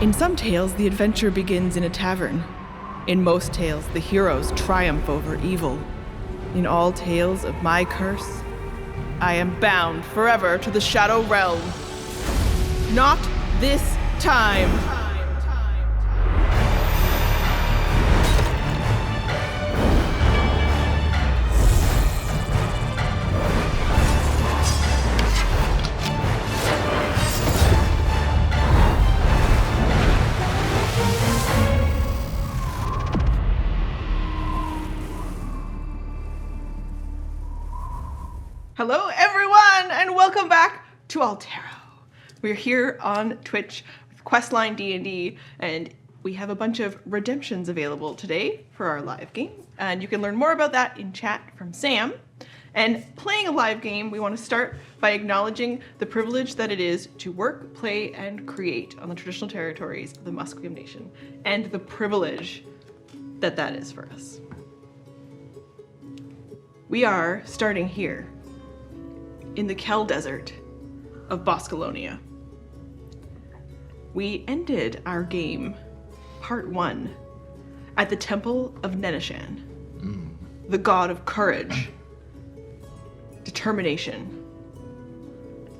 In some tales, the adventure begins in a tavern. In most tales, the heroes triumph over evil. In all tales of my curse, I am bound forever to the Shadow Realm. Not this time. Hello, everyone, and welcome back to Altero. We're here on Twitch with Questline D&D, and we have a bunch of redemptions available today for our live game. And you can learn more about that in chat from Sam. And playing a live game, we want to start by acknowledging the privilege that it is to work, play, and create on the traditional territories of the Musqueam Nation, and the privilege that that is for us. We are starting here in the Kel Desert of Boscalonia. We ended our game, part 1, at the Temple of Neneshan, the god of courage, determination,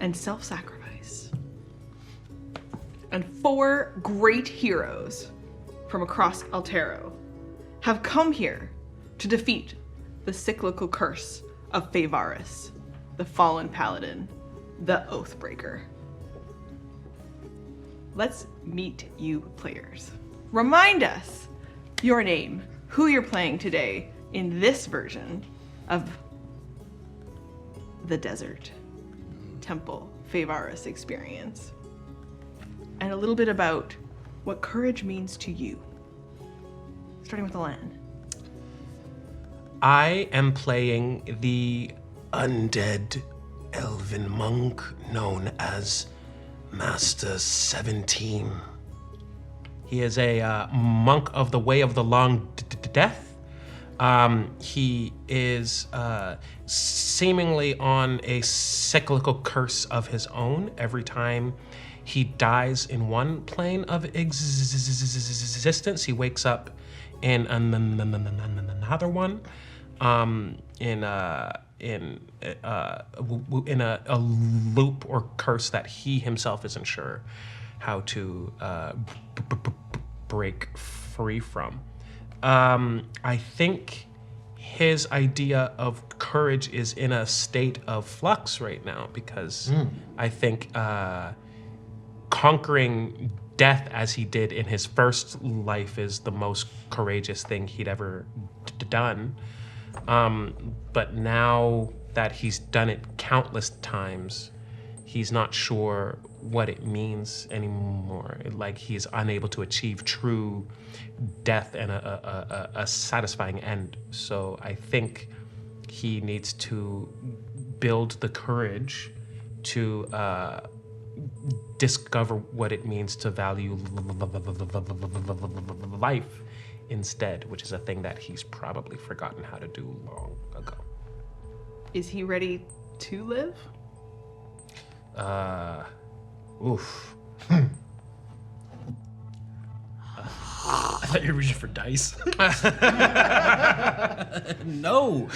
and self-sacrifice. And 4 great heroes from across Altero have come here to defeat the cyclical curse of Faevaris, the fallen paladin, the Oathbreaker. Let's meet you players. Remind us your name, who you're playing today in this version of the Desert Temple Faevaris experience, and a little bit about what courage means to you. Starting with Alan. I am playing the undead elven monk known as Master 17. He is a monk of the Way of the Long Death. He is seemingly on a cyclical curse of his own. Every time he dies in one plane of existence, he wakes up in another one. In a loop or curse that he himself isn't sure how to break free from. I think his idea of courage is in a state of flux right now because I think conquering death as he did in his first life is the most courageous thing he'd ever done. But now that he's done it countless times, he's not sure what it means anymore. Like he's unable to achieve true death and a satisfying end. So I think he needs to build the courage to discover what it means to value life instead, which is a thing that he's probably forgotten how to do long ago. Is he ready to live? Oof. I thought you were reaching for dice. No.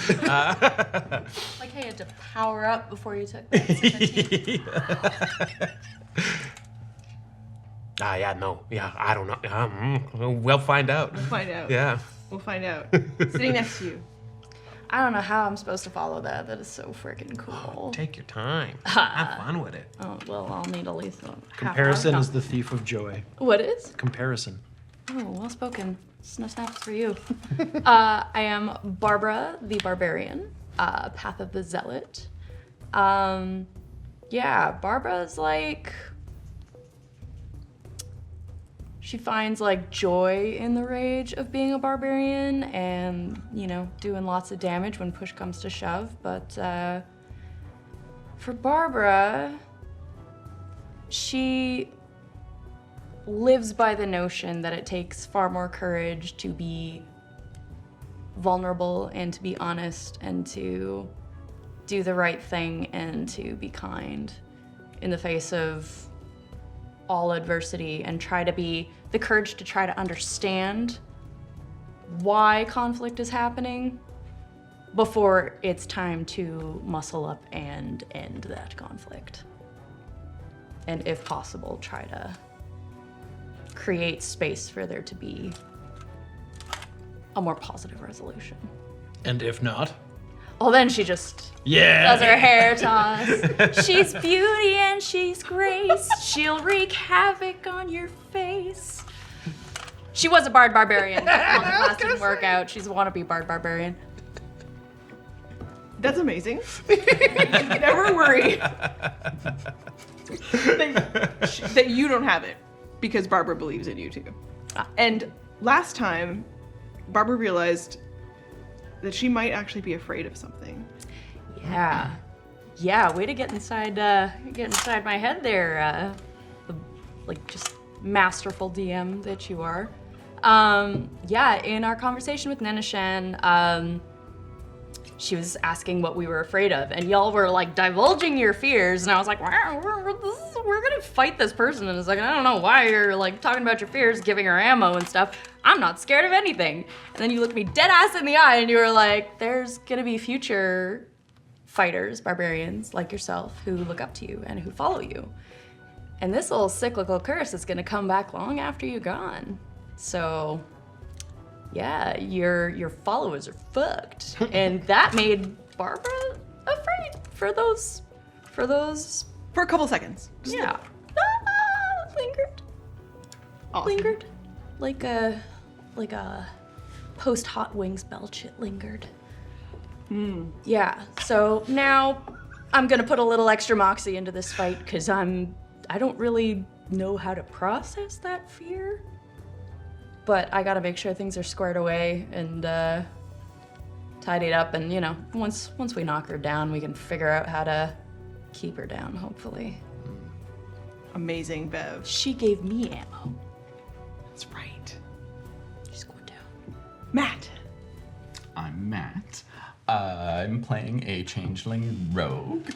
Like how you had to power up before you took that. Yeah, no. Yeah, I don't know. We'll find out. We'll find out. Yeah. We'll find out. Sitting next to you. I don't know how I'm supposed to follow that. That is so freaking cool. Take your time. Have fun with it. Oh, well, I'll need at least a Comparison half is the thief of joy. What is? Comparison. Oh, well spoken. Snaps for you. I am Barbara the Barbarian, Path of the Zealot. Yeah, Barbara's like... She finds like joy in the rage of being a barbarian and, you know, doing lots of damage when push comes to shove. But for Barbara, she lives by the notion that it takes far more courage to be vulnerable and to be honest and to do the right thing and to be kind in the face of all adversity and try to be the courage to try to understand why conflict is happening before it's time to muscle up and end that conflict. And if possible, try to create space for there to be a more positive resolution. And if not? Well, then she just does her hair toss. She's beauty and she's grace. She'll wreak havoc on your face. She was a bard barbarian. That didn't work out. She's a wannabe bard barbarian. That's amazing. Never worry that you don't have it, because Barbara believes in you too. And last time, Barbara realized that she might actually be afraid of something. Yeah, way to get inside my head there, just masterful DM that you are. In our conversation with Neneshan, she was asking what we were afraid of, and y'all were like divulging your fears, and I was like, wow, we're gonna fight this person in a second. I don't know why you're like talking about your fears, giving her ammo and stuff. I'm not scared of anything. And then you looked me dead ass in the eye and you were like, there's gonna be future fighters, barbarians like yourself, who look up to you and who follow you. And this little cyclical curse is gonna come back long after you're gone. So yeah, your followers are fucked. And that made Barbara afraid for a couple seconds. Yeah. Lingered. Awesome. Lingered. Like a post Hot Wings belch, it lingered. Yeah, so now I'm gonna put a little extra moxie into this fight because I don't really know how to process that fear. But I gotta make sure things are squared away and tidied up, and once we knock her down, we can figure out how to keep her down, hopefully. Amazing, Bev. She gave me ammo. That's right. She's going down. Matt. I'm Matt. I'm playing a changeling rogue.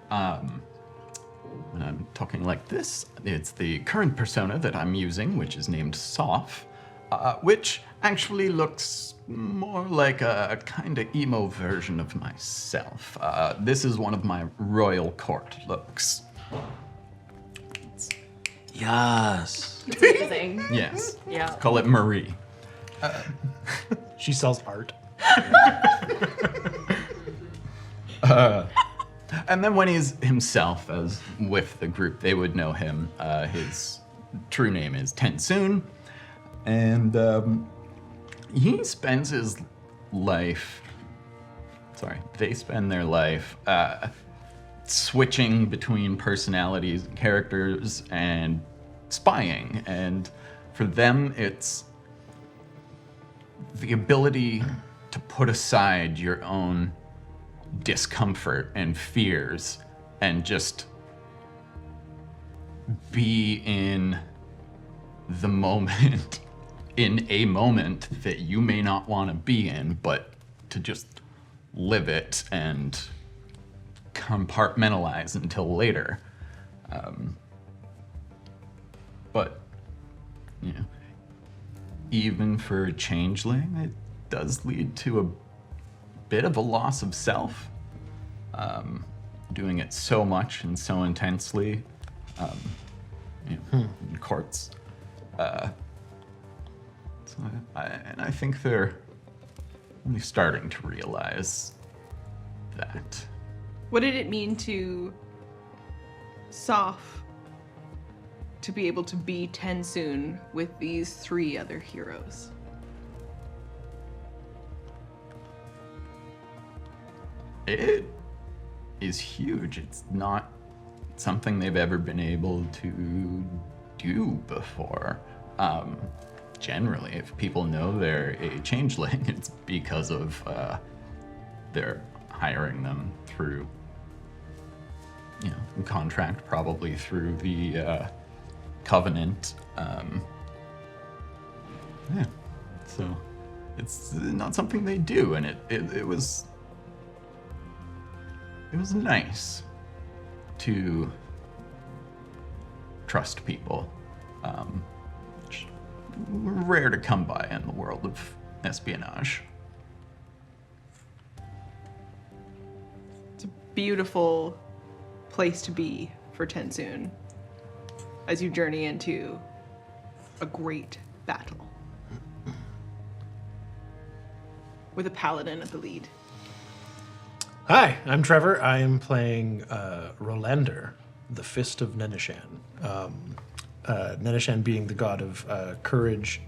When I'm talking like this, it's the current persona that I'm using, which is named Soph, which actually looks more like a kind of emo version of myself. This is one of my royal court looks. Yes. It's amazing. Yes. Yeah. Call it Marie. She sells art. And then when he's himself, as with the group, they would know him. His true name is Tensoon, and he spends his life. They spend their life switching between personalities and characters and spying, and for them, it's the ability to put aside your own discomfort and fears and just be in the moment, in a moment that you may not want to be in, but to just live it and compartmentalize until later. But, even for a changeling, it does lead to a bit of a loss of self. Doing it so much and so intensely in courts. I think they're only starting to realize that. What did it mean to Soph to be able to be Tensoon with these 3 other heroes? It is huge. It's not something they've ever been able to do before. Generally, if people know they're a changeling, it's because of they're hiring them through, contract, probably through the covenant. So it's not something they do, and it was nice to trust people. Which rare to come by in the world of espionage. It's a beautiful place to be for Tensoon as you journey into a great battle with a paladin at the lead. Hi, I'm Trevor. I am playing Rolander, the Fist of Nenishan. Nenishan being the god of courage.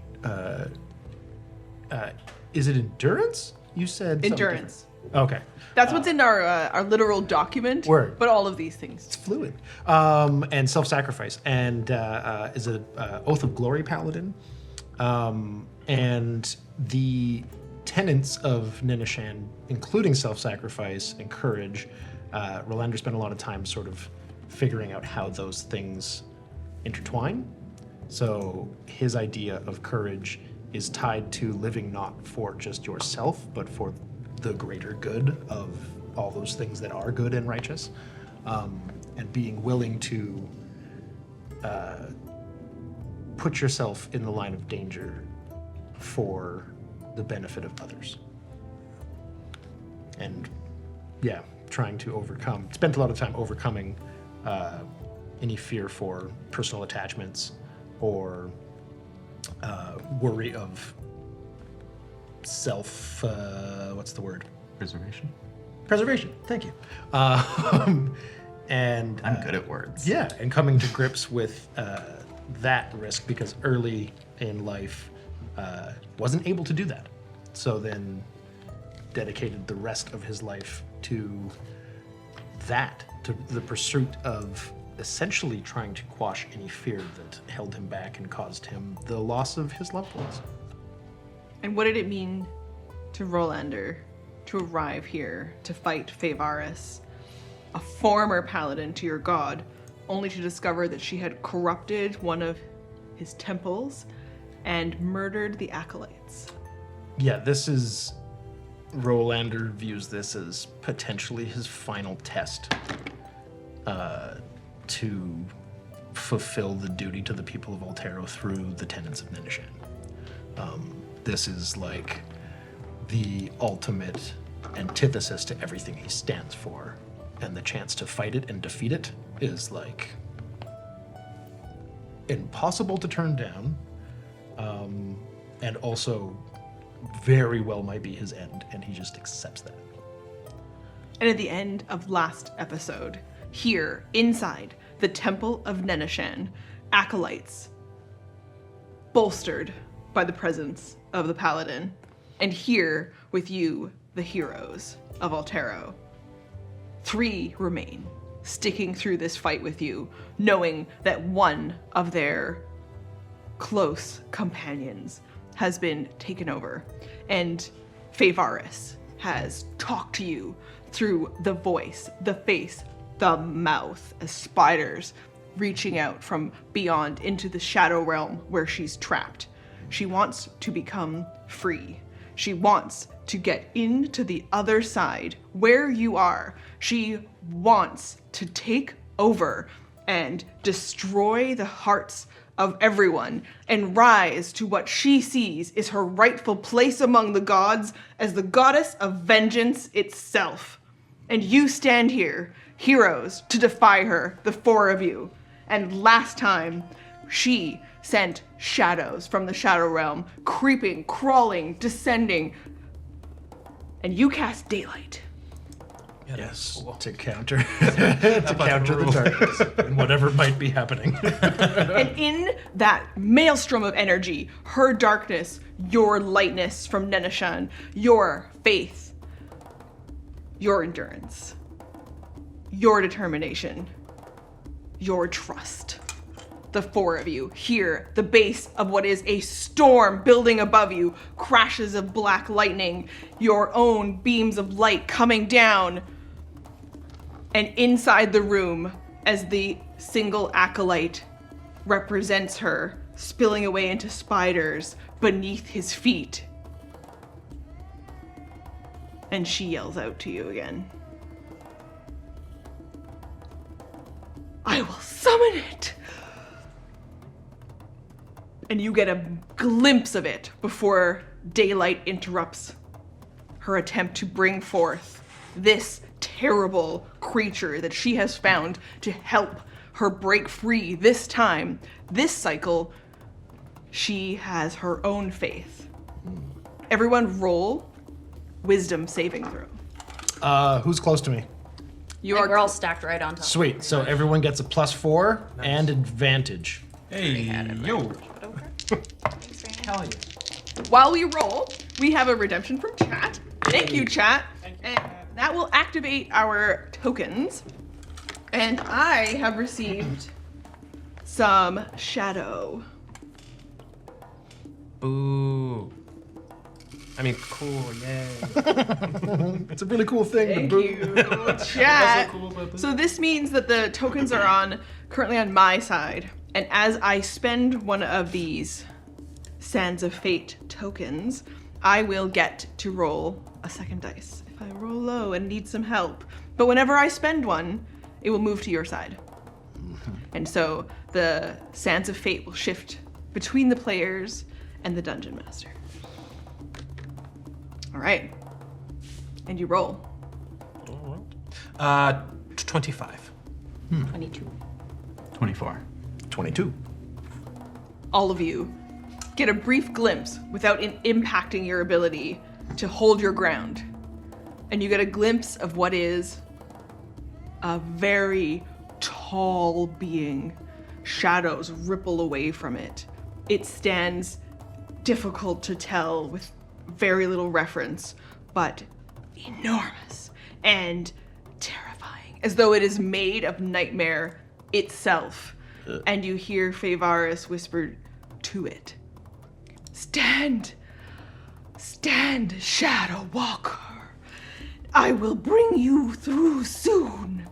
Is it endurance? You said something Endurance. different. Okay. That's what's in our literal document. Word. But all of these things. It's fluid. And self-sacrifice. And is a Oath of Glory paladin. And the tenets of Nenishan, including self-sacrifice and courage, Rolander spent a lot of time sort of figuring out how those things intertwine. So his idea of courage is tied to living not for just yourself, but for the greater good of all those things that are good and righteous, and being willing to put yourself in the line of danger for the benefit of others. And yeah, trying to spent a lot of time overcoming any fear for personal attachments or worry of what's the word? Preservation, thank you. And I'm good at words. yeah, and coming to grips with that risk, because early in life wasn't able to do that. So then dedicated the rest of his life to that, to the pursuit of essentially trying to quash any fear that held him back and caused him the loss of his loved ones. And what did it mean to Rolander to arrive here to fight Faevaris, a former paladin to your god, only to discover that she had corrupted one of his temples and murdered the acolytes? Yeah, Rolander views this as potentially his final test to fulfill the duty to the people of Altero through the tenets of Nenishan. This is like the ultimate antithesis to everything he stands for, and the chance to fight it and defeat it is like impossible to turn down, and also very well might be his end, and he just accepts that. And at the end of last episode, here, inside the Temple of Nenishan, acolytes, bolstered by the presence of the paladin, and here with you, the heroes of Altero. 3 remain, sticking through this fight with you, knowing that one of their close companions has been taken over, and Faevaris has talked to you through the voice, the face, the mouth, as spiders reaching out from beyond into the shadow realm where she's trapped. She wants to become free. She wants to get into the other side where you are. She wants to take over and destroy the hearts of everyone and rise to what she sees is her rightful place among the gods as the goddess of vengeance itself. And you stand here, heroes, to defy her, the 4 of you. And last time, she sent shadows from the shadow realm, creeping, crawling, descending, and you cast daylight. Yes, to counter the darkness and whatever might be happening. And in that maelstrom of energy, her darkness, your lightness from Nenishan, your faith, your endurance, your determination, your trust. The 4 of you hear the base of what is a storm building above you, crashes of black lightning, your own beams of light coming down. And inside the room, as the single acolyte represents her, spilling away into spiders beneath his feet. And she yells out to you again. I will summon it! and you get a glimpse of it before daylight interrupts her attempt to bring forth this terrible creature that she has found to help her break free. This time, this cycle, she has her own faith. Everyone roll wisdom saving throw. Who's close to me? You We're are all stacked right on top. Sweet. So everyone gets a +4 and advantage. Hey, yo. Hell yeah. While we roll, we have a redemption from chat. Thank you, chat. And that will activate our tokens. And I have received some shadow. Boo. I mean, cool, yay. It's a really cool thing. Thank to you, chat. So this means that the tokens are currently on my side. And as I spend one of these Sands of Fate tokens, I will get to roll a second dice if I roll low and need some help. But whenever I spend one, it will move to your side. And so the Sands of Fate will shift between the players and the Dungeon Master. All right. And you roll. 25. 22. 24. 22. All of you get a brief glimpse without impacting your ability to hold your ground. And you get a glimpse of what is a very tall being. Shadows ripple away from it. It stands difficult to tell with very little reference, but enormous and terrifying, as though it is made of nightmare itself. And you hear Faevaris whisper to it, "Stand! Stand, Shadow Walker! I will bring you through soon!"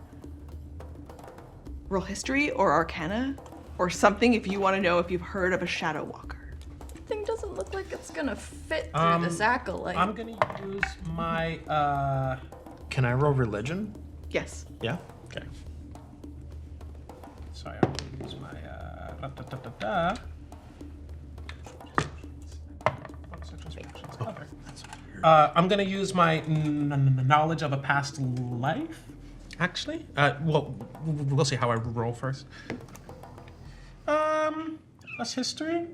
Roll history or arcana or something if you want to know if you've heard of a Shadow Walker. Thing doesn't look like it's gonna fit through this acolyte. I'm gonna use my, Can I roll religion? Yes. Yeah? Okay. sorry, I'm gonna use my, I'm gonna use my knowledge of a past life, actually. Well, we'll see how I roll first. That's history.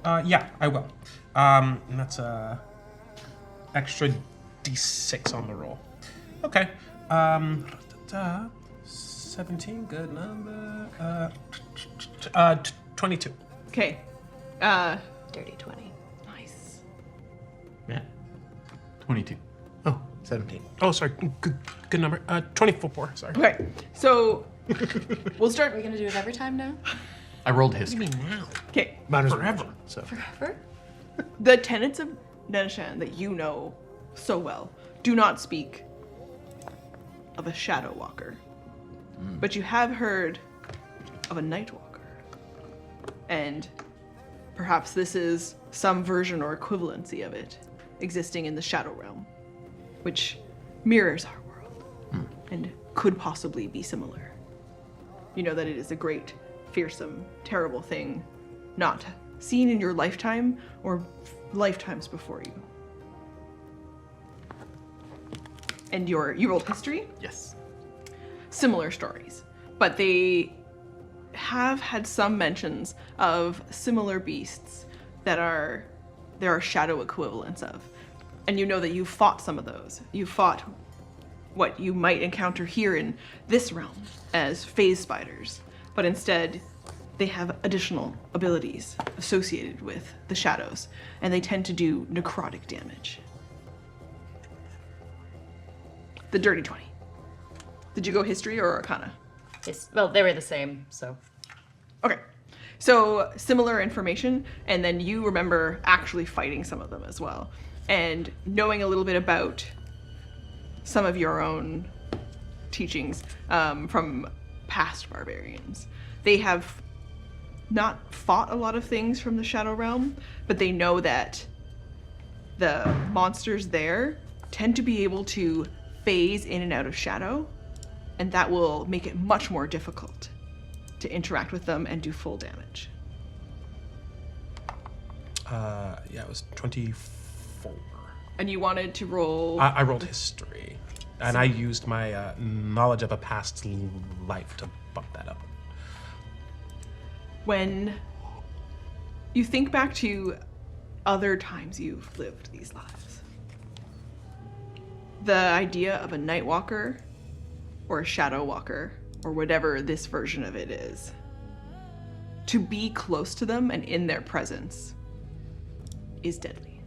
Yeah, I will. And that's a extra d6 on the roll. Okay. 17, good number. 22. Okay. Dirty 20. Nice. Yeah. 22. Oh, 17. Oh, sorry. Good number. 24. Sorry. Okay. So we'll start. Are we gonna do it every time now? I rolled history. Okay. Mine is Forever. religion, so. Forever? The tenets of Neneshan that you know so well do not speak of a Shadow Walker. But you have heard of a Night Walker. And perhaps this is some version or equivalency of it existing in the Shadow Realm, which mirrors our world and could possibly be similar. You know that it is a great, fearsome, terrible thing not seen in your lifetime or lifetimes before you. And you rolled history? Yes. Similar stories, but they have had some mentions of similar beasts that there are shadow equivalents of. And you know that you fought some of those. You fought what you might encounter here in this realm as phase spiders, but instead they have additional abilities associated with the shadows, and they tend to do necrotic damage. The dirty 20. Did you go history or arcana? Yes. Well, they were the same, so. Okay. So similar information, and then you remember actually fighting some of them as well, and knowing a little bit about some of your own teachings from past barbarians. They have not fought a lot of things from the Shadow Realm, but they know that the monsters there tend to be able to phase in and out of shadow and that will make it much more difficult to interact with them and do full damage. Yeah, it was 24. And you wanted to roll... I rolled history, and I used my knowledge of a past life to bump that up. When you think back to other times you've lived these lives, the idea of a night walker or a shadow walker or whatever this version of it is, to be close to them and in their presence is deadly,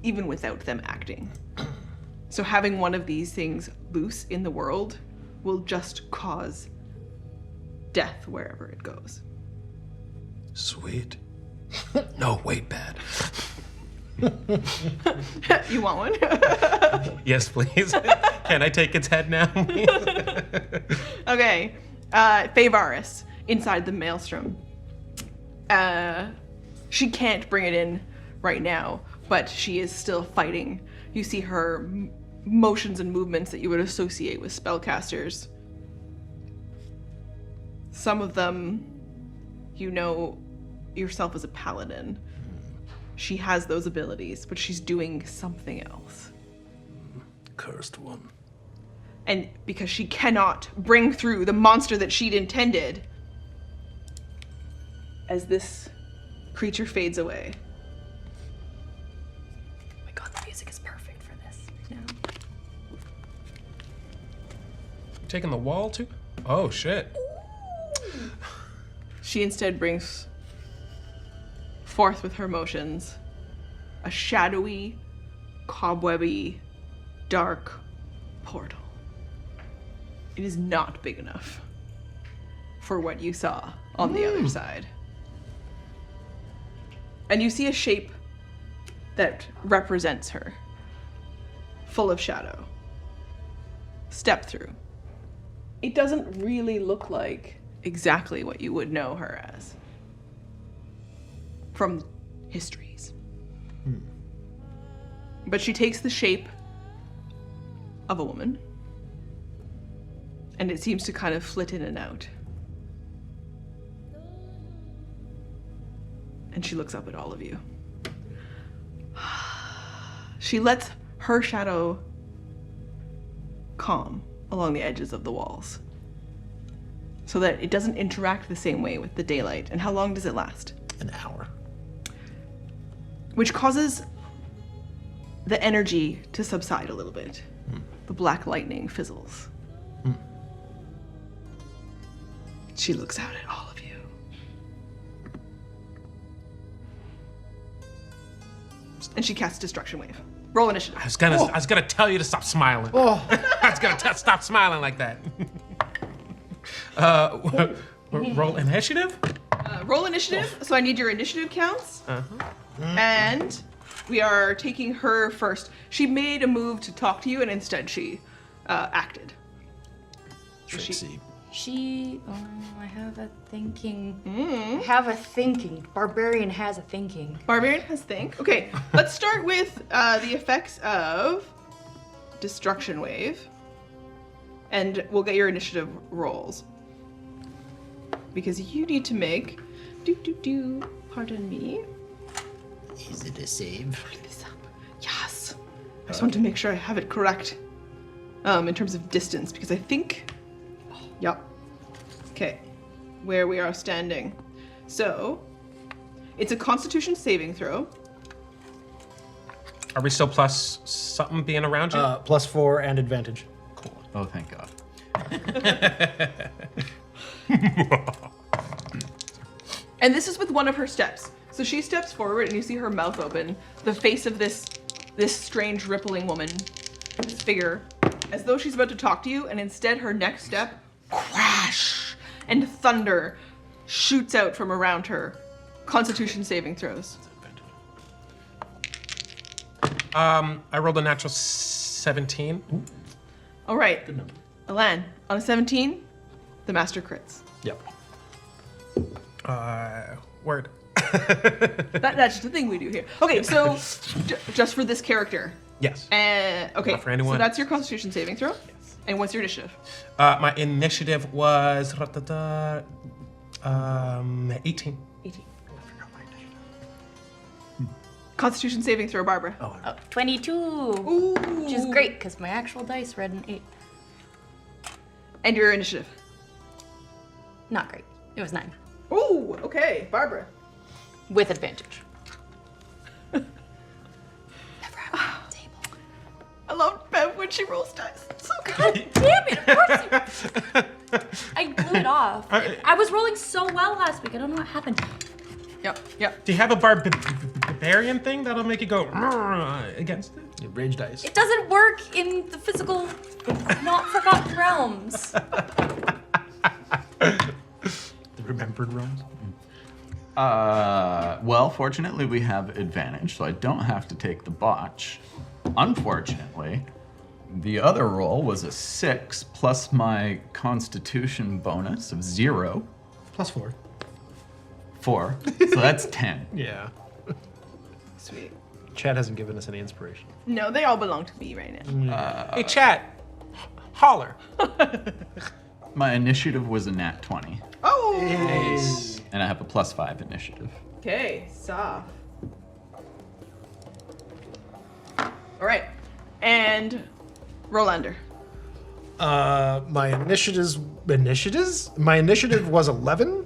even without them acting. So having one of these things loose in the world will just cause death wherever it goes. Sweet. No, wait, bad. You want one? Yes, please. Can I take its head now? Okay. Faevaris, inside the maelstrom. She can't bring it in right now, but she is still fighting. You see her motions and movements that you would associate with spellcasters. Some of them, you know yourself as a paladin. She has those abilities, but she's doing something else. Cursed one. And because she cannot bring through the monster that she'd intended, as this creature fades away. Oh my god, the music is perfect for this right now. Taking the wall too? Oh shit. She instead brings forth with her motions a shadowy, cobwebby, dark portal. It is not big enough for what you saw on the other side. And you see a shape that represents her, full of shadow. Step through. It doesn't really look like exactly what you would know her as from histories. But she takes the shape of a woman, and it seems to kind of flit in and out. And she looks up at all of you. She lets her shadow calm along the edges of the walls so that it doesn't interact the same way with the daylight. And how long does it last? An hour. Which causes the energy to subside a little bit. The black lightning fizzles. She looks out at all of you. And she casts Destruction Wave. Roll initiative. I was gonna tell you to stop smiling. I was gonna stop smiling like that. Roll initiative? Roll initiative. So I need your initiative counts. And we are taking her first. She made a move to talk to you, and instead she acted. Trixie. I have a thinking. I have a thinking. Barbarian has a thinking. Barbarian has think. Okay, let's start with the effects of Destruction Wave. And we'll get your initiative rolls. Because you need to make... Pardon me. Is it a save? Look this up. Yes. I just want to make sure I have it correct. In terms of distance, because I think... Yep. Okay. Where we are standing. So, it's a Constitution saving throw. Are we still plus something being around you? +4 and advantage. Cool. Oh, thank God. And this is with one of her steps. So she steps forward and you see her mouth open. The face of this strange rippling woman, this figure, as though she's about to talk to you, and instead her next step, crash, and thunder shoots out from around her. Constitution saving throws. I rolled a natural 17. All right. Good number. Alan, on a 17, the master crits. Yep. Word. That's the thing we do here. Okay, so just for this character. Yes. Okay, Not for anyone. so that's your Constitution saving throw. And what's your initiative? My initiative was 18. 18. Constitution saving throw, Barbara. Oh, Oh, 22. Ooh. Which is great because my actual dice read an 8. And your initiative. Not great. It was 9. Ooh, okay, Barbara. With advantage. Never have a table. I love Bev when she rolls dice. It's so good. God damn it, of course I blew it off. I was rolling so well last week. I don't know what happened. Yep. Do you have a barbarian thing that'll make you go against it? Yeah, rage dice. It doesn't work in the physical, not forgotten realms. The remembered realms. Well, fortunately, we have advantage, so I don't have to take the botch. Unfortunately, the other roll was a 6 plus my constitution bonus of 0. +4. 4. So that's 10. Yeah. Sweet. Chad hasn't given us any inspiration. No, they all belong to me right now. Hey, chat. Holler. My initiative was a nat 20, Oh! Nice. and I have a +5 initiative. Okay, soft. All right, and roll under. My My initiative was 11.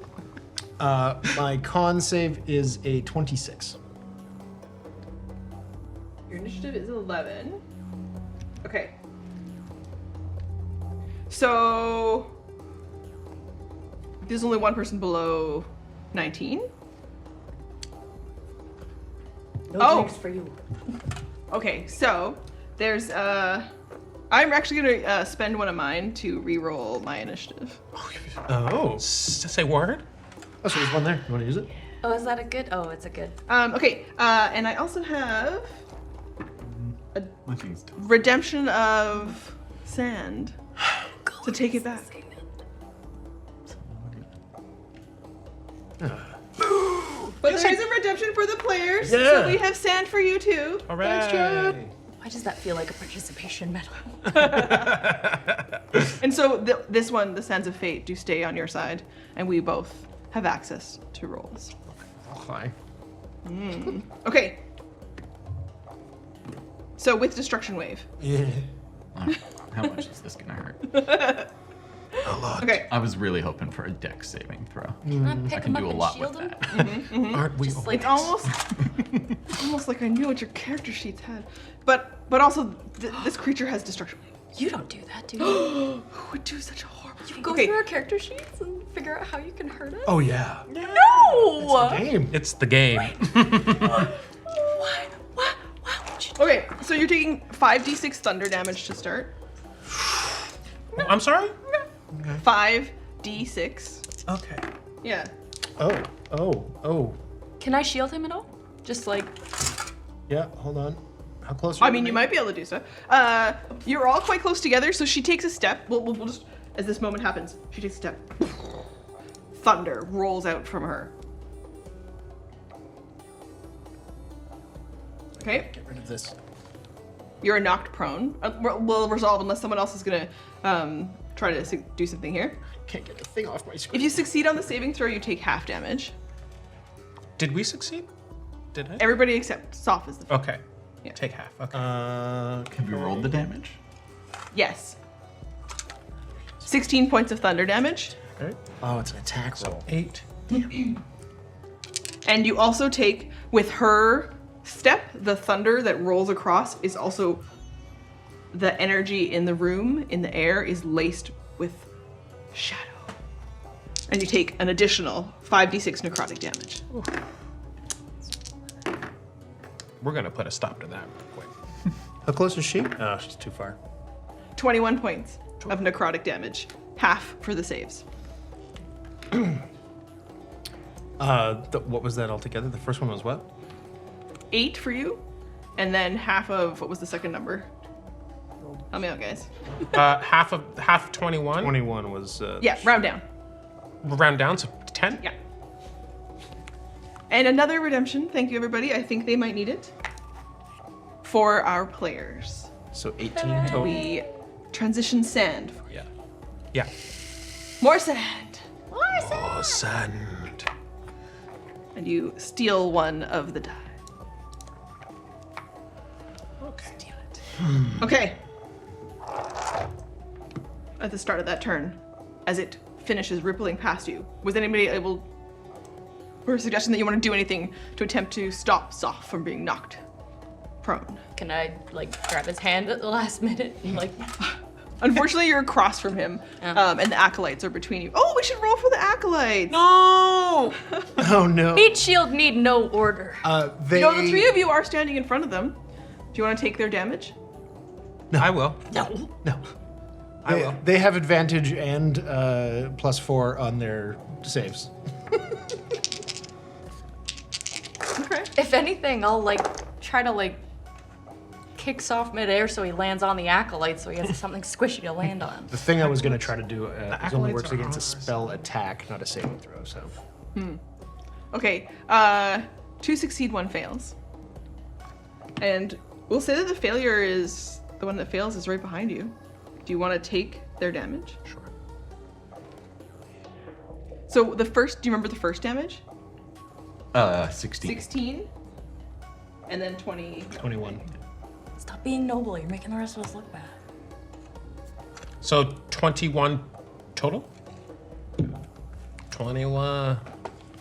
My con save is a 26. Your initiative is 11. Okay. So there's only one person below 19. No drinks for you. Okay, so there's I'm actually gonna spend one of mine to re-roll my initiative. Oh. Say word. Oh, so there's one there. You want to use it? Oh, is that a good? Oh, it's a good. Okay, and I also have My thing's done. redemption of sand to take it back. But there is a redemption for the players, so Yeah. we have sand for you too. All right. Why does that feel like a participation medal? And so this one, the Sands of Fate, do stay on your side, and we both have access to rolls. Fine. Okay. So with Destruction Wave. Yeah. How much is this gonna hurt? A lot. Okay. I was really hoping for a dex saving throw. Can I pick I can him do a up lot and with shield him? that. Aren't we Just all? like It's almost like I knew what your character sheets had. But also, this creature has Destruction Wave. you don't do that, do you? Who would do such a horrible thing? Go Okay. through our character sheets and figure out how you can hurt us. Oh, yeah. No! Game. It's the game. Why would you? Okay, so you're taking 5d6 thunder damage to start. I'm sorry? 5d6. Okay. Yeah. Oh. Can I shield him at all? Just like Yeah, hold on. How close are I mean, you might be able to do so. You're all quite close together, so she takes a step. We'll just, as this moment happens, she takes a step. Thunder rolls out from her. Okay, Get rid of this. you're knocked prone. We'll resolve unless someone else is gonna try to do something here. Can't get the thing off my screen. If you succeed on the saving throw, you take half damage. Did we succeed? Did I? Everybody except Soph is the Okay. Yeah. Take half. Okay. Have you rolled the damage? Yes. 16 points of thunder damage. Oh, it's an attack roll. 8. And you also take, with her step, the thunder that rolls across is also the energy in the room, in the air, is laced with shadow. And you take an additional 5d6 necrotic damage. We're gonna put a stop to that real quick. How close is she? Oh, she's too far. 21 points of necrotic damage. Half for the saves. What was that altogether? The first one was what? 8 for you, and then half of, what was the second number? Help me out, guys. Half 21. 21 was. Yeah, round down. Round down, so 10. Yeah. And another redemption. Thank you, everybody. I think they might need it. For our players. So 18 total. We transition sand. Yeah. Yeah. More sand. Oh, sand. And you steal one of the die. Okay. Steal it. Okay. At the start of that turn, as it finishes rippling past you, was anybody able, or a suggestion that you want to do anything to attempt to stop Soph from being knocked prone? Can I like grab his hand at the last minute and like? Unfortunately, you're across from him, Oh. and the acolytes are between you. Oh, we should roll for the acolytes. No! Oh no. Meat shield need no order. They. No, the three of you are standing in front of them. Do you want to take their damage? I will. No. No. I will. They have advantage and +4 on their saves. Okay. If anything, I'll like try to like kick Soph midair so he lands on the acolyte so he has something squishy to land on. The thing I was going to try to do is only acolytes works are against a on our spell attack, not a saving throw. So Okay. 2 succeed, 1 fails. And we'll say that the failure is the one that fails is right behind you. Do you want to take their damage? Sure. So the first, do you remember the first damage? 16. 16, and then 20. 21. Stop being noble. You're making the rest of us look bad. So 21 total? 21.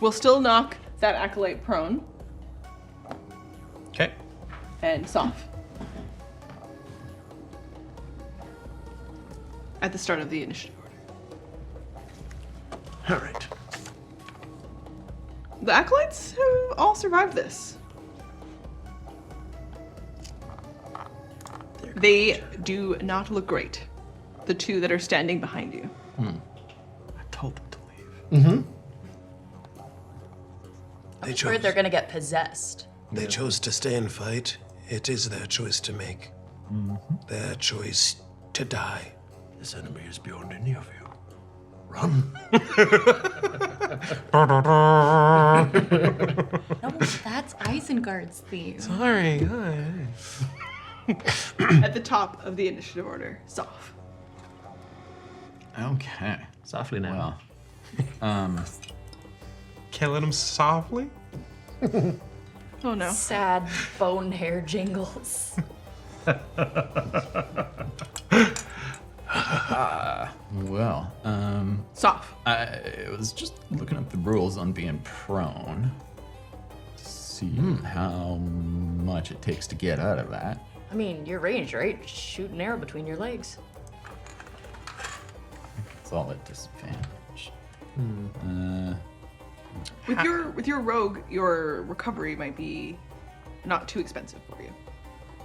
We'll still knock that acolyte prone Okay. and Soph. At the start of the initiative order. All right. The acolytes have all survived this. They do not look great. The two that are standing behind you. I told them to leave. They Or they're gonna get possessed. They chose to stay and fight. It is their choice to make. Their choice to die. This enemy is beyond any of you. Run. No, that's Isengard's theme. Sorry. At the top of the initiative order, Soph. Okay. Softly now. Well, Killing him softly? Oh no. Sad bone hair jingles. well, Soph. I was just looking up the rules on being prone to see how much it takes to get out of that. I mean, you're ranged, right? Shoot an arrow between your legs. It's all at disadvantage. With your rogue, your recovery might be not too expensive for you.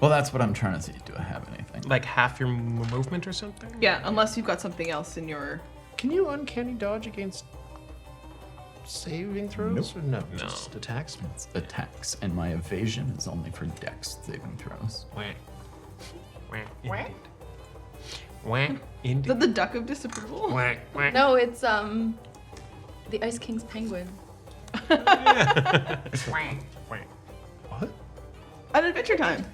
Well, that's what I'm trying to see. Do I have anything? Like half your movement or something? Yeah, unless you've got something else in your. Can you uncanny dodge against saving throws? Nope. Or no, just attacks? It's attacks, and my evasion is only for dex saving throws. Whack. Whack. Whack? Whack. Is Indeed. that the duck of disapproval? Whack. Whack. No, it's the Ice King's penguin. Whack. Whack. What? At Adventure Time.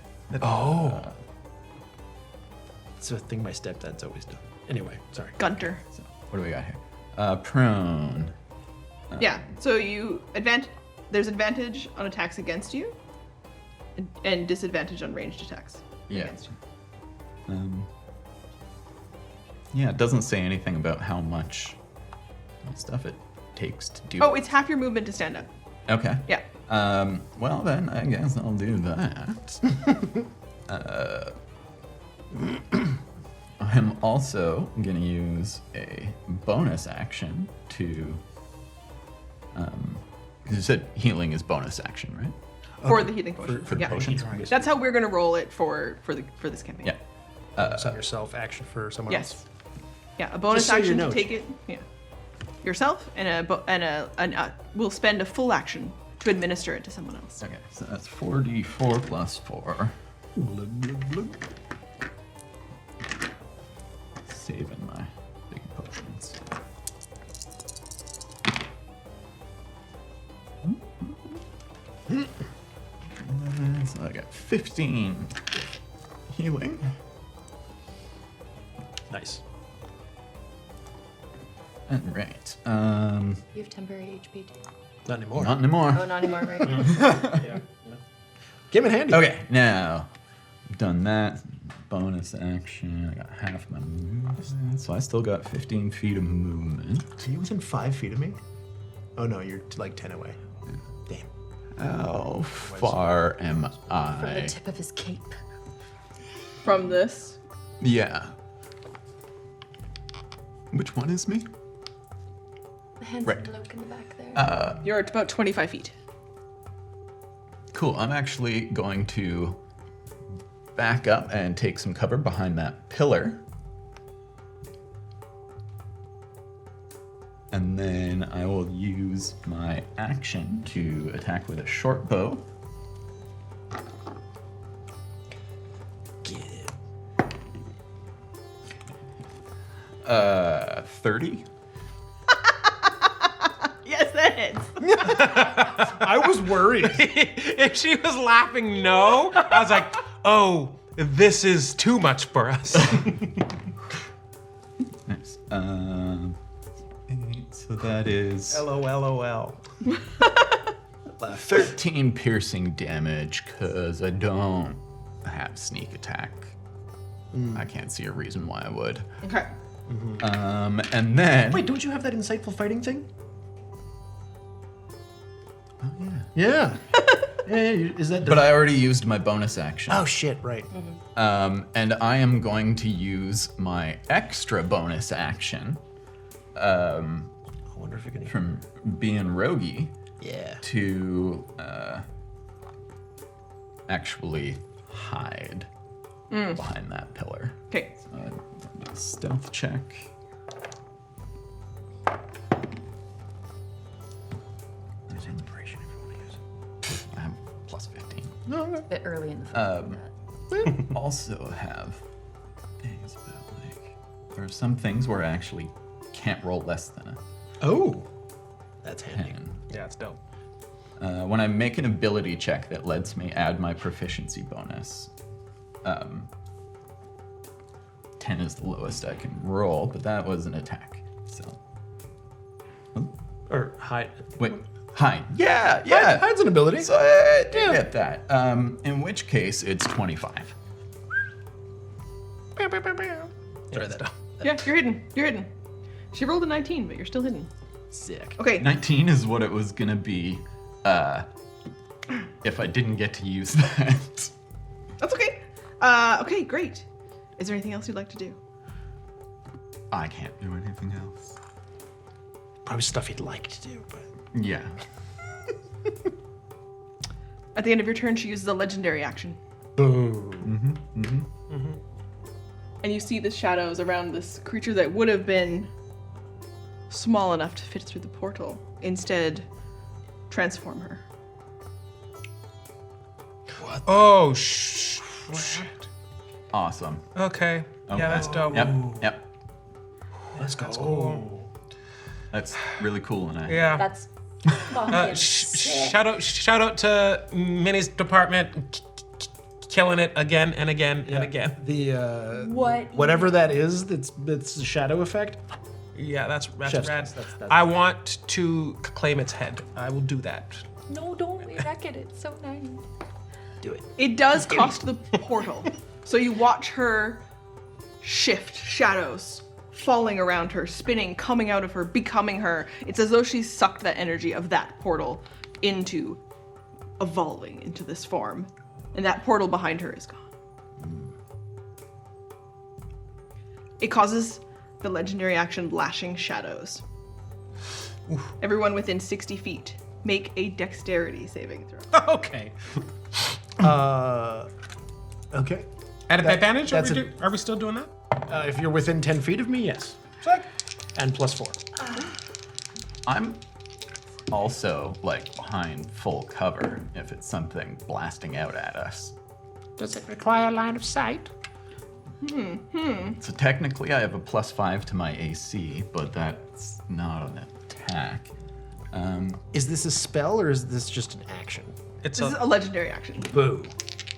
Oh. It's a thing my stepdad's always done. Anyway, sorry. Gunter. So, what do we got here? Prone. Yeah. So you there's advantage on attacks against you, and disadvantage on ranged attacks Yeah. against you. Yeah, it doesn't say anything about how much stuff it takes to do. Oh, it's half your movement to stand up. Okay. Yeah. Well then, I guess I'll do that. I'm also gonna use a bonus action to. Because you said healing is bonus action, right? For the healing potion. For the yeah. potions. That's how we're gonna roll it for this campaign. Yeah. It's on yourself, action for someone else. Yes. Yeah, a bonus Just so you action to know. take it. Yeah. Yourself and we'll spend a full action to administer it to someone else. Okay, so that's 4d4 plus 4. Blub, blub, blub. Saving my big potions. So I got 15 healing. Nice. All right. You have temporary HP too. Not anymore. Not anymore. Oh, not anymore, right? Yeah. Came in handy. Okay, now I've done that. Bonus action. I got half my movement, so I still got 15 feet of movement. Are you within 5 feet of me? Oh no, you're like 10 away. Damn. How far am From the I? tip of his cape. From this, Yeah. Which one is me? The handsome Right. bloke in the back there. you're at about 25 feet. Cool. I'm actually going to back up and take some cover behind that pillar. And then I will use my action to attack with a short bow. Get it. 30. Yes, that hits. I was worried. If she was laughing no, I was like, oh, this is too much for us. Nice. So that is LOL. 13 piercing damage because I don't have sneak attack. I can't see a reason why I would. Okay. And then. Wait, don't you have that insightful fighting thing? Oh, yeah. Yeah. Is that? But I already used my bonus action. Oh shit! Right. And I am going to use my extra bonus action I wonder if you're gonna. from being roguey Yeah. to actually hide behind that pillar. Okay. Stealth check. There's inspiration if you want to use it. I have plus 15. No. Okay. A bit early in the fight. Also have things about like there are some things where I actually can't roll less than a Oh. That's handy. 10. Yeah, it's dope. When I make an ability check that lets me add my proficiency bonus, 10 is the lowest I can roll, but that was an attack. So, Or hide. wait, hide. Yeah. Hide's an ability. So I do get that. In which case, it's 25. Try that. Yeah, you're hidden. You're hidden. She rolled a 19, but you're still hidden. Sick. Okay. 19 is what it was gonna be if I didn't get to use that. That's okay. Okay, great. Is there anything else you'd like to do? I can't do anything else. Probably stuff you'd like to do, but. Yeah. At the end of your turn, she uses a legendary action. Boom. And you see the shadows around this creature that would have been small enough to fit through the portal. Instead, transform her. Oh, shit. Awesome. Okay. Yeah, that's dope. Yep. Let's go. cool. That's really cool, and I. Yeah. That's fucking sick. Shout out to Minnie's department, killing it again and again and again. The What? whatever that is, that's a shadow effect. Yeah, that's Chef's rad. kiss, that's- I want to claim its head. I will do that. No, don't wreck it. It's so nice. Do it. It does cost the portal. So you watch her shift, shadows falling around her, spinning, coming out of her, becoming her. It's as though she's sucked that energy of that portal into evolving into this form. And that portal behind her is gone. It causes the legendary action Lashing Shadows. Everyone within 60 feet, make a dexterity saving throw. Okay. Okay. At advantage? that's Are we still doing that? If you're within 10 feet of me, yes. And +4. I'm also like behind full cover if it's something blasting out at us. Does it require line of sight? So technically, I have a +5 to my AC, but that's not an attack. Is this a spell or is this just an action? It's This is a legendary action. Boo.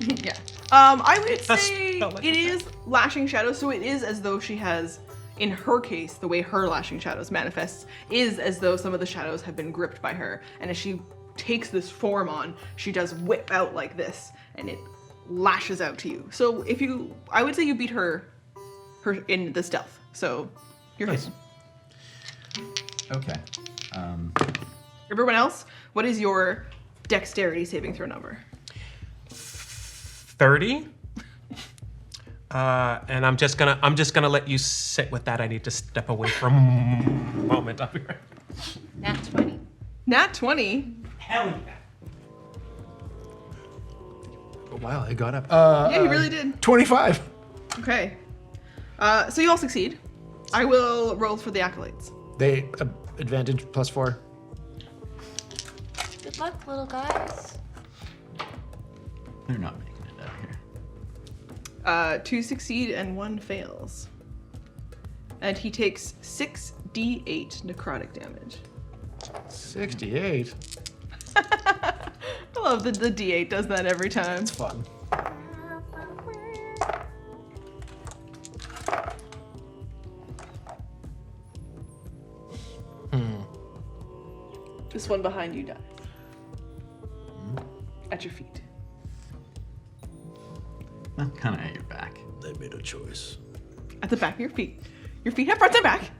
Yeah. I would That's say spell like it is lashing shadows, so it is as though she has, in her case, the way her lashing shadows manifests is as though some of the shadows have been gripped by her, and as she takes this form on, she does whip out like this, and it lashes out to you. So I would say you beat her in the stealth. So you're Nice. fine. Okay. Everyone else, what is your dexterity saving throw number? 30. And I'm just gonna let you sit with that. I need to step away for a moment. I'll be right back. Nat 20. Nat 20. Hell yeah. Oh, wow, I got up. Yeah, you really did. 25. Okay. So you all succeed. I will roll for the accolades. They advantage +4. Good luck, little guys. They're not making it out here. 2 succeed and 1 fails. And he takes 6d8 necrotic damage. 68. I love that the d8 does that every time. It's fun. This one behind you dies. At your feet. Kind of at your back. They made a choice. At the back of your feet. Your feet have front and back.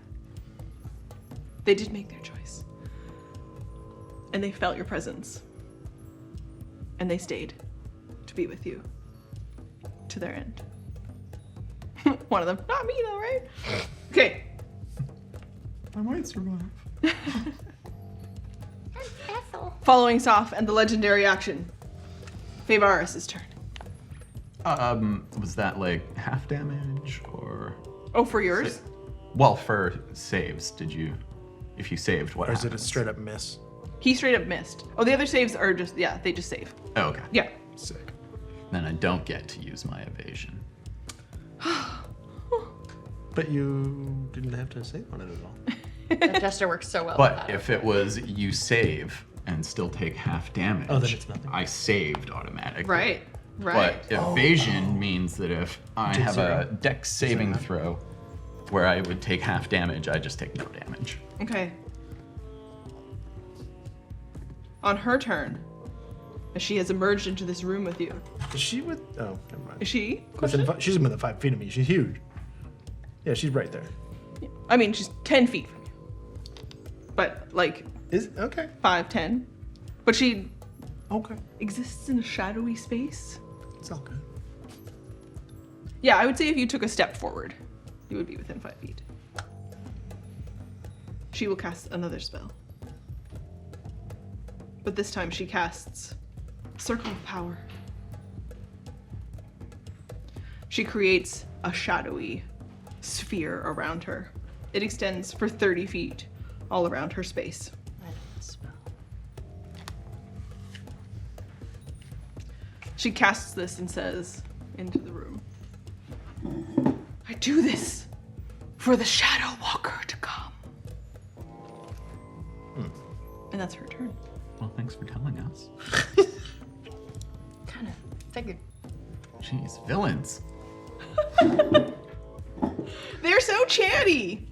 They did make their choice. And they felt your presence. And they stayed to be with you. To their end. One of them. Not me though, right? Okay. I might survive. Following Soph and the legendary action. Faevaris' turn. Was that like half damage or? Oh, for yours? Well, for saves, if you saved, what Or is it a happens? straight up miss? He straight up missed. Oh, the other saves are just, yeah, they just save. Oh, okay. Yeah. Sick. Then I don't get to use my evasion. But you didn't have to save on it at all. That gesture works so well. But if it was you save and still take half damage, Oh, then it's nothing. I saved automatically. Right. Right. But evasion means that if I have a dex saving throw where I would take half damage, I just take no damage. Okay. On her turn, as she has emerged into this room with you. Is she with? Oh, never mind. Is she? She's within 5 feet of me. She's huge. Yeah, she's right there. I mean, she's 10 feet from you. But like Is okay. 5, 10. But she Okay. exists in a shadowy space. It's all good. Yeah, I would say if you took a step forward, you would be within 5 feet. She will cast another spell. But this time she casts Circle of Power. She creates a shadowy sphere around her. It extends for 30 feet all around her space. She casts this and says into the room, I do this for the Shadow Walker to come. And that's her turn. Well, thanks for telling us. Kind of figured. Jeez, villains. They're so chatty.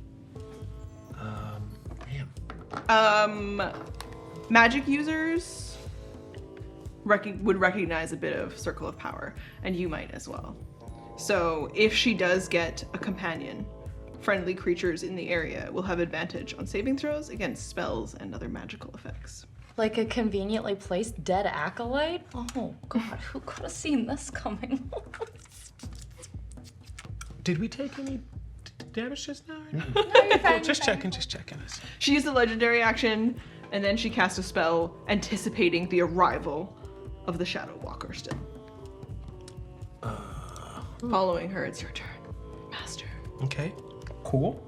Man. Magic users would recognize a bit of Circle of Power, and you might as well. So if she does get a companion, friendly creatures in the area will have advantage on saving throws against spells and other magical effects. Like a conveniently placed dead acolyte? Oh god, who could have seen this coming? Did we take any damage just now? No, you're fine, Just you're fine. checking this. She used a legendary action, and then she cast a spell anticipating the arrival of the Shadow Walker still. Following her, it's your turn, Master. Okay, cool.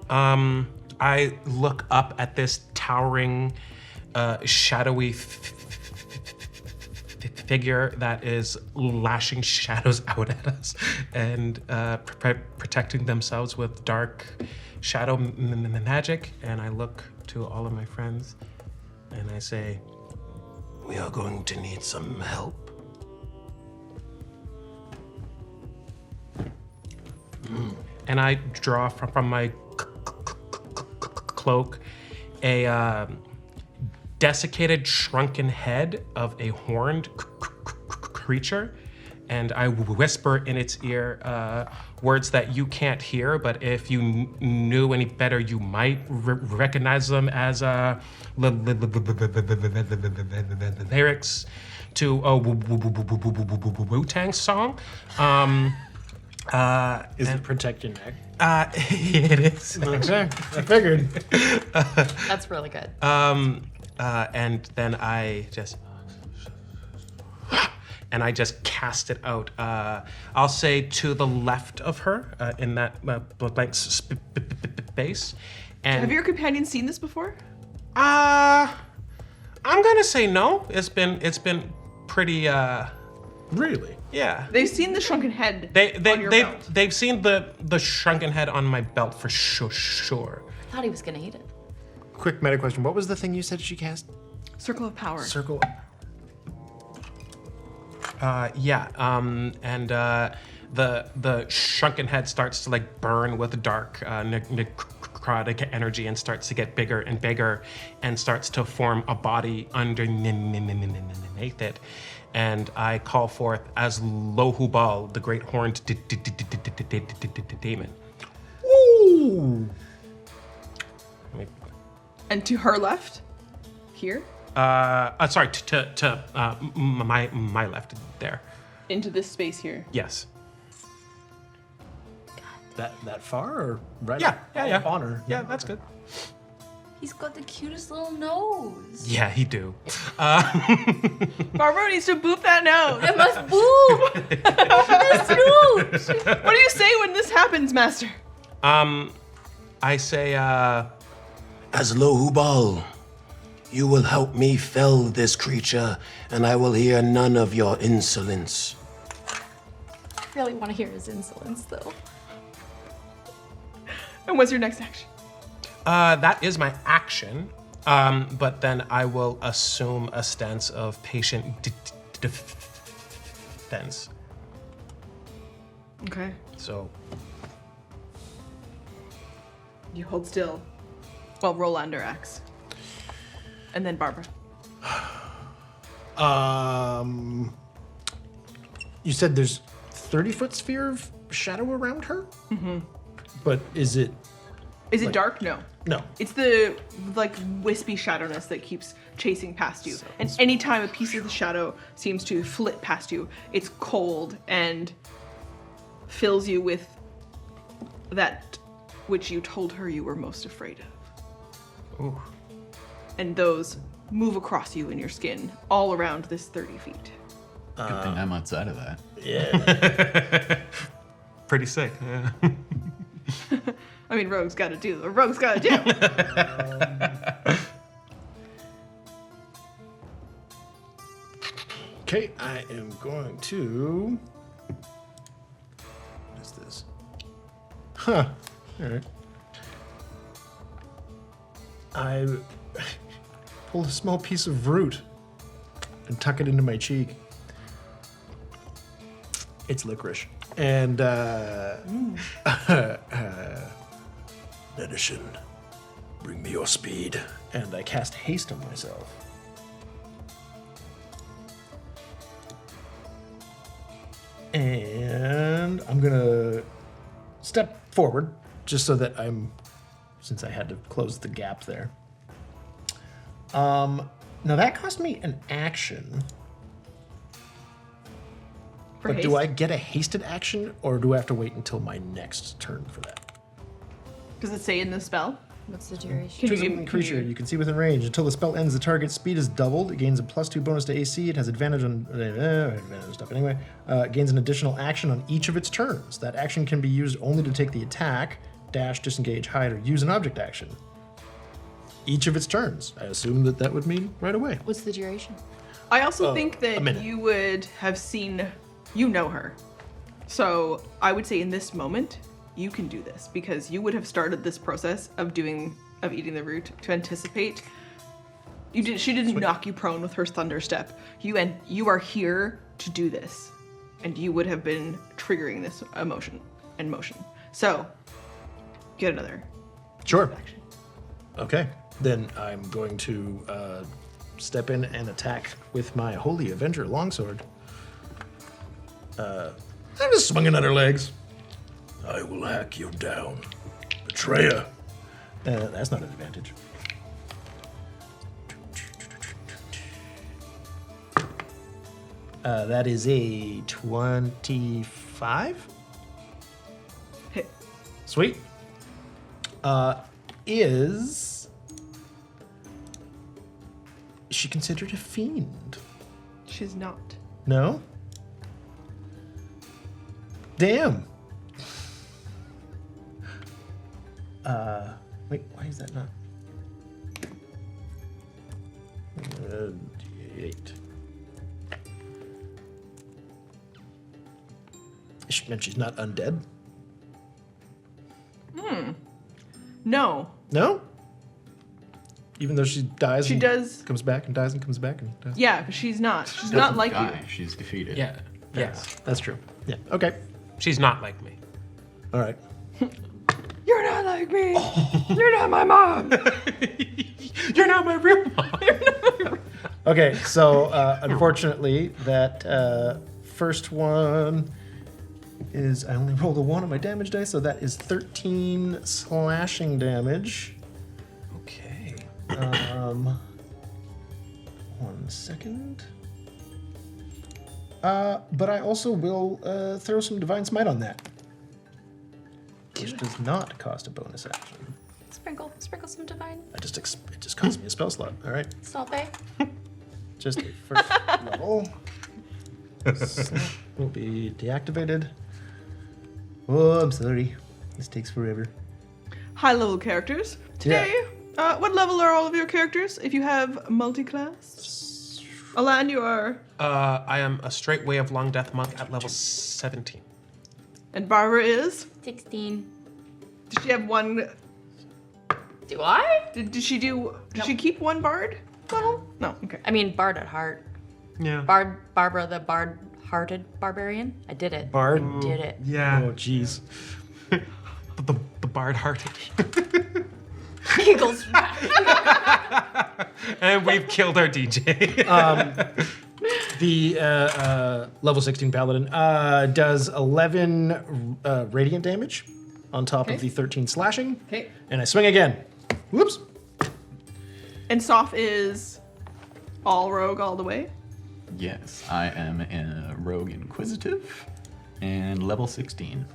I look up at this towering, shadowy figure that is lashing shadows out at us and protecting themselves with dark shadow magic. And I look to all of my friends and I say, we are going to need some help. And I draw from my cloak a desiccated, shrunken head of a horned creature, and I whisper in its ear words that you can't hear, but if you knew any better, you might recognize them as lyrics to a Wu-Tang song. Is it protect your neck? It is. Okay, I figured. That's really good. And then I just cast it out. I'll say to the left of her in that blank space. And Have your companions seen this before? I'm gonna say no. It's been pretty. Really? Yeah. They've seen the shrunken head on your belt. They've seen the shrunken head on my belt for sure. I thought he was gonna eat it. Quick meta question. What was the thing you said she cast? Circle of power. Circle. And the shrunken head starts to like burn with dark necrotic energy and starts to get bigger and bigger and starts to form a body underneath it. And I call forth as Lohubal, the great horned demon. Ooh. And to her left, here, Sorry, to my left there. into this space here. Yes. That far or right? Yeah, yeah. On her. Yeah, that's good. He's got the cutest little nose. Yeah, he do. Barbara needs to boop that nose. I must boo! That's rude! What do you say when this happens, Master? I say, As Lohubal, you will help me fell this creature, and I will hear none of your insolence. I really want to hear his insolence, though. And what's your next action? that is my action. But then I will assume a stance of patient defense. Okay. So, You hold still while Rolander acts. And then Barbara. You said there's 30-foot sphere of shadow around her? Mm-hmm. But is it... Is it dark? No. No. It's the like wispy shadowness that keeps chasing past you. And anytime a piece of the shadow seems to flit past you, it's cold and fills you with that which you told her you were most afraid of. ooh. And those move across you in your skin all around this 30 feet. Good thing I'm outside of that. Yeah. Pretty sick. Yeah. I mean, Rogue's gotta do what Rogue's gotta do. Okay, I am going to... What is this? Huh. All right. I pull a small piece of root and tuck it into my cheek. It's licorice. And, Medicine, bring me your speed. And I cast haste on myself. And I'm gonna step forward just so that since I had to close the gap there. Now that cost me an action. For But haste. do I get a hasted action or do I have to wait until my next turn for that? Does it say in the spell? What's the duration? Can Choose you- a creature you can see within range. Until the spell ends, the target's speed is doubled. It gains a +2 bonus to AC. It has advantage on advantage stuff anyway. It gains an additional action on each of its turns. That action can be used only to take the attack, dash, disengage, hide, or use an object action. Each of its turns. I assume that would mean right away. What's the duration? I also think a that minute. you would have seen, you know her. So I would say in this moment, you can do this because you would have started this process of eating the root to anticipate. She didn't knock you prone with her thunder step. You are here to do this. And you would have been triggering this emotion and motion. So, get another Sure. action. Okay. Then I'm going to step in and attack with my Holy Avenger longsword. I'm just swinging at her legs. I will hack you down, betrayer. That's not an advantage. That is a 25. Hit. Sweet. Is she considered a fiend? She's not. No? Damn. Wait, why is that not? 8. And she's not undead? No. No? Even though she dies She and does. comes back and dies and comes back and dies? Yeah, but she's not. She's Doesn't not like die. you. She's defeated. Yeah. Yes. That's true. Yeah, okay. She's not like me. All right. You're not like me. You're not my mom. You're not my real mom. Okay, so unfortunately, that first one is, I only rolled a 1 on my damage dice, so that is 13 slashing damage. Okay. 1 second. But I also will throw some Divine Smite on that, which does not cost a bonus action. Sprinkle some divine. It just costs me a spell slot. All right, Salt Bay. just a first level. Slot will be deactivated. Oh, I'm sorry. This takes forever. High level characters. Today, what level are all of your characters if you have multi-class? Alan, you are. I am a straight way of long death monk at level 17. And Barbara is. 16. Does she have one? Do I? Did she do? Did she keep one bard level? No. Okay. I mean, Bard at heart. Yeah. Barbara the Bard-hearted barbarian. I did it. Bard. Did it. Yeah. Oh, jeez. the bard hearted. Eagles. And we've killed our DJ. The level 16 paladin does 11 radiant damage on top of Okay. the 13 slashing. Okay. And I swing again. Whoops. And Soph is all rogue all the way. Yes, I am a rogue inquisitive and level 16.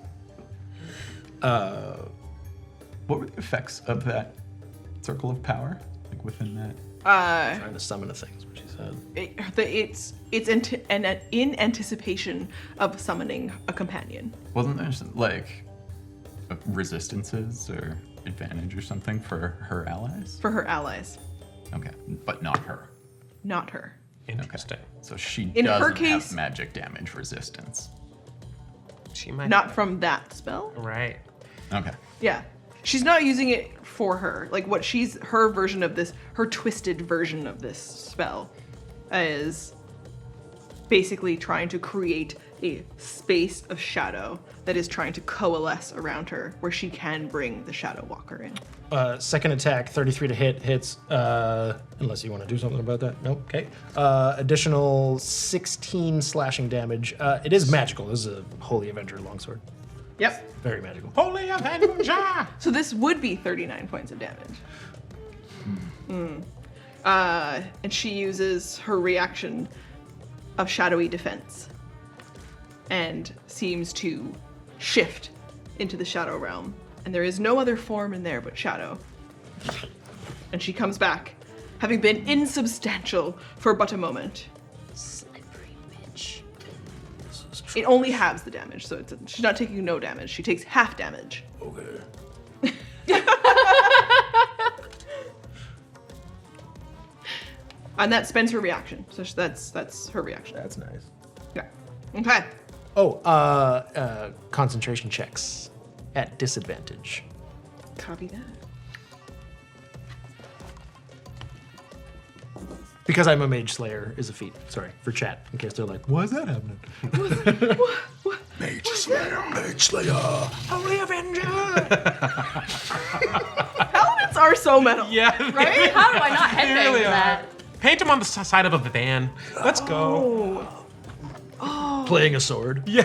What were the effects of that circle of power? Like within that? Trying to summon a thing is what she said. It's in anticipation of summoning a companion. Wasn't there some, like resistances or advantage or something for her allies? For her allies, Okay, but not her. not her. Interesting. So she In her doesn't case- have magic damage resistance. She might. Not from that spell. Right. Okay. Yeah. She's not using it for her. Like what her version of this, her twisted version of this spell is basically trying to create a space of shadow that is trying to coalesce around her where she can bring the Shadow Walker in. Second attack, 33 to hits, unless you want to do something about that. Nope, okay. Additional 16 slashing damage. It is magical. This is a Holy Avenger longsword. Yep. Very magical. Holy Avenger! So this would be 39 points of damage. And she uses her reaction of shadowy defense and seems to shift into the shadow realm. And there is no other form in there but shadow. And she comes back, having been insubstantial for but a moment. Slippery bitch. It only halves the damage, so she's not taking no damage. She takes half damage. Okay. And that spends her reaction. So that's her reaction. That's nice. Yeah. Okay. Oh, concentration checks at disadvantage. Copy that. Because I'm a mage slayer is a feat. Sorry, for chat, in case they're like, why is that happening? Mage Mage Slayer. Holy Avenger! Paladins are so metal. Yeah. Right? How do I not They headbang really to are. that? Paint him on the side of a van. Let's go. Playing a sword. Yeah.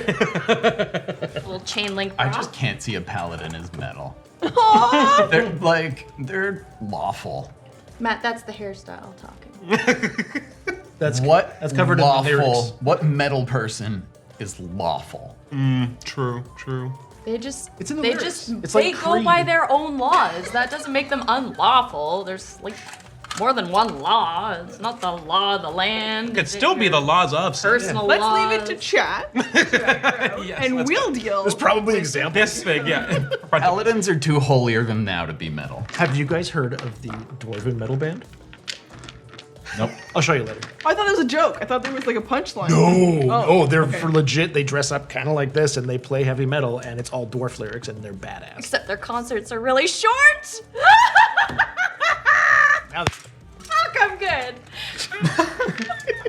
Little chain link. I rock. just can't see a paladin as metal. Aw. They're lawful. Matt, that's the hairstyle talking. That's That's covered in the lyrics. lawful? What metal person is lawful? True. They just It's in the they lyrics. just It's they like go Creed. by their own laws. That doesn't make them unlawful. There's like more than one law. It's not the law of the land. Could still be the laws of personal Let's laws. leave it to chat. Yes, And let's we'll go. deal. There's probably examples. This thing, yeah. Paladins are too holier than thou to be metal. Have you guys heard of the Dwarven metal band? Nope. I'll show you later. I thought it was a joke. I thought there was like a punchline. Oh, they're okay. for legit. They dress up kind of like this and they play heavy metal and it's all dwarf lyrics and they're badass. Except their concerts are really short. Now, Fuck, I'm good.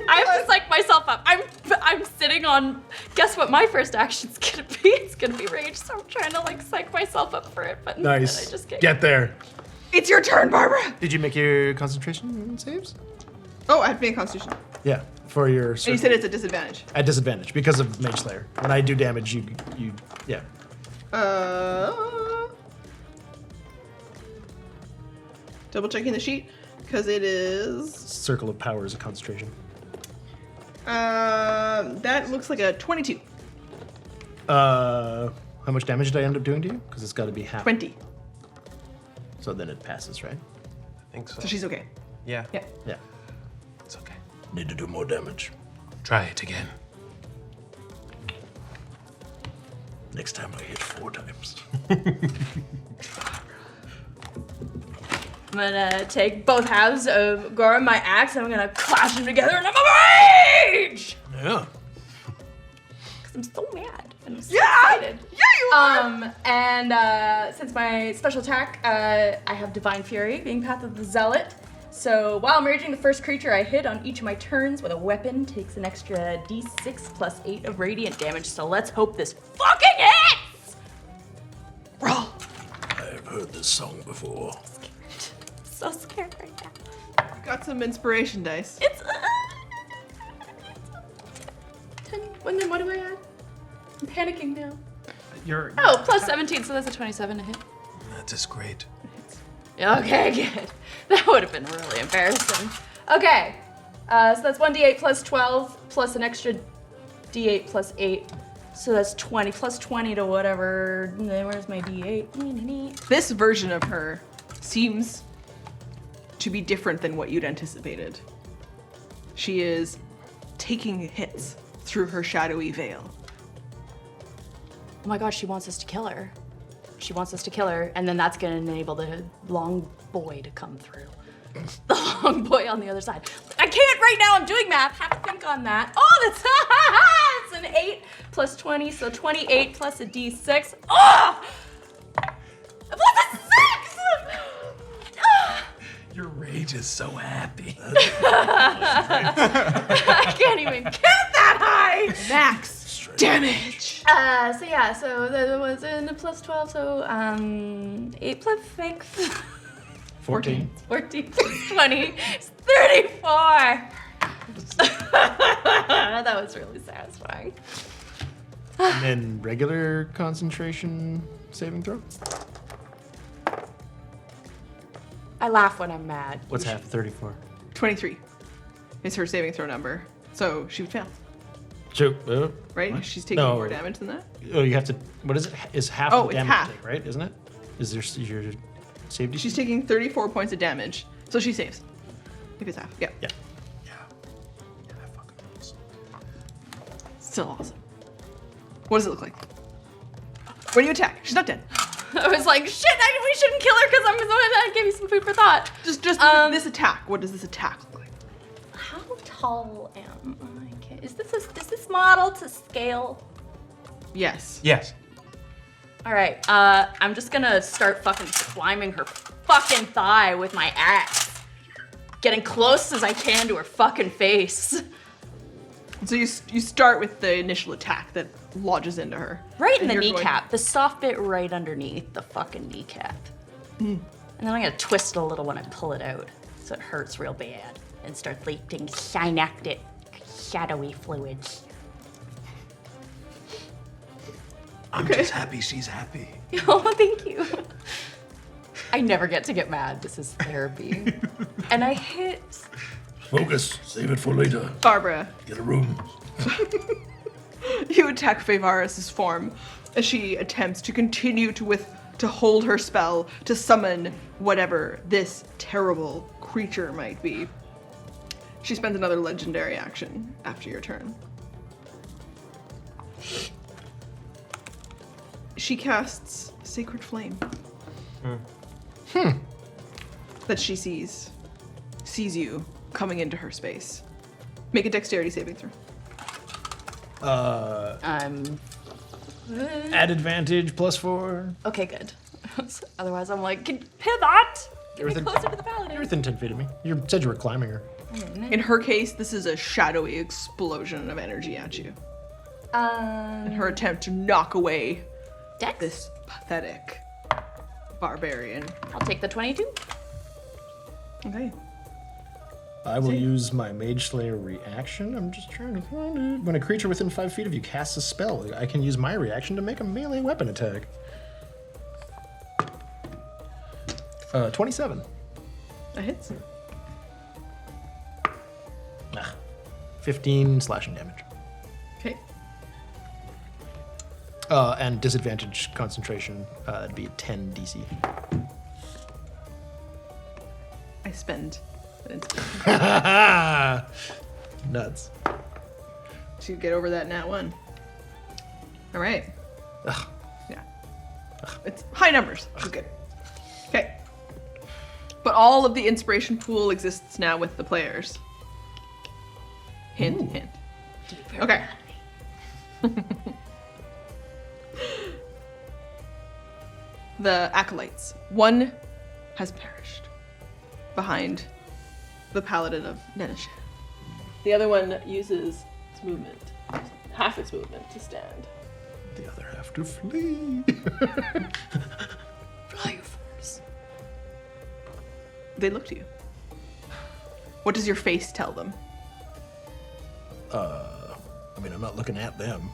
I have to psych myself up. I'm sitting on. Guess what? My first action's gonna be. It's gonna be rage. So I'm trying to like psych myself up for it, but instead nice. I just Get there. It's your turn, Barbara. Did you make your concentration saves? Oh, I have to make a constitution. Yeah, for your. And you said it's a disadvantage. at disadvantage because of Mage Slayer. When I do damage, you yeah. Double checking the sheet because it is. Circle of Power is a concentration. That looks like a 22. How much damage did I end up doing to you? Because it's got to be half. 20. So then it passes, right? I think so. So she's okay. Yeah. Yeah. Yeah. It's okay. Need to do more damage. Try it again. Next time I hit 4 times. I'm gonna take both halves of Gora and my axe and I'm gonna clash them together and I'm a rage! Yeah. Because I'm so mad and I'm so Yeah! excited. Yeah, you are! And since my special attack, I have Divine Fury, being Path of the Zealot. So while I'm raging, the first creature I hit on each of my turns with a weapon takes an extra d6 plus 8 of radiant damage. So let's hope this fucking hits! Roll. I've heard this song before. So scared right now. Got some inspiration dice. It's 10. And then what do I add? I'm panicking now. You're Oh, plus 17, so that's a 27 to hit. That is great. Okay, good. That would have been really embarrassing. Okay, so that's 1d8 plus 12 plus an extra d8 plus 8. So that's 20 plus 20 to whatever. Where's my d8? This version of her seems to be different than what you'd anticipated. She is taking hits through her shadowy veil. Oh my gosh, she wants us to kill her. She wants us to kill her, and then that's gonna enable the long boy to come through. The long boy on the other side. I can't right now, I'm doing math. Have to think on that. Oh, that's it's an 8 plus 20, so 28 plus a d6. Oh! Plus a 6! Your rage is so happy. I can't even count that high! Max damage. So yeah, so that was in the plus 12, so 8 plus 6. 14. 14 plus 20 is 34. That was really satisfying. And then regular concentration saving throw. I laugh when I'm mad. What's half of 34? 23 is her saving throw number. So she would fail, So, right? What? She's taking No. more damage than that. oh, you have to. What is it? Is half Oh, of the it's damage half. thing, right? Isn't it? Is your save DC? She's taking 34 points of damage. So she saves. If it's half. Yeah. Yeah. That fucking rules. Still awesome. What does it look like? When you attack, she's not dead. I was like, shit, we shouldn't kill her because I'm the one that gave you some food for thought. Just this attack. What does this attack look like? How tall am I? Is this model to scale? Yes. Yes. All right, I'm just gonna start fucking climbing her fucking thigh with my axe. Getting close as I can to her fucking face. So you start with the initial attack that lodges into her. Right in And the you're going- kneecap. The soft bit right underneath the fucking kneecap. And then I'm gonna twist it a little when I pull it out, so it hurts real bad, and start leaking synaptic, shadowy fluids. I'm just happy she's happy. Oh, thank you. I never get to get mad. This is therapy. And I hit. Focus. Save it for later. Barbara, Get a room. you attack Faevaris' form as she attempts to continue to hold her spell to summon whatever this terrible creature might be. She spends another legendary action after your turn. She casts Sacred Flame. That she sees you coming into her space. Make a dexterity saving throw. I'm. At advantage +4. Okay, good. Otherwise, I'm like, pivot! Get me Everything- closer to the paladin. You're within 10 feet of me. You said you were climbing her. In her case, this is a shadowy explosion of energy at you. In her attempt to knock away Dex? this pathetic barbarian. I'll take the 22. Okay. I will use my Mage Slayer reaction. I'm just trying to find it. When a creature within 5 feet of you casts a spell, I can use my reaction to make a melee weapon attack. 27. That hits. 15 slashing damage. Okay. And disadvantage concentration, it'd be a 10 DC. I spend an inspiration Nuts. to get over that nat 1. All right. Ugh. Yeah. It's high numbers. Which is good. Okay. But all of the inspiration pool exists now with the players. Hint, hint. Okay. The acolytes. One has perished behind the paladin of Nenishan. The other one uses its movement, half its movement, to stand. The other have to flee. Flyers. They look to you. What does your face tell them? I mean, I'm not looking at them,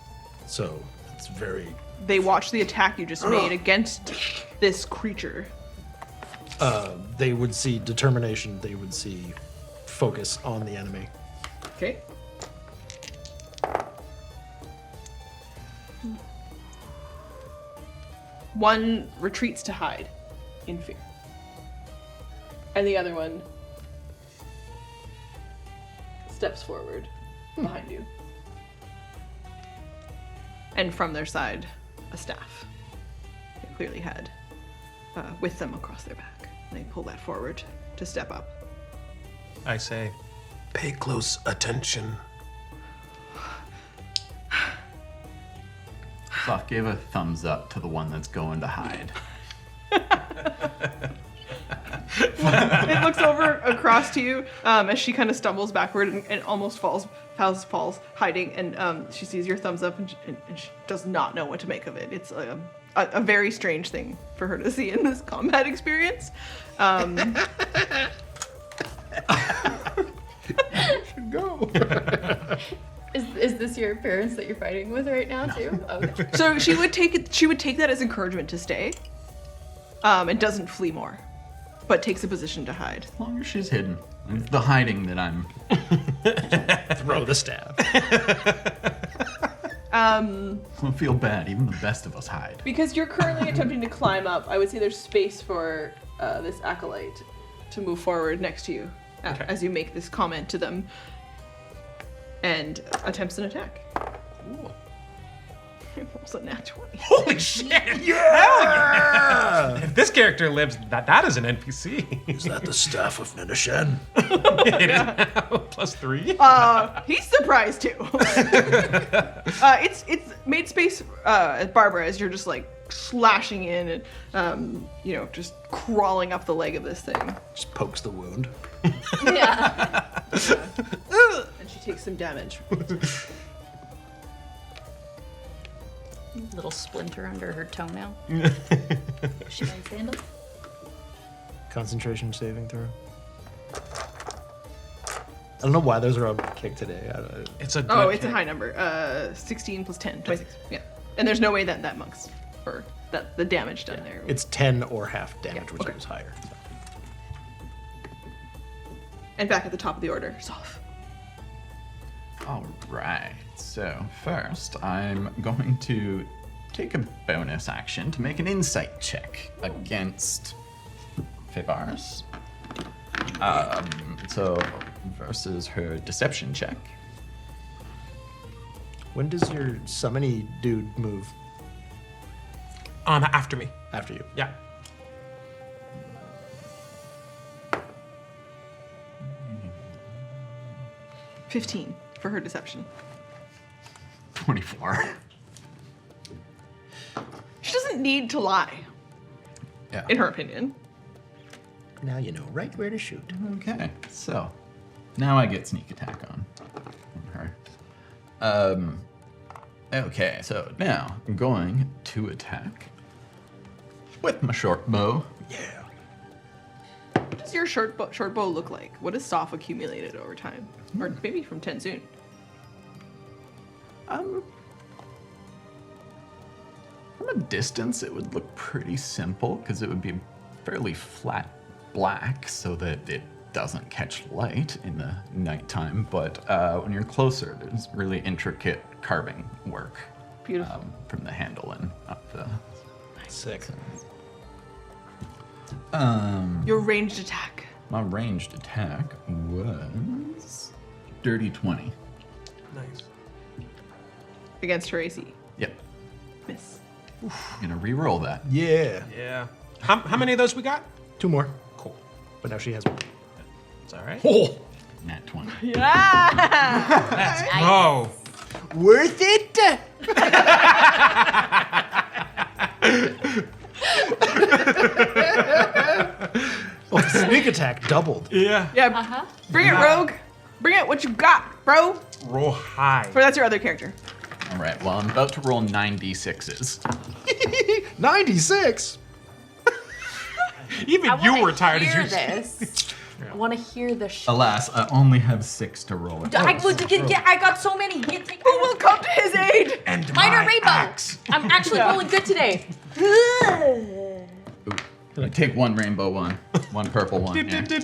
so it's very. They watch the attack you just made against this creature. They would see determination. They would see focus on the enemy. Okay. One retreats to hide in fear. And the other one steps forward behind you. And from their side, a staff. They clearly had with them across their back. They pull that forward to step up. I say, Pay close attention. Soft gave a thumbs up to the one that's going to hide. It looks over across to you as she kind of stumbles backward and almost falls, hiding. And she sees your thumbs up and she does not know what to make of it. It's a very strange thing for her to see in this combat experience. Go. Is this your parents that you're fighting with right now too? Okay. So she would take it. She would take that as encouragement to stay, and doesn't flee more, but takes a position to hide. As long as she's hidden. It's the hiding that I'm. Throw the staff. I don't feel bad. Even the best of us hide. Because you're currently attempting to climb up, I would say there's space for this acolyte to move forward next to you as you make this comment to them and attempts an attack. cool. It rolls a nat 20. Holy shit! Yeah! If this character lives, that is an NPC. Is that the staff of Nenishan? It is now +3. He's surprised too. It's made space, Barbara, as you're just like slashing in and just crawling up the leg of this thing. Just pokes the wound. Yeah. And she takes some damage. Little splinter under her toenail. She wearing sandals? Concentration saving throw. I don't know why those are on kick today. It's a good Oh, it's a kick. high number. 16 plus 10, 26. Yeah. And there's no way that monks, or that the damage done there. It's 10 or half damage, Yeah, which okay. is higher. And back at the top of the order, Soph. All right. So first, I'm going to take a bonus action to make an insight check against Faevaris. So versus her deception check. When does your summony dude move After me. after you? Yeah. $15 for her deception. 24. She doesn't need to lie, Yeah. in her opinion. Now you know right where to shoot. Okay, so now I get sneak attack on her. Okay, so now I'm going to attack with my short bow. Yeah. What does your short bow look like? What has Soph accumulated over time? Or maybe from Tensoon? From a distance, it would look pretty simple because it would be fairly flat black so that it doesn't catch light in the nighttime. But when you're closer, there's really intricate carving work Beautiful. from the handle and up the. Sick. Your ranged attack. My ranged attack was dirty 20. Nice. Against her AC. Yep. Miss. I'm gonna re-roll that. Yeah. Yeah. How many of those we got? 2 more. Cool. But now she has one. It's all right. Oh! Nat 20. Yeah! Oh. Worth it? Oh, sneak attack doubled. Yeah. Yeah. Bring it, Rogue. Bring it. What you got, bro? Roll high. Or that's your other character. All right. Well, I'm about to roll 9d6s. 96? Even you were tired as you. This. I want to hear the shit. Alas, I only have 6 to roll. I got so many. You take Who will come to his aid? And Mine are my rainbow. axe. I'm actually rolling good today. I take 1 rainbow one, 1 purple one. Yeah. Did I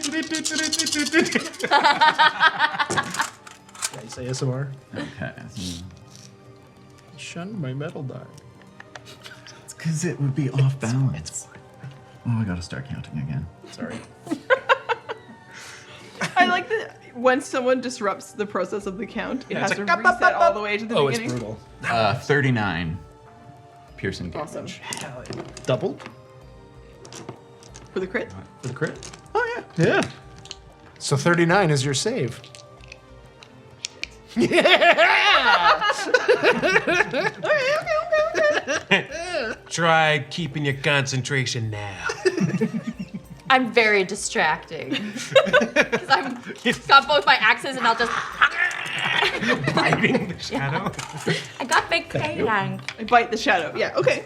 say ASMR? Okay. Shun my metal die. It's because it would be off balance. Oh, I gotta start counting again. Sorry. I like that when someone disrupts the process of the count, it has it's to like, reset all the way to the Oh, it's beginning. brutal. 39 piercing damage. Awesome. Doubled For the crit? for the crit? Oh yeah. Yeah. So 39 is your save. Try keeping your concentration now. I'm very distracting. Because I've got both my axes and I'll just. Biting the shadow. I got big crank. I bite the shadow. Yeah, okay.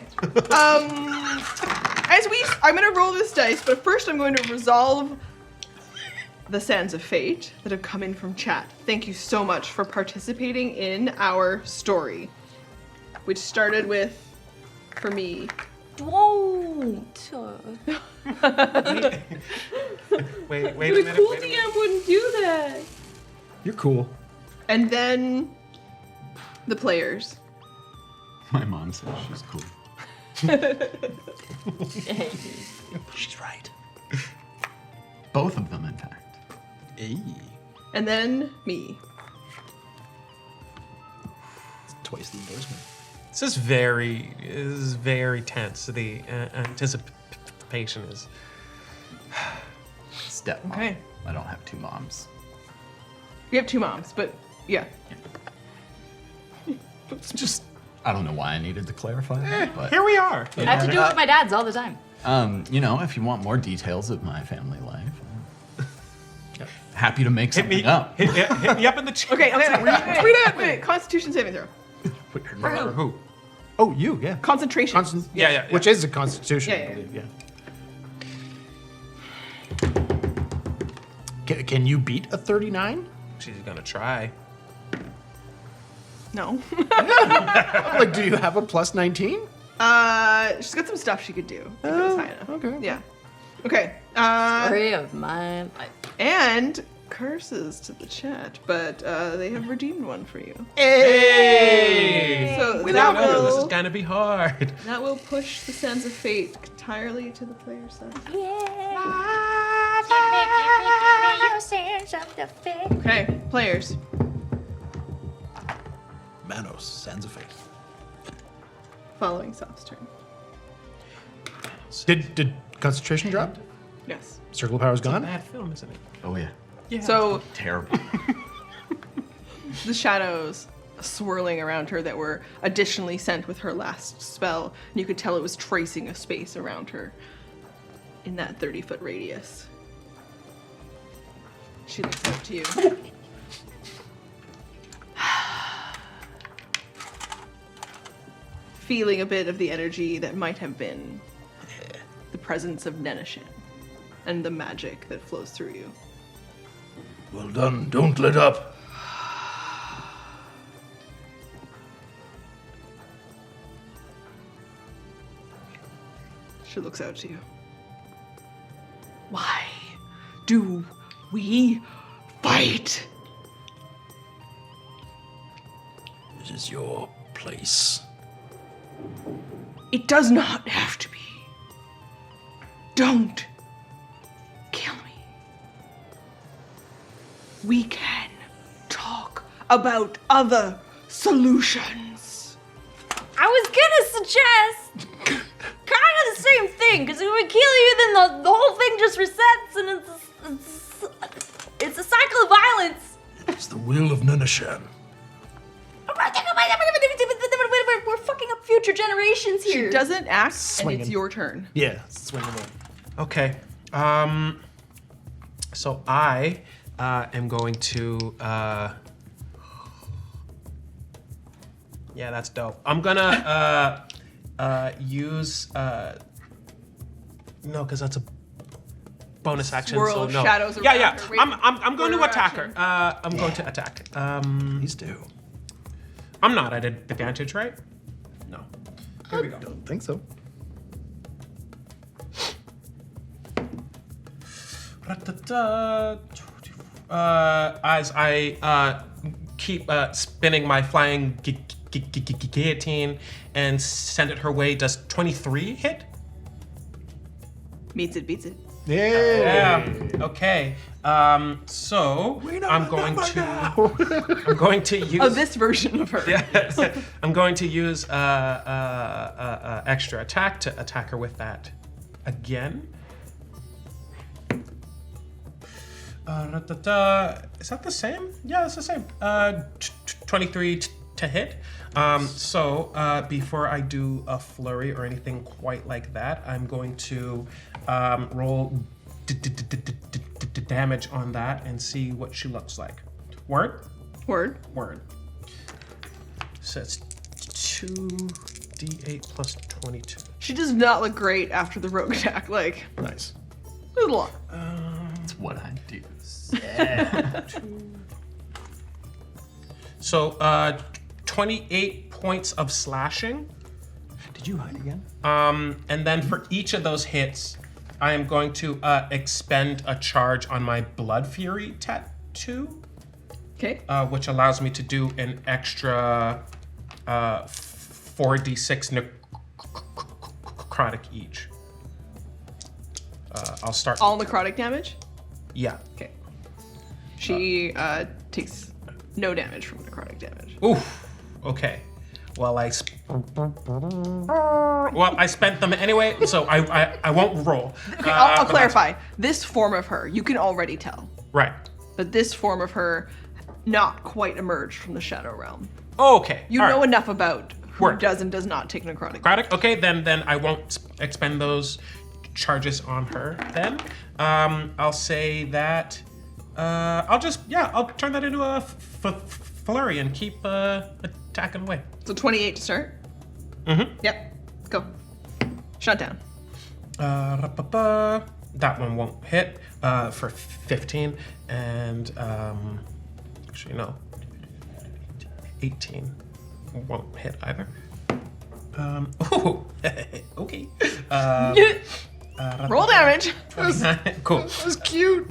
I'm gonna roll this dice, but first I'm going to resolve the sands of fate that have come in from chat. Thank you so much for participating in our story, which started with, for me, Don't. Wait a minute. Wait a minute. wouldn't do that. You're cool. And then the players. My mom says she's cool. She's right. Both of them, in fact. And then me. Twice the endorsement. This is very tense. The anticipation is. Stepmom. Okay. I don't have 2 moms. We have 2 moms, but yeah. Just, I don't know why I needed to clarify that, but Here we are. I have to do it with my dad's all the time. you know, if you want more details of my family life, Happy to make something up. Hit me up in the chat. Okay, wait. Constitution saving throw. For who? Oh, you, yeah. Concentration. Yeah. Which is a constitution, Yeah. I believe, yeah. Can you beat a 39? She's gonna try. No. Like, do you have a plus 19? She's got some stuff she could do if it was high enough. Okay. Yeah. Okay. Story of my life. And curses to the chat, but they have redeemed one for you. Hey! So We that don't know. This is will, gonna be hard. that will push the Sands of Fate entirely to the player's side. Okay, players. Manos, Sands of Fate. Following Soft's turn. Did concentration drop? Yes. Circle of Power's gone? Bad film, isn't it? Oh yeah. So Terrible. the shadows swirling around her that were additionally sent with her last spell, and you could tell it was tracing a space around her in that 30-foot radius. She looks up to you. Feeling a bit of the energy that might have been the presence of Nenishin and the magic that flows through you. Well done. Don't let up. She looks out to you. Why do we fight? This is your place. It does not have to be. Don't kill me. We can talk about other solutions. I was gonna suggest kind of the same thing, because if we kill you, then the whole thing just resets, and it's a cycle of violence. It's the will of Nenishan. We're fucking up future generations here. She doesn't act, and Swinging. it's your turn. Yeah, swing them in. Okay. So I am going to. Yeah, that's dope. I'm gonna use. No, because that's a bonus action. Swirl so of no. shadows Yeah, around yeah. her, waiting I'm going for to her attack action. her. I'm going to attack. Please do. I'm not at advantage, right? No. Here we go. Don't think so. As I keep spinning my flying guillotine and send it her way, does 23 hit? Meets it, beats it. Yeah. Okay. So I'm going to use. Oh, this version of her. I'm going to use extra attack to attack her with that again. Is that the same? Yeah, it's the same. 23 to hit. So before I do a flurry or anything quite like that, I'm going to roll damage on that and see what she looks like. Word? Word. Word. So it's 2d8 plus 22. She does not look great after the rogue attack. Like, Nice. there's a lot. That's what I do. So 28 points of slashing. Did you hide again? And then for each of those hits, I am going to expend a charge on my Blood Fury tattoo, Okay. which allows me to do an extra 4d6 necrotic each. I'll start. All necrotic damage? Yeah. Okay. She takes no damage from necrotic damage. Oof. Okay. Well, I spent them anyway, so I won't roll. Okay, I'll but clarify. This form of her, you can already tell. Right. But this form of her, not quite emerged from the Shadow Realm. Okay. You all know right. enough about who Word. does and does not take necrotic. Necrotic? Okay, then I won't expend those charges on her. Then I'll say that I'll turn that into a flurry and keep attacking away. So 28 to start? Mm-hmm. Yep. Go. Shut down. That one won't hit for 15, and actually no, 18 won't hit either. Okay. Roll damage. Cool. That was cute.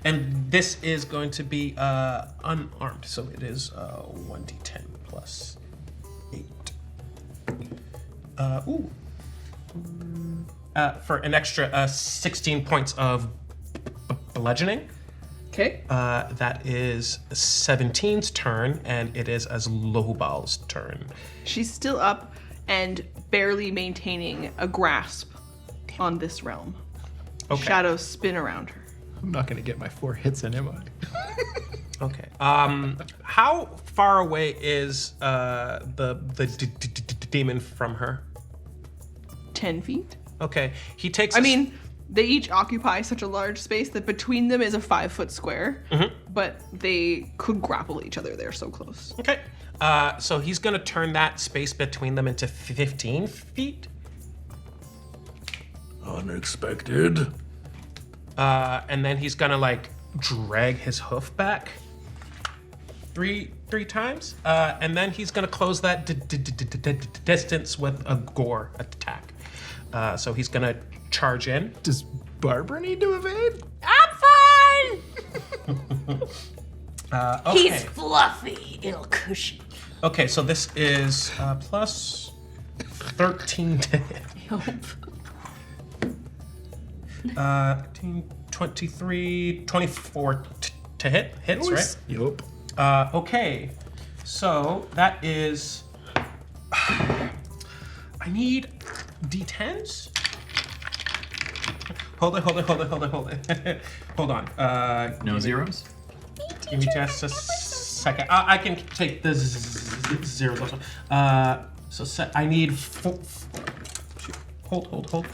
And this is going to be unarmed, so it is 1d10 plus 8. For an extra 16 points of bludgeoning. Okay. That is 17's turn, and it is as Lohubal's turn. She's still up and barely maintaining a grasp on this realm. Okay. Shadows spin around her. I'm not gonna get my 4 hits in, am I? Okay. How far away is the demon from her? 10 feet. Okay. He takes. I mean, they each occupy such a large space that between them is a 5-foot square, but they could grapple each other. They're so close. Okay. So he's gonna turn that space between them into 15 feet. Unexpected. And then he's gonna like drag his hoof back three times, and then he's gonna close that distance with a gore attack. So he's gonna charge in. Does Barbara need to evade? I'm fine! Okay. He's fluffy. It'll cushion. Okay, so this is plus 13 to hit. Nope. 13, 23, 24 to hit. Hits, right? Yup. Okay, so that is. I need d10s. Hold it. Hold on. No zeros? Give me just a second. I can take the zeros also. I need 4. Hold. 2, 4,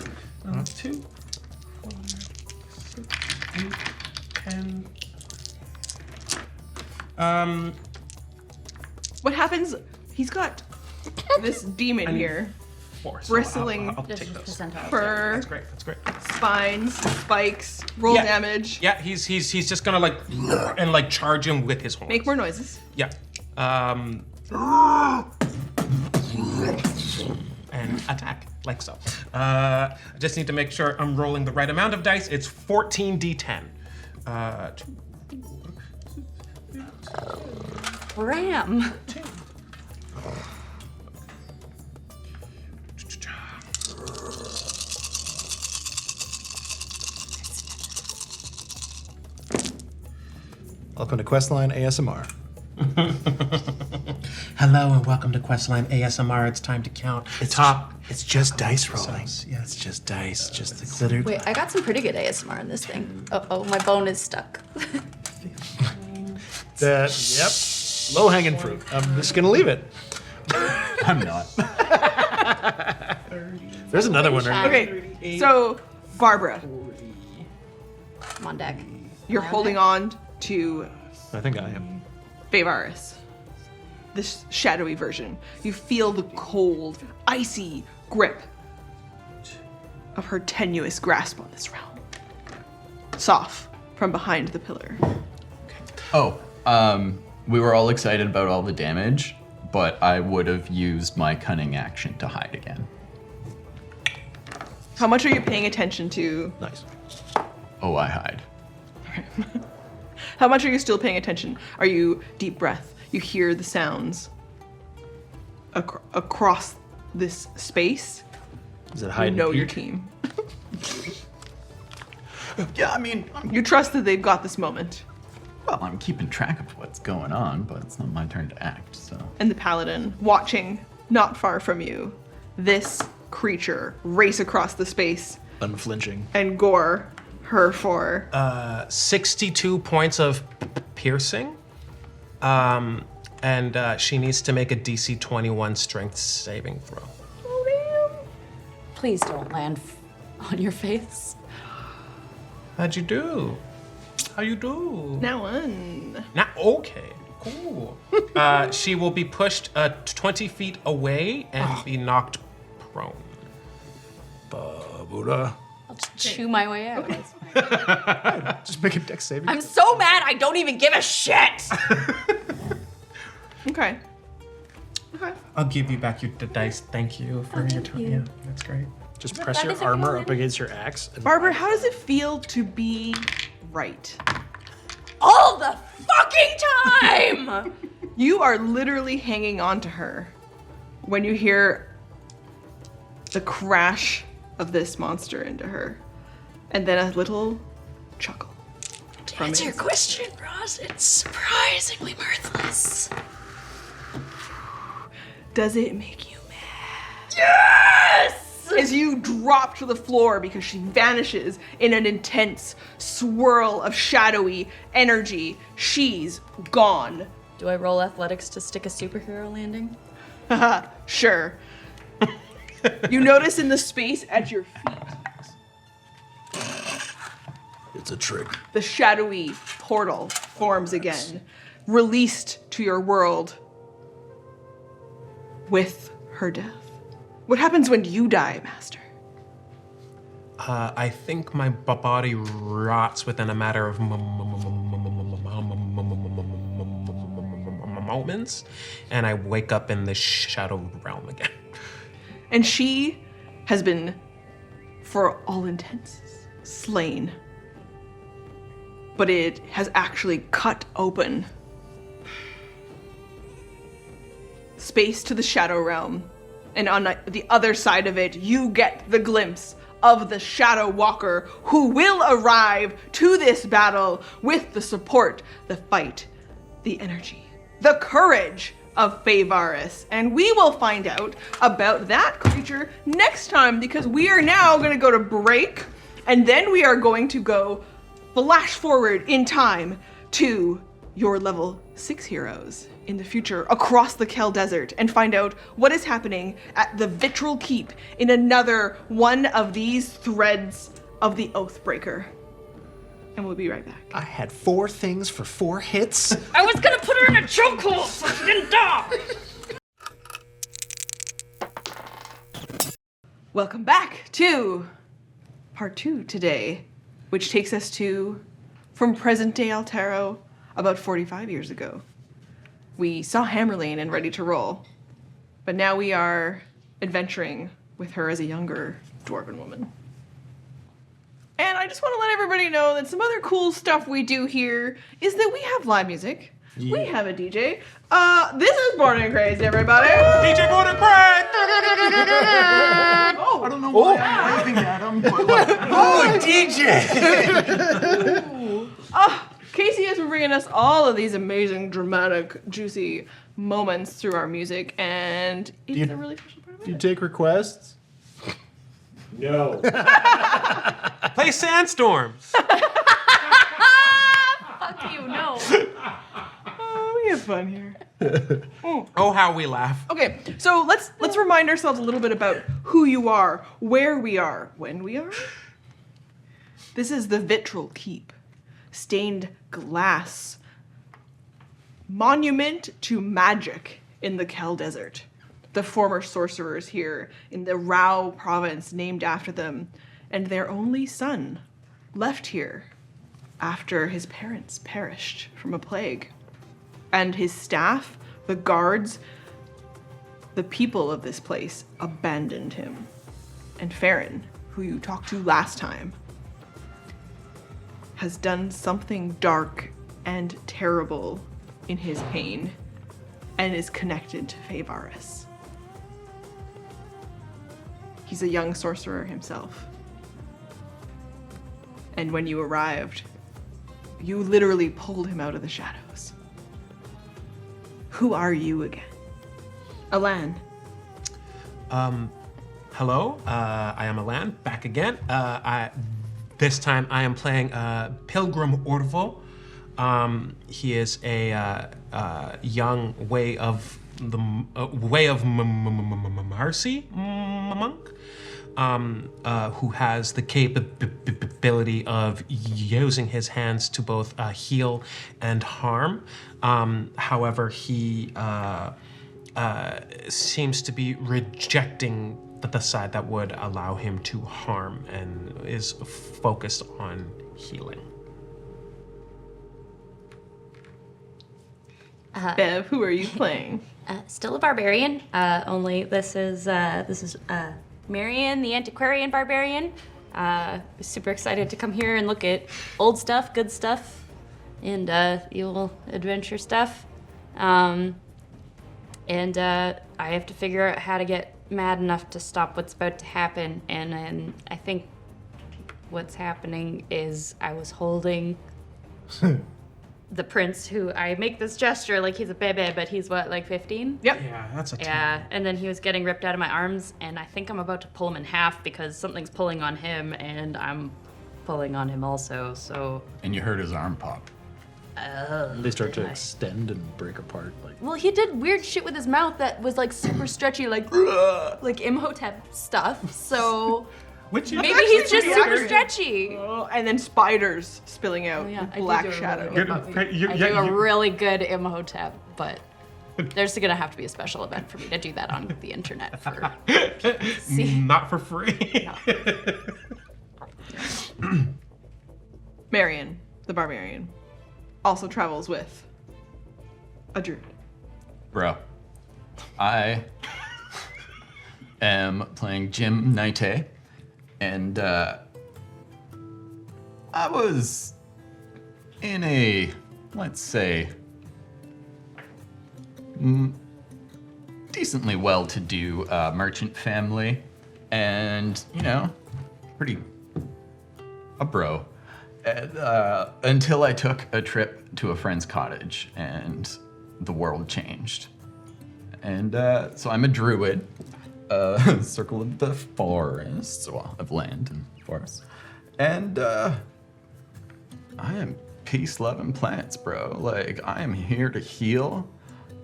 6, 8, 10. What happens? He's got this demon here. 4. Bristling I'll take those. Fur, That's great. spines, spikes, roll Yeah. damage. Yeah, he's just gonna like charge him with his horns. Make more noises. Yeah. And attack like so. I just need to make sure I'm rolling the right amount of dice. It's 14d10. 2, Ram. 2. Welcome to Questline ASMR. Hello and welcome to Questline ASMR. It's time to count. It's just dice rolling. Yeah, it's just dice. Just the glitter. Wait, I got some pretty good ASMR in this thing. Oh, my bone is stuck. Yep. Low hanging fruit. I'm just gonna leave it. I'm not. There's another one right Okay, so Barbara, I'm on deck. you're holding on to I think I am. Faevaris, this shadowy version. You feel the cold, icy grip of her tenuous grasp on this realm. Soft from behind the pillar. Oh, we were all excited about all the damage, but I would have used my cunning action to hide again. How much are you paying attention to? Nice. Oh, I hide. How much are you still paying attention? Are you deep breath? You hear the sounds across this space. Is it You hide and know your peek? team. Yeah, I mean, You trust that they've got this moment. I'm keeping track of what's going on, but it's not my turn to act, so. And the paladin, watching not far from you, this creature race across the space Unflinching. and gore her for 62 points of piercing. And she needs to make a DC 21 strength saving throw. Please don't land on your face. How'd you do? How you do? Now one. Now, okay, cool. She will be pushed 20 feet away and be knocked prone. Buddha. I'll just chew my way out. Just make a dex saving. I'm so mad I don't even give a shit! Okay. Okay. I'll give you back your dice. Thank you for your time. Yeah, that's great. Just press your armor up against your axe. And Barbara, how does it feel to be right? All the fucking time! You are literally hanging on to her when you hear the crash of this monster into her, and then a little chuckle. To answer your question, Ross, it's surprisingly mirthless. Does it make you mad? Yes! As you drop to the floor because she vanishes in an intense swirl of shadowy energy, she's gone. Do I roll athletics to stick a superhero landing? Haha, sure. You notice in the space at your feet, It's a trick. the shadowy portal forms again, released to your world with her death. What happens when you die, Master? I think my body rots within a matter of moments, and I wake up in the shadow realm again. And she has been, for all intents, slain. But it has actually cut open space to the shadow realm. And on the other side of it, you get the glimpse of the Shadow Walker who will arrive to this battle with the support, the fight, the energy, the courage of Faevaris. And we will find out about that creature next time, because we are now going to go to break, and then we are going to go flash forward in time to your level 6 heroes in the future across the Kel Desert and find out what is happening at the Vitriol Keep in another one of these threads of the Oathbreaker. And we'll be right back. I had 4 things for 4 hits. I was gonna put her in a chokehold so she didn't die! Welcome back to part 2 today, which takes us to from present day Altero about 45 years ago. We saw Hammerlane and Ready to Roll, but now we are adventuring with her as a younger dwarven woman. And I just want to let everybody know that some other cool stuff we do here is that we have live music. Yeah. We have a DJ. This is Born and Crazed, everybody. DJ Born and Crazed! I don't know why I'm waving at him, but like, Oh, DJ! Casey has been bringing us all of these amazing, dramatic, juicy moments through our music, and it's a really special part of Do you it. take requests? No. Play Sandstorms! Fuck you, no. Oh, we have fun here. Oh, how we laugh. Okay, so let's remind ourselves a little bit about who you are, where we are, when we are. This is the Vitriol Keep, stained glass monument to magic in the Kel Desert. The former sorcerers here in the Rao province named after them, and their only son left here after his parents perished from a plague. And his staff, the guards, the people of this place abandoned him. And Farron, who you talked to last time, has done something dark and terrible in his pain and is connected to Faevaris. He's a young sorcerer himself. And when you arrived, you literally pulled him out of the shadows. Who are you again? Alan. Hello, I am Alan, back again. This time I am playing Pilgrim Orville. He is a young Way of Mercy monk who has the capability of using his hands to both heal and harm. However, he seems to be rejecting the side that would allow him to harm and is focused on healing. Bev, who are you playing? Still a barbarian, only this is Marion, the antiquarian barbarian. Super excited to come here and look at old stuff, good stuff, and evil adventure stuff. And I have to figure out how to get mad enough to stop what's about to happen. And I think what's happening is I was holding the prince, who I make this gesture like he's a baby, but he's what, like 15? Yep. Yeah, that's a Yeah, and then he was getting ripped out of my arms, and I think I'm about to pull him in half because something's pulling on him, and I'm pulling on him also, so... And you heard his arm pop. They start to extend and break apart. Like, Well, he did weird shit with his mouth that was like super stretchy, like Imhotep stuff, so... Which Maybe he's just pretty super accurate. stretchy. Oh, and then spiders spilling out, black shadow. I do a really good Imhotep, but there's gonna have to be a special event for me to do that on the internet for... See? Not for free. Marion, the barbarian, also travels with a druid. Bro, I am playing Jim Naite, and I was in a, let's say, decently well-to-do merchant family, and, you know, pretty a bro. And, until I took a trip to a friend's cottage, and the world changed. And so I'm a druid, circle of the forests, well, of land and forests. And I am peace-loving plants, bro. Like, I am here to heal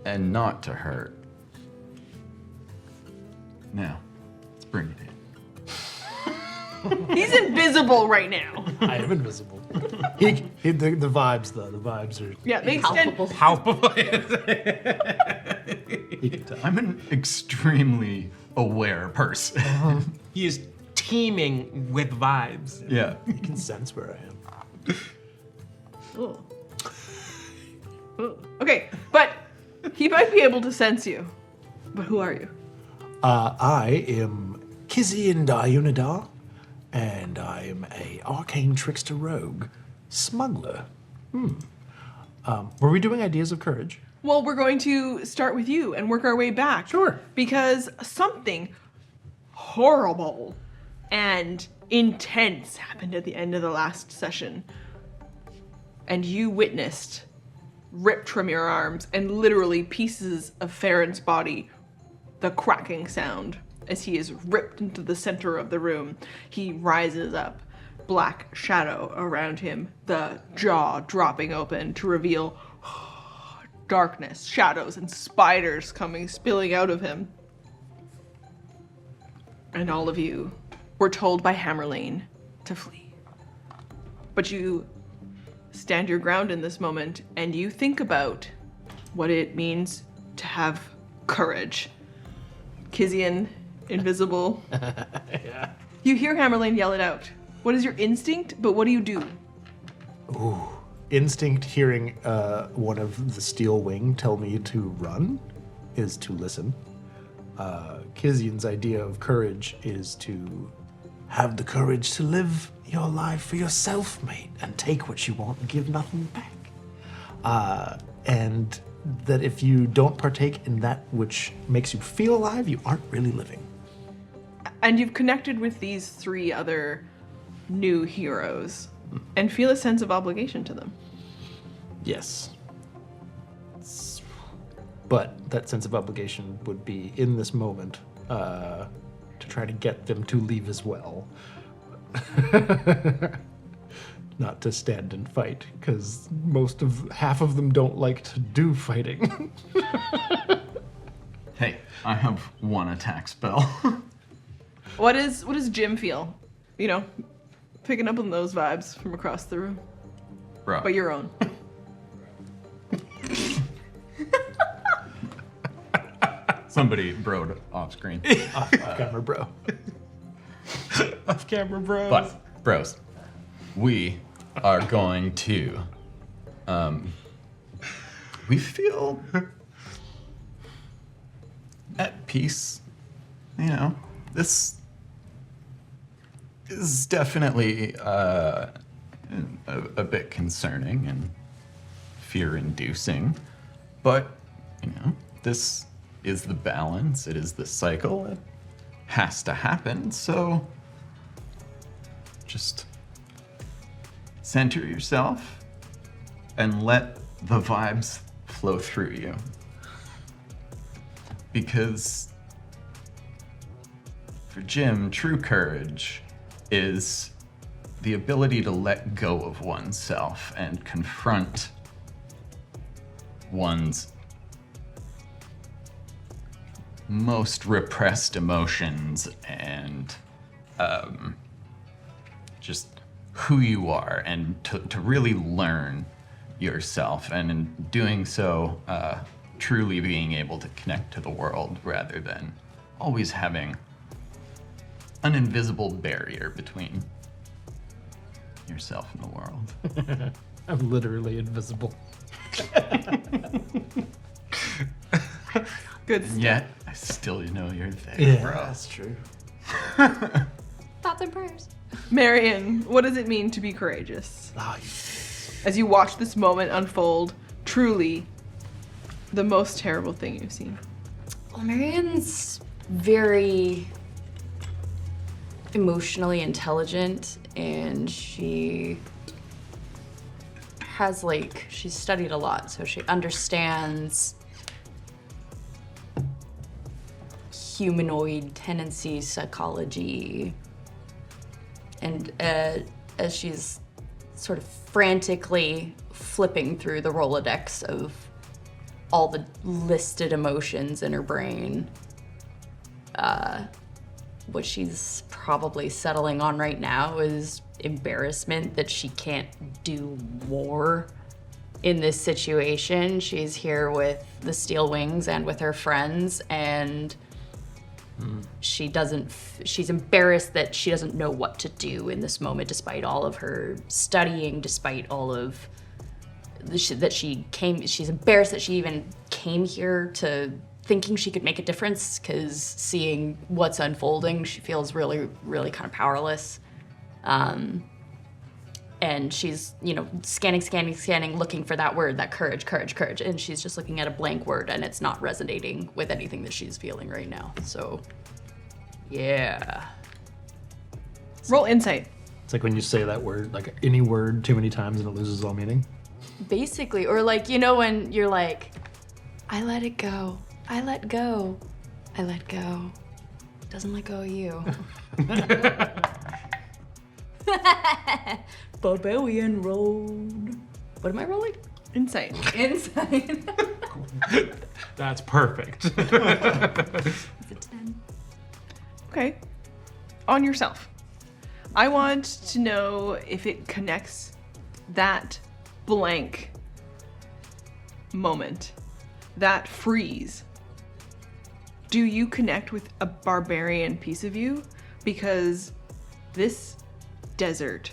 and not to hurt. Now, let's bring it in. He's invisible right now. I am invisible. The vibes, though. The vibes are... Yeah, they extend. Palpable. You can tell. I'm an extremely aware person. He is teeming with vibes. Yeah. You can sense where I am. Ugh. Ugh. Okay, but he might be able to sense you. But who are you? I am Kizian Diunadar, and I am a arcane trickster rogue smuggler. Were we doing ideas of courage? Well, we're going to start with you and work our way back. Sure. Because something horrible and intense happened at the end of the last session. And you witnessed, ripped from your arms, and literally pieces of Farron's body, the cracking sound as he is ripped into the center of the room. He rises up, black shadow around him, the jaw dropping open to reveal darkness, shadows, and spiders spilling out of him. And all of you were told by Hammerlane to flee. But you stand your ground in this moment, and you think about what it means to have courage. Kizian, invisible. Yeah. You hear Hammerlane yell it out. What is your instinct, but what do you do? Instinct hearing one of the steel wing tell me to run is to listen. Kizian's idea of courage is to have the courage to live your life for yourself, mate, and take what you want and give nothing back. And that if you don't partake in that which makes you feel alive, you aren't really living. And you've connected with these 3 other new heroes and feel a sense of obligation to them. Yes. But that sense of obligation would be in this moment to try to get them to leave as well. Not to stand and fight, because half of them don't like to do fighting. Hey, I have 1 attack spell. What does Jim feel? You know, picking up on those vibes from across the room, Bro. but your own. Somebody broed off screen. Off camera, bro. Off camera, bro. But, bros, we are going to, we feel at peace. You know, this is definitely a bit concerning and fear-inducing, but, you know, this is the balance, it is the cycle, it has to happen, so just center yourself and let the vibes flow through you. Because for Jim, true courage is the ability to let go of oneself and confront one's most repressed emotions and just who you are, and to really learn yourself, and in doing so, truly being able to connect to the world rather than always having an invisible barrier between yourself and the world. I'm literally invisible. Good. And yet, I still know you're there, Yeah, bro. that's true. Thoughts and prayers. Marion, what does it mean to be courageous? Ah, As you watch this moment unfold, truly the most terrible thing you've seen. Well, Marion's very emotionally intelligent, and she has, like, she's studied a lot, so she understands humanoid tendencies, psychology, and as she's sort of frantically flipping through the Rolodex of all the listed emotions in her brain, what she's probably settling on right now is embarrassment that she can't do more in this situation. She's here with the Steel Wings and with her friends, and she's embarrassed that she doesn't know what to do in this moment, despite all of her studying, despite all of she's embarrassed that she even came here to thinking she could make a difference, because seeing what's unfolding, she feels really, really kind of powerless. And she's, you know, scanning, looking for that word, that courage, and she's just looking at a blank word, and it's not resonating with anything that she's feeling right now. So, yeah. Roll insight. It's like when you say that word, like any word, too many times and it loses all meaning. Basically, or like, you know, when you're like, I let it go, I let go, I let go. Doesn't let go of you. Barbarian Road. What am I rolling? Insight. Inside. That's perfect. It's a 10. Okay. On yourself. I want to know if it connects that blank moment, that freeze. Do you connect with a barbarian piece of you? Because this desert,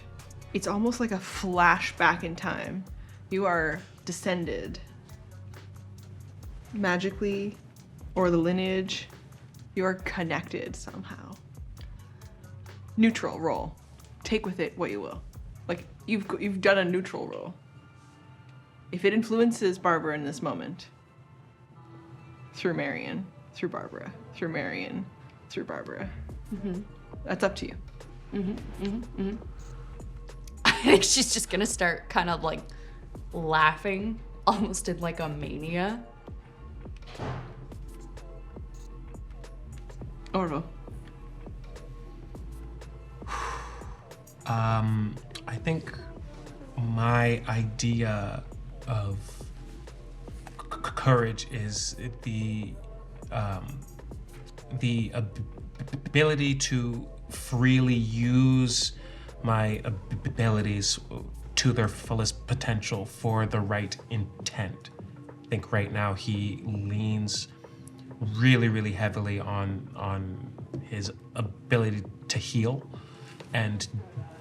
it's almost like a flashback in time. You are descended magically, or the lineage. You are connected somehow. Neutral roll. Take with it what you will. Like, you've done a neutral roll. If it influences Barbara in this moment, through Marion, through Barbara, through Marion, through Barbara, that's up to you. I think she's just gonna start kind of like laughing, almost in like a mania. Orvo. I think my idea of courage is the ability to freely use my abilities to their fullest potential for the right intent. I think right now he leans really, really heavily on his ability to heal and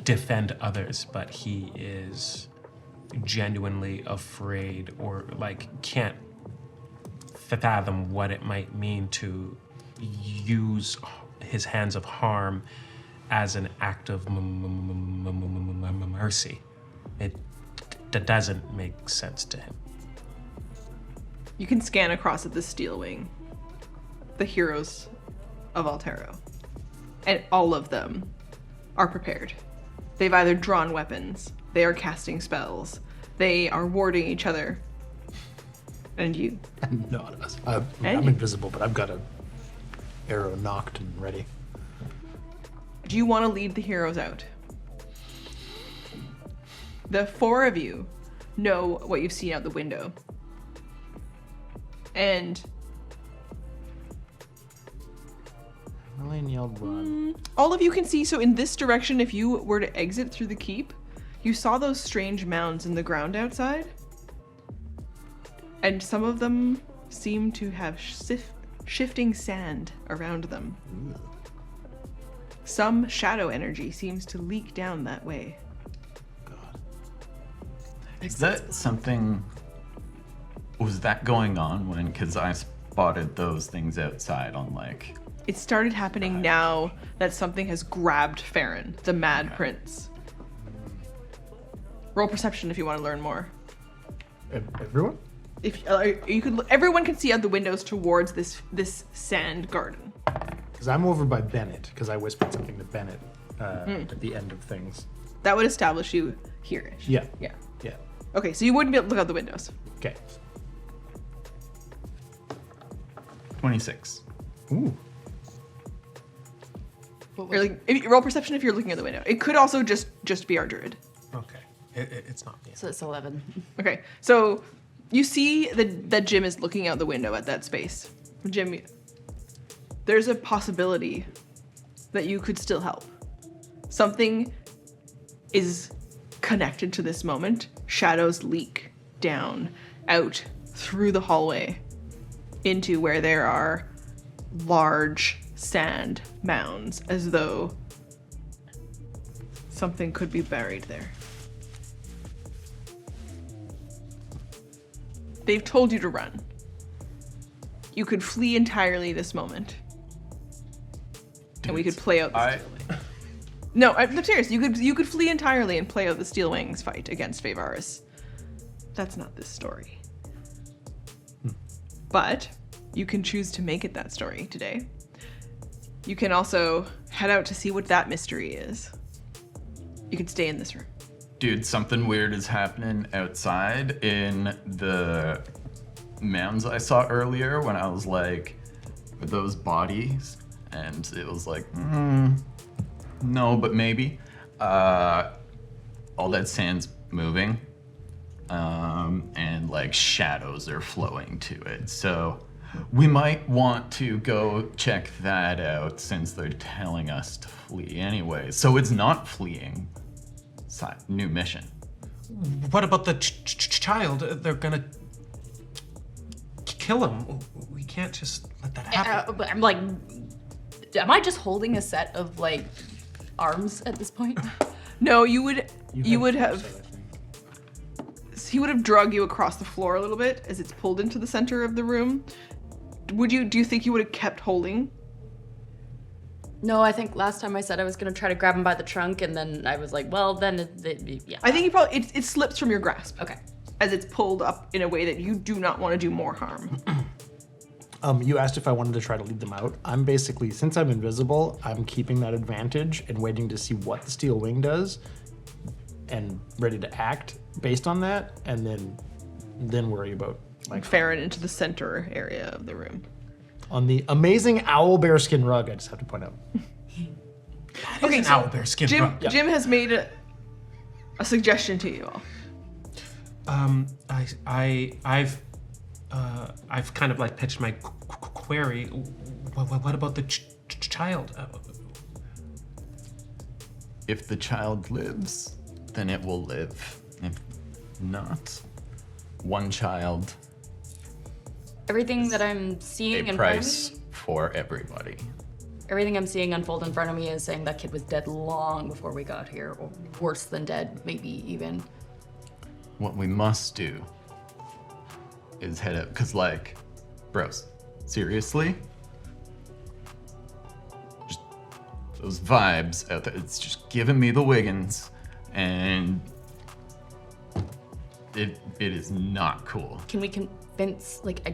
defend others, but he is genuinely afraid or like can't fathom what it might mean to use his hands of harm as an act of mercy. It doesn't make sense to him. You can scan across at the Steel Wing, the heroes of Altero, and all of them are prepared. They've either drawn weapons, they are casting spells, they are warding each other. And you. Not us. I'm And- invisible, but I've got a arrow knocked and ready. Do you want to lead the heroes out? The four of you know what you've seen out the window. And Elaine yelled run. all of you can see, so in this direction, if you were to exit through the keep, you saw those strange mounds in the ground outside. And some of them seem to have shifting sand around them. Some shadow energy seems to leak down that way. God. Is that something? Was that going on when? Because I spotted those things outside on like. It started happening now that something has grabbed Farron, the Mad Prince. Roll perception if you want to learn more. Everyone? If you could, everyone can see out the windows towards this sand garden. Because I'm over by Bennett, because I whispered something to Bennett at the end of things. That would establish you here-ish. Yeah. Yeah. Yeah. Okay, so you wouldn't be able to look out the windows. Okay. 26. Ooh. Or like, if you roll perception if you're looking at the window. It could also just be our druid. Okay, it's not me. So it's 11. Okay, so you see that Jim is looking out the window at that space. Jim, there's a possibility that you could still help. Something is connected to this moment. Shadows leak down, out, through the hallway, into where there are large sand mounds, as though something could be buried there. They've told you to run. You could flee entirely this moment. And we could play out the Steel Wing. No, I'm serious. You could flee entirely and play out the Steel Wings fight against Faevaris. That's not this story. But you can choose to make it that story today. You can also head out to see what that mystery is. You could stay in this room. Dude, something weird is happening outside in the mounds I saw earlier when I was like, are those bodies? And it was like, no, but maybe. All that sand's moving. And like shadows are flowing to it. So we might want to go check that out since they're telling us to flee anyway. So it's not fleeing. New mission. What about the child? They're gonna kill him. We can't just let that happen. But I'm like, am I just holding a set of like arms at this point? No, you would I have. think. He would have drug you across the floor a little bit as it's pulled into the center of the room. Do you think you would have kept holding? No, I think last time I said I was gonna try to grab him by the trunk, and then I was like, well, then yeah. I think you probably it slips from your grasp Okay. as it's pulled up in a way that you do not want to do more harm. You asked if I wanted to try to lead them out. I'm basically, since I'm invisible, I'm keeping that advantage and waiting to see what the Steel Wing does and ready to act based on that, and then worry about like Farron into the center area of the room. on the amazing owl bearskin rug, I just have to point out. Okay, An owl bear skin rug. Jim has made a suggestion to you all. I've kind of like pitched my query. What about the child. If the child lives, then it will live. If not, one child, Everything that I'm seeing a in price front of me, for everybody. everything I'm seeing unfold in front of me is saying that kid was dead long before we got here, or worse than dead, maybe even. What we must do is head up, because, like, bros, seriously? Just those vibes out there, it's just giving me the Wiggins, and it is not cool. Can we convince, like,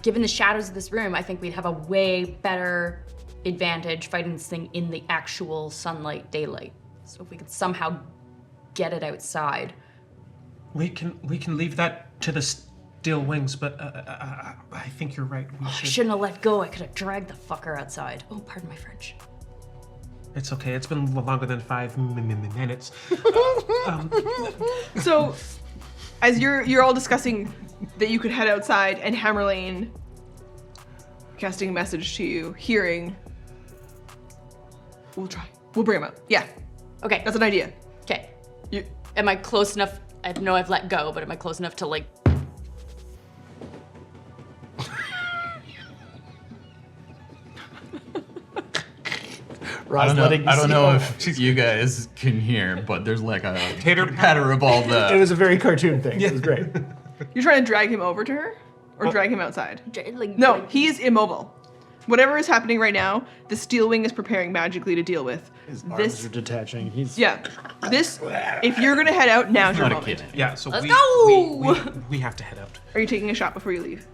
given the shadows of this room, I think we'd have a way better advantage fighting this thing in the actual sunlight, daylight. So if we could somehow get it outside. We can leave that to the steel wings, but I think you're right. We I should. shouldn't have let go. I could have dragged the fucker outside. Oh, pardon my French. It's okay. It's been longer than 5 minutes. So, as you're all discussing that you could head outside, and Hammerlane casting a message to you, hearing, we'll try. We'll bring him out. Yeah, Okay. that's an idea. Okay. You, Am I close enough? I know I've let go, but am I close enough to, like, I don't know if you guys can hear, but there's like a patter of all the. It was a very cartoon thing. It was great. you're trying to drag him over to her, or drag him outside? like No, like- he is immobile. Whatever is happening right now, the steel wing is preparing magically to deal with. His arms are detaching. He's Yeah, this. If you're gonna head out, now's your Not a moment. kid. Yeah. So Let's we, go! we have to head out. Are you taking a shot before you leave,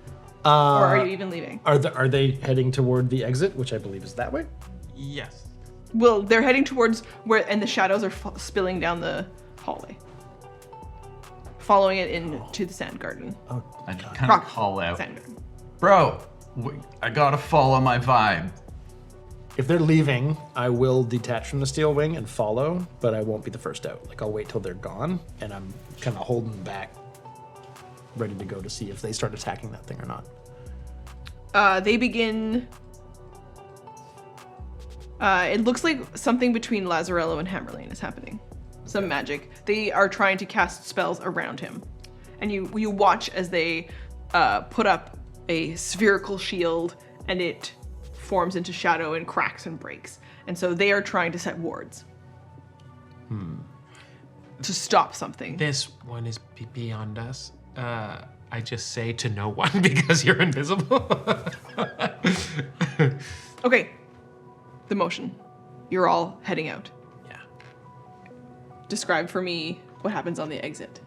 or are you even leaving? Are they heading toward the exit, which I believe is that way? Yes. Well, they're heading towards where, and the shadows are spilling down the hallway, following it into the sand garden. I kind of call out, Sand garden. bro. I gotta follow my vibe. If they're leaving, I will detach from the steel wing and follow, but I won't be the first out. Like, I'll wait till they're gone, and I'm kind of holding back, ready to go to see if they start attacking that thing or not. They begin. It looks like something between Lazzarello and Hammerlane is happening. Some magic. They are trying to cast spells around him, and you watch as they put up a spherical shield, and it forms into shadow and cracks and breaks. And so they are trying to set wards to stop something. This one is beyond us. I just say to no one because you're invisible. Okay, the motion. You're all heading out. Yeah. Describe for me what happens on the exit.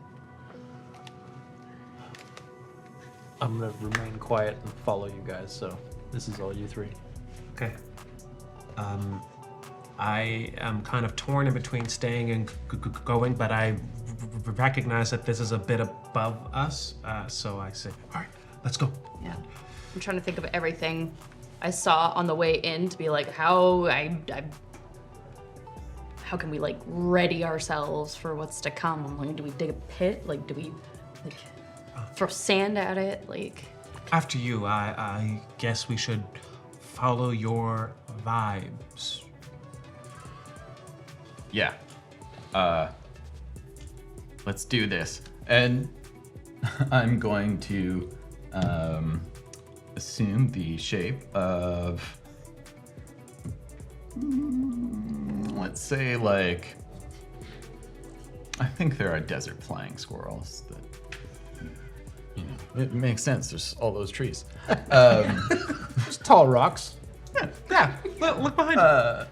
I'm gonna remain quiet and follow you guys, so this is all you three. Okay. I am kind of torn in between staying and going, but I recognize that this is a bit above us. So I say, all right, let's go. Yeah. I'm trying to think of everything I saw on the way in to be like, how can we, like, ready ourselves for what's to come? I'm like, do we dig a pit? Like, do we, like, throw sand at it? Like, After you, I guess we should follow your vibes. Yeah. Let's do this. And I'm going to assume the shape of, let's say, like, I think there are desert flying squirrels that, you know, it makes sense. There's all those trees. Just tall rocks. Yeah, look behind you.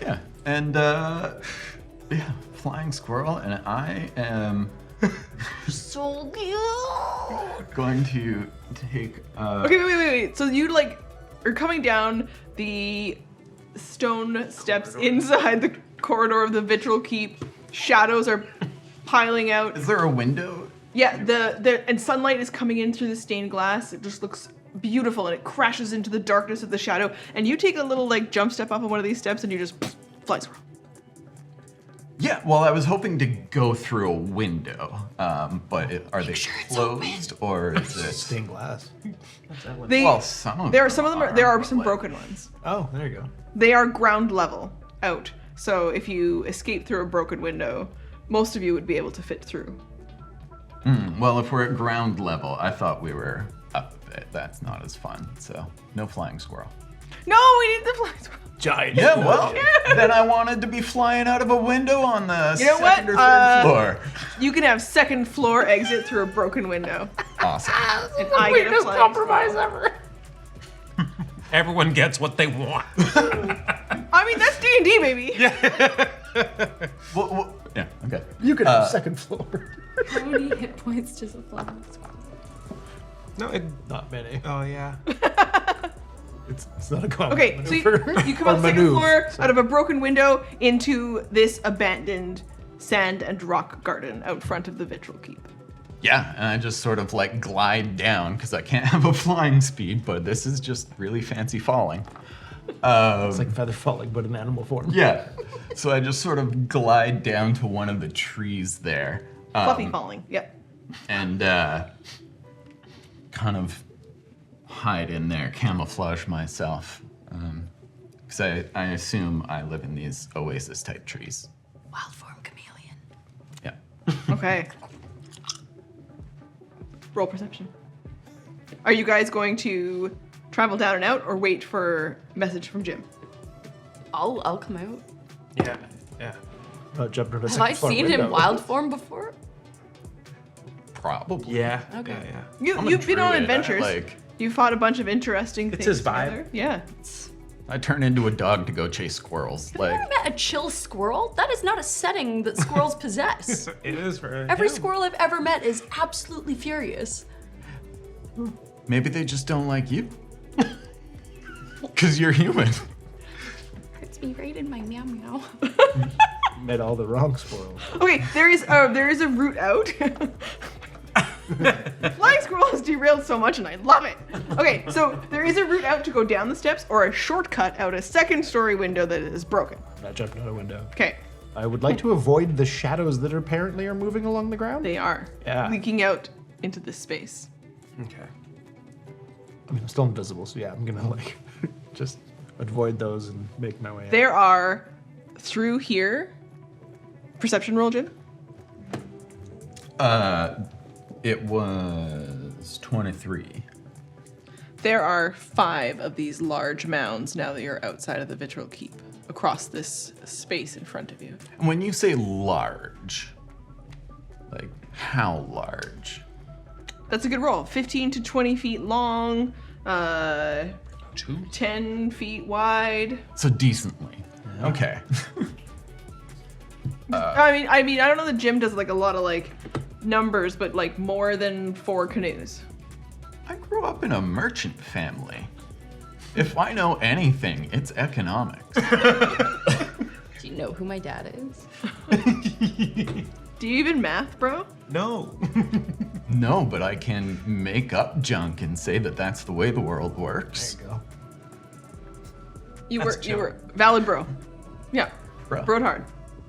Yeah, and yeah, flying squirrel, and I am so cute. going to take. Okay, wait. So you, like, are coming down the stone steps inside the corridor of the Vitriol Keep. Shadows are piling out. Is there a window? Yeah, and sunlight is coming in through the stained glass. It just looks beautiful, and it crashes into the darkness of the shadow. And you take a little, like, jump step up on one of these steps, and you just fly squirrel. Yeah, well, I was hoping to go through a window, but are they closed or is it? Stained glass. They, Well, some of there are them some of them. There are but, some like, broken ones. Oh, there you go. They are ground level out. So if you escape through a broken window, most of you would be able to fit through. Well, if we're at ground level, I thought we were up a bit. That's not as fun. So no flying squirrel. No, we need the flying squirrel. Giant. Yeah, well, then I wanted to be flying out of a window on the You know what? second or third floor. You can have second floor exit through a broken window. Awesome. And I get a flying squirrel. ever. Everyone gets what they want. I mean, that's D&D, baby. Well, yeah, okay. You could have second floor. How many hit points does a flying squirrel? No, it. Not many. Oh yeah. It's not a common Okay, so you come Or out the second maneuver, floor so- out of a broken window into this abandoned sand and rock garden out front of the Vitriol Keep. Yeah, and I just sort of like glide down because I can't have a flying speed, but this is just really fancy falling. It's like feather falling, but in animal form. Yeah. So I just sort of glide down to one of the trees there. Fluffy falling, yep. And kind of hide in there, camouflage myself. Because I assume I live in these oasis-type trees. Wild form chameleon. Yeah. Okay. Roll perception. Are you guys going to travel down and out or wait for a message from Jim? I'll come out. Yeah. Yeah. Jumped into a Have second I floor seen window. him wild form before? Probably. Yeah. Okay. Yeah. Yeah. I'm a You've been on druid, adventures. like, You fought a bunch of interesting things. his vibe. together. Yeah. I turn into a dog to go chase squirrels. I've Like, never met a chill squirrel. That is not a setting that squirrels possess. It is for Every squirrel I've ever met is absolutely furious. maybe they just don't like you. Because you're human. Hurts me right in my meow meow. Met all the wrong squirrels. Okay, there is a route out. Flying squirrel has derailed so much and I love it. Okay, so there is a route out to go down the steps or a shortcut out a second story window that is broken. I jumped out a window. Okay, I would like to avoid the shadows that apparently are moving along the ground. they are Yeah. leaking out into this space. Okay. I mean, I'm still invisible, so yeah, I'm gonna like just avoid those and make my way out. There are through here. Perception roll, Jim. It was 23. There are 5 of these large mounds now that you're outside of the Vitriol Keep across this space in front of you. And when you say large, like how large? That's a good roll. 15 to 20 feet long, 10 feet wide. So decently. Okay. I mean, I don't know that Jim does like a lot of like numbers, but like more than 4 canoes. I grew up in a merchant family. If I know anything, it's economics. Do you know who my dad is? Do you even math, bro? No. No, but I can make up junk and say that that's the way the world works. There you go. You That's were chill. valid, bro. Yeah, Bro. broed hard.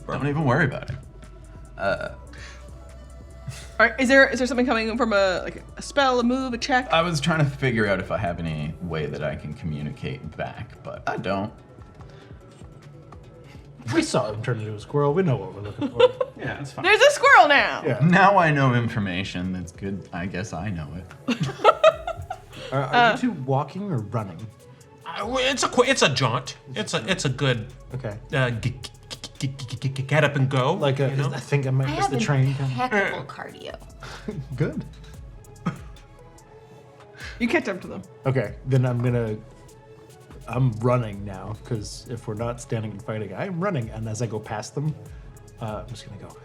Don't even worry about it. All right, is there something coming from a spell, a move, a check? I was trying to figure out if I have any way that I can communicate back, but I don't. We saw him turn into a squirrel. We know what we're looking for. Yeah, it's fine. There's a squirrel now. Yeah. Now I know information. That's good. I guess I know it. Are you two walking or running? It's a jaunt. It's a good Okay. get up and go. Like you know? I think I might I miss have the train. impeccable cardio. Good. You catch up to them. Okay, then I'm running now, because if we're not standing and fighting, I'm running, and as I go past them, I'm just gonna go,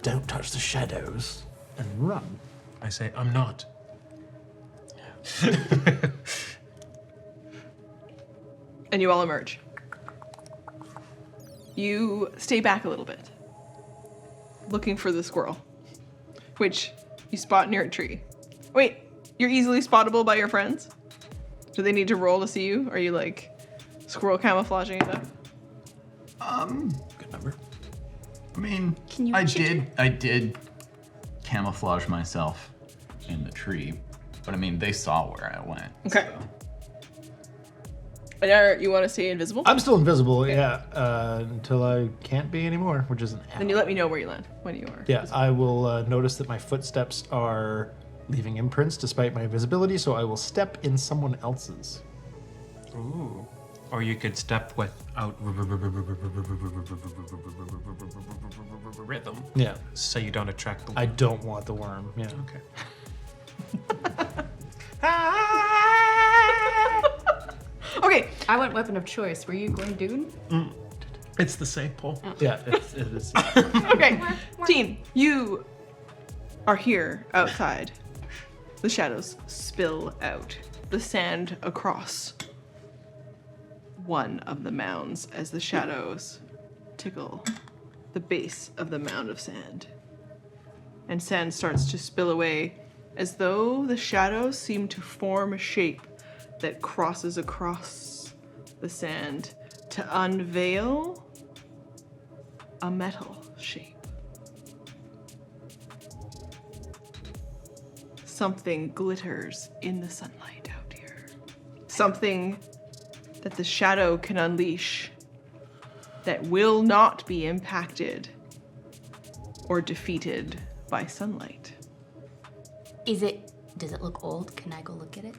don't touch the shadows, and run. I say I'm not. And you all emerge. You stay back a little bit, looking for the squirrel, which you spot near a tree. Wait, you're easily spottable by your friends? Do they need to roll to see you? Are you like squirrel camouflaging and stuff? Good number. I mean, Can you I did camouflage myself in the tree, but I mean, they saw where I went. Okay. so. And you want to stay invisible? I'm still invisible, yeah, until I can't be anymore, which is an hour. Then you let me know where you land when you are. Yeah, visible. I will notice that my footsteps are leaving imprints despite my invisibility, so I will step in someone else's. Ooh. Or you could step without rhythm, Yeah, so you don't attract the. I don't want the worm. Yeah. Okay. Okay. I went weapon of choice. Were you going Dune? It's the same pole. Yeah, it is. Okay. Team, you are here outside. The shadows spill out. The sand across one of the mounds as the shadows tickle the base of the mound of sand. And sand starts to spill away as though the shadows seem to form a shape that crosses across the sand to unveil a metal shape. Something glitters in the sunlight out here. Something that the shadow can unleash that will not be impacted or defeated by sunlight. Does it look old? Can I go look at it?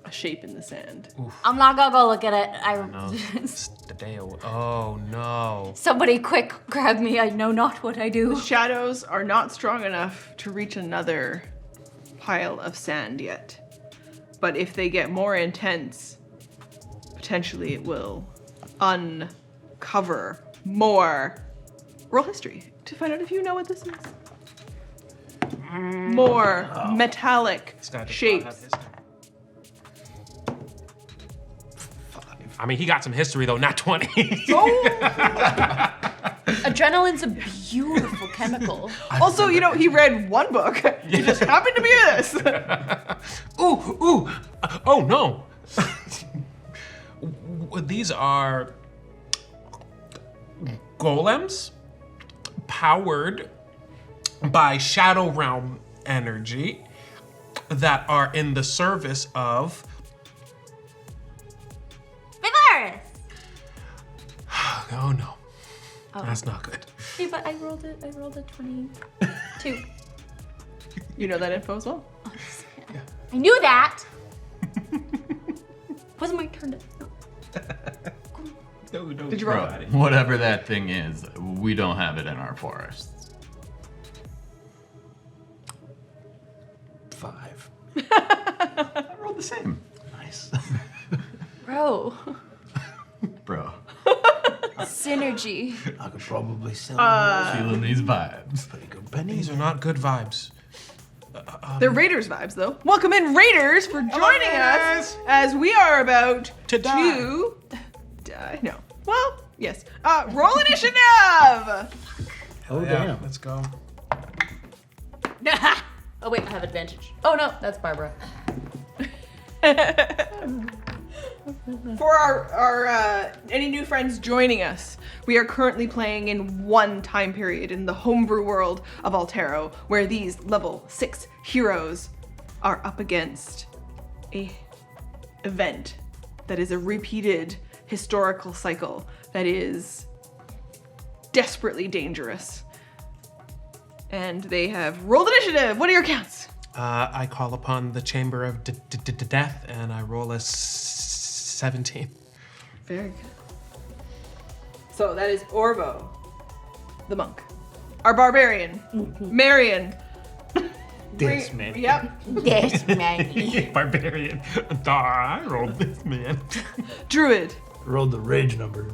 A shape in the sand. I'm not gonna go look at it. No, it's the day. Oh no. Somebody quick grab me. I know not what I do. The shadows are not strong enough to reach another pile of sand yet. But if they get more intense, potentially it will uncover more. Roll history to find out if you know what this is. More metallic This guy does not have shapes. history. I mean, he got some history though, not 20. Adrenaline's a beautiful chemical. Also, you know, he read one book. He just happened to be this. Ooh. Oh no. These are golems powered by Shadow Realm energy that are in the service of. Favaris! Oh no. That's not good. Hey, but I rolled a 22. You know that info as well. I knew that! Wasn't my turn to... No. No, Did you roll? Bro, whatever that thing is, we don't have it in our forests. 5. I rolled the same. Nice. Bro. Bro, Synergy. I could probably sell feeling these vibes. pretty good pennies. These are not good vibes. They're Raiders vibes, though. Welcome in, Raiders, for joining us as we are about To die. die. No. Well, yes. Roll initiative! Oh, damn. Let's go. Oh wait, I have advantage. Oh no, that's Barbara. For our any new friends joining us, we are currently playing in one time period in the homebrew world of Altero, where these level 6 heroes are up against a event that is a repeated historical cycle that is desperately dangerous. And they have rolled initiative. What are your counts? I call upon the Chamber of Death and I roll a 17. Very good. So that is Orvo, the monk. Our barbarian, Marion. This man. Yep. This man. Barbarian. I rolled this, man. Druid. Rolled the rage number.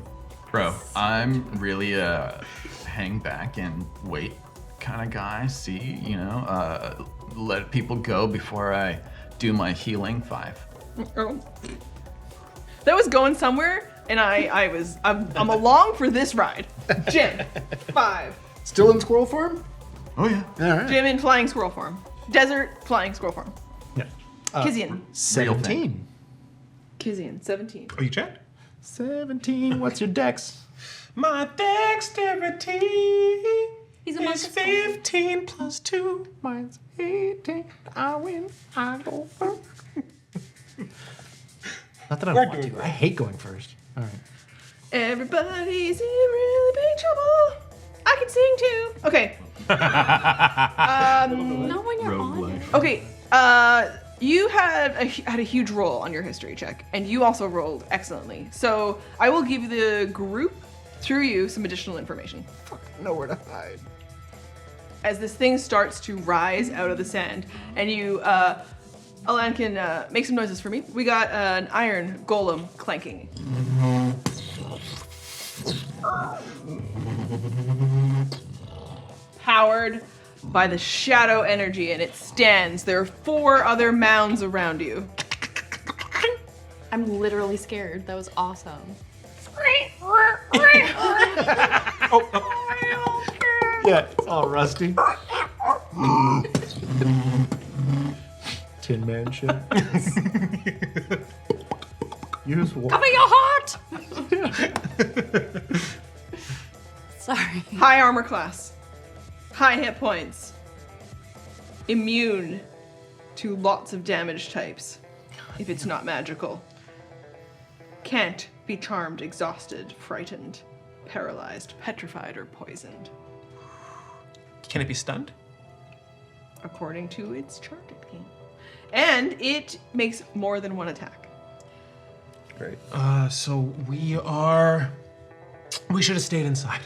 Bro, I'm really a hang back and wait kind of guy. See, let people go before I do my healing 5. Oh. That was going somewhere, and I'm along for this ride. Jim, 5. Still in squirrel form? Oh yeah. All right. Jim in flying squirrel form. Desert flying squirrel form. Yeah. Kizian. 17. Kizian, 17. Are you checked? 17. What's your dex? My dexterity He's a monk. is 15 plus 2. Mine's 18. I win. I go first. Not that I want to. I hate going first. All right. Everybody's in really big trouble. I can sing too. Okay. Not when you're on. Roguelike. Okay. You had a huge roll on your history check, and you also rolled excellently. So I will give the group through you some additional information. Nowhere to hide. As this thing starts to rise out of the sand, and you, Alan can make some noises for me. We got an iron golem clanking. Powered by the shadow energy, and it stands. There are 4 other mounds around you. I'm literally scared. That was awesome. Yeah, it's all rusty. Tin Man shit. Use water. Cover your heart! Sorry. High armor class. High hit points. Immune to lots of damage types, if it's not magical. Can't be charmed, exhausted, frightened, paralyzed, petrified, or poisoned, Can it be stunned? according to its charted game. And it makes more than one attack. Great. So we should have stayed inside.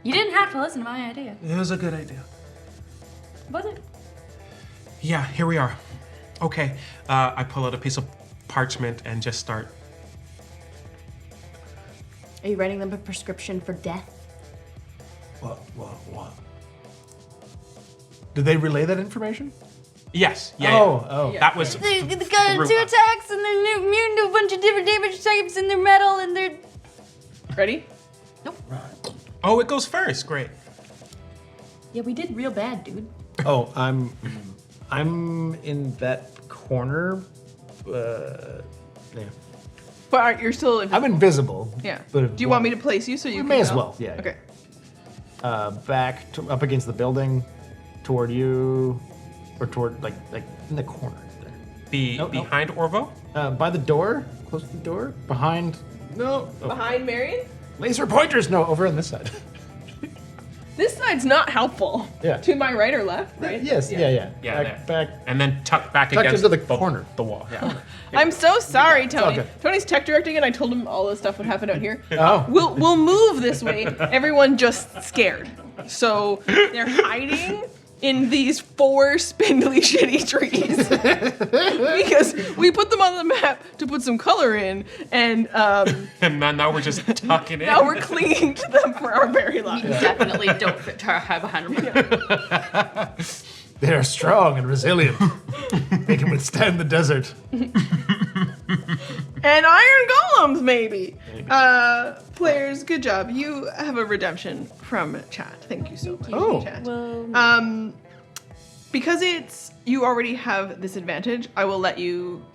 You didn't have to listen to my idea. It was a good idea. Was it? Yeah, here we are. Okay, I pull out a piece of parchment and just start. Are you writing them a prescription for death? What? Did they relay that information? Yes. Yeah. Oh. That was. They got 2 Through- attacks and they're immune to a bunch of different damage types and they're metal and they're... Ready? Oh, it goes first. Great. Yeah, we did real bad, dude. Oh, I'm in that corner. Yeah. But you're still invisible. I'm invisible. Yeah. But Do you want me to place you so you We can may as tell? well, yeah. Okay. Up against the building, toward you, or toward like in the corner there. No. Behind Orvo? By the door, close to the door, behind. No. Oh. Behind Marion? Laser pointers. No, over on this side. This side's not helpful. Yeah. To my right or left, right? Yes. Yeah. Yeah, Back. And then tuck back Tucked against into the corner. the wall. Yeah. I'm so sorry, all Tony. good. Tony's tech directing, and I told him all this stuff would happen out here. Oh. We'll move this way. Everyone just scared. So they're hiding in these 4 spindly, shitty trees because we put them on the map to put some color in, and And now we're just tucking in. now we're clinging to them for our very We lives. definitely don't fit to our high behind them. They are strong and resilient. They can withstand the desert. And iron golems, maybe. Players, good job. You have a redemption from chat. Thank you so much. Oh. Chat. Well, Because you already have this advantage, I will let you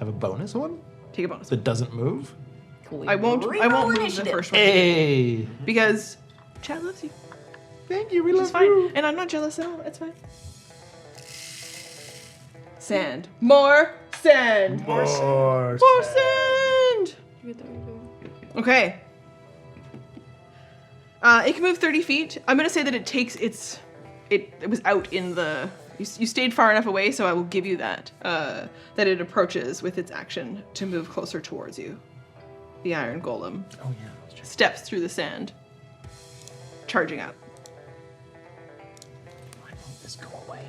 Have a bonus one take a bonus. that doesn't move. I won't move the first one Hey. because chat loves you. Thank you. We It's love fine. you. And I'm not jealous at all. It's fine. Sand. More sand. More More sand. Okay. It can move 30 feet. I'm gonna say that it takes it was out in the. You stayed far enough away, so I will give you that. That it approaches with its action to move closer towards you. The iron golem Oh yeah. steps through the sand, charging up. Why won't this go away?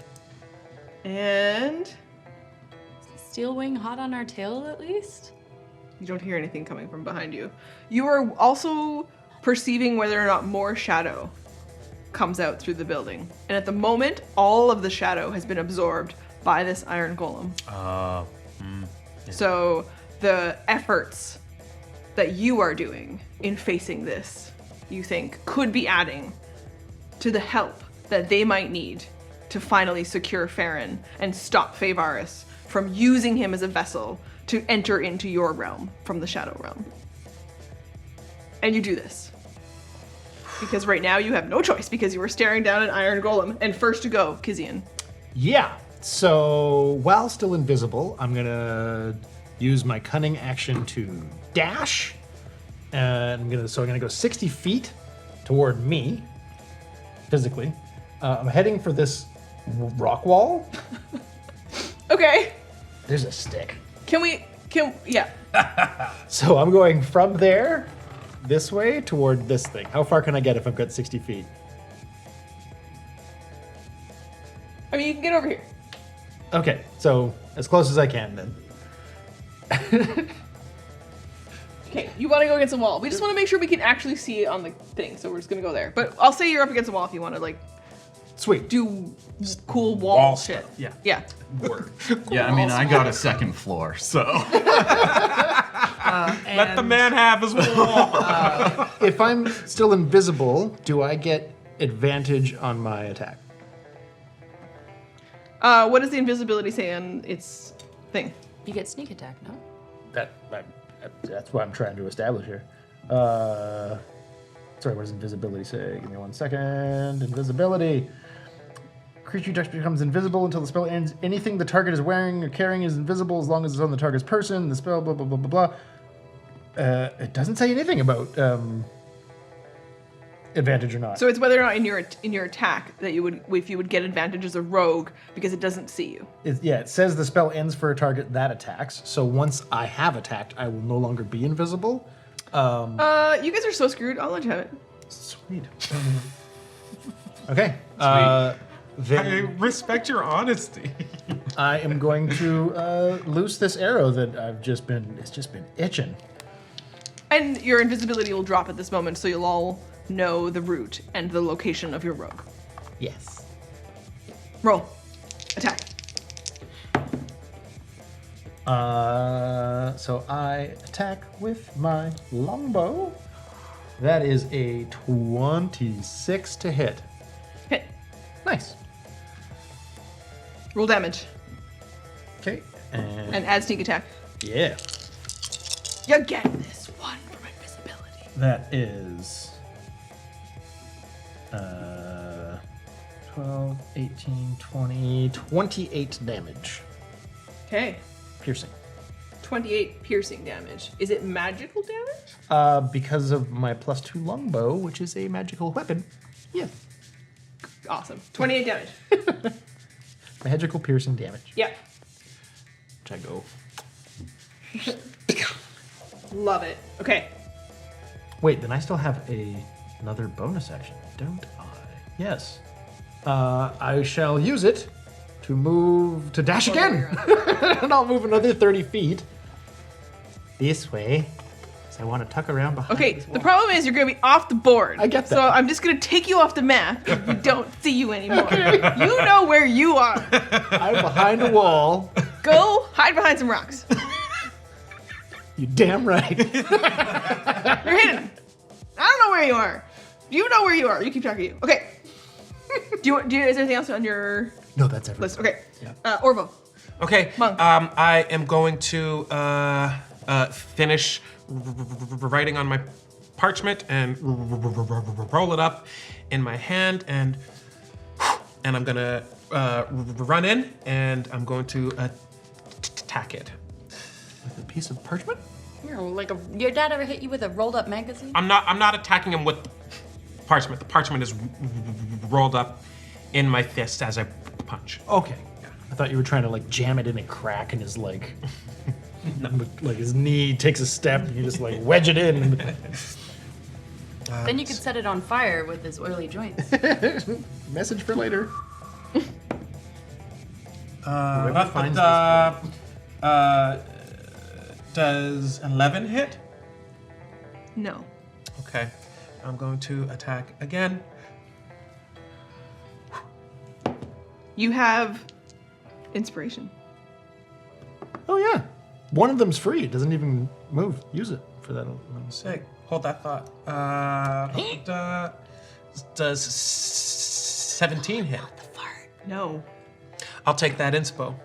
And steel wing hot on our tail at least? you don't hear anything coming from behind you. You are also perceiving whether or not more shadow comes out through the building. And at the moment, all of the shadow has been absorbed by this iron golem. So the efforts that you are doing in facing this, you think, could be adding to the help that they might need to finally secure Farron and stop Faevaris from using him as a vessel to enter into your realm from the Shadow Realm. And you do this. Because right now you have no choice because you were staring down an iron golem. And first to go, Kizian. Yeah. So while still invisible, I'm gonna use my cunning action to dash. And I'm gonna go 60 feet toward me, physically. I'm heading for this rock wall. Okay. There's a stick. Yeah. So I'm going from there, this way, toward this thing. How far can I get if I've got 60 feet? I mean, you can get over here. Okay, so as close as I can then. Okay, you want to go against the wall. We just want to make sure we can actually see it on the thing, so we're just going to go there. But I'll say you're up against the wall if you want to, like, Sweet. do cool wall shit. stuff, yeah. Yeah. Word. Yeah, I mean, I got a second floor, so. Let the man have his wall. If I'm still invisible, do I get advantage on my attack? What does the invisibility say on its thing? You get sneak attack, no? That's what I'm trying to establish here. Sorry, what does invisibility say? Give me 1 second. Invisibility. Creature text becomes invisible until the spell ends. Anything the target is wearing or carrying is invisible as long as it's on the target's person. The spell, blah, blah, blah, blah, blah. It doesn't say anything about advantage or not. So it's whether or not in your attack that you would, if you would get advantage as a rogue because it doesn't see you. It says the spell ends for a target that attacks. So once I have attacked, I will no longer be invisible. You guys are so screwed. I'll let you have it. Sweet. Okay. I Then respect your honesty. I am going to loose this arrow that it's just been itching. And your invisibility will drop at this moment, so you'll all know the route and the location of your rogue. Yes. Roll. Attack. So I attack with my longbow. That is a 26 to hit. Hit. Nice. Roll damage. Okay. And add sneak attack. Yeah. You get this one from invisibility. That is 12, 18, 20, 28 damage. Okay. Piercing. 28 piercing damage. Is it magical damage? Because of my +2 longbow, which is a magical weapon. Yeah. Awesome. 28 damage. Magical piercing damage. Yeah. Which I go. Love it. Okay. Wait, then I still have another bonus action, don't I? Yes. I shall use it to dash again. And I'll move another 30 feet. This way. Because I want to tuck around behind Okay, this wall. the problem is you're going to be off the board. I get that. So I'm just going to take you off the map if we don't see you anymore. You know where you are. I'm behind a wall. Go hide behind some rocks. You damn right. You're hidden. I don't know where you are. You know where you are. You keep track of you. Okay. Is there anything else on your No, that's everything. list? Okay. Yeah. Orvo. Okay. Monk. I am going to finish writing on my parchment and roll it up in my hand, and I'm gonna run in, and I'm going to attack it. With a piece of parchment? Your dad ever hit you with a rolled up magazine? I'm not attacking him with the parchment. The parchment is rolled up in my fist as I punch. Okay. I thought you were trying to like jam it in a crack in his like, like his knee takes a step and you just like wedge it in. Then you could set it on fire with his oily joints. Message for later. Does 11 hit? No. Okay. I'm going to attack again. You have inspiration. Oh yeah. One of them's free. It doesn't even move. Use it for that. Sick. Hold that thought. Does 17 hit? No. I'll take that inspo.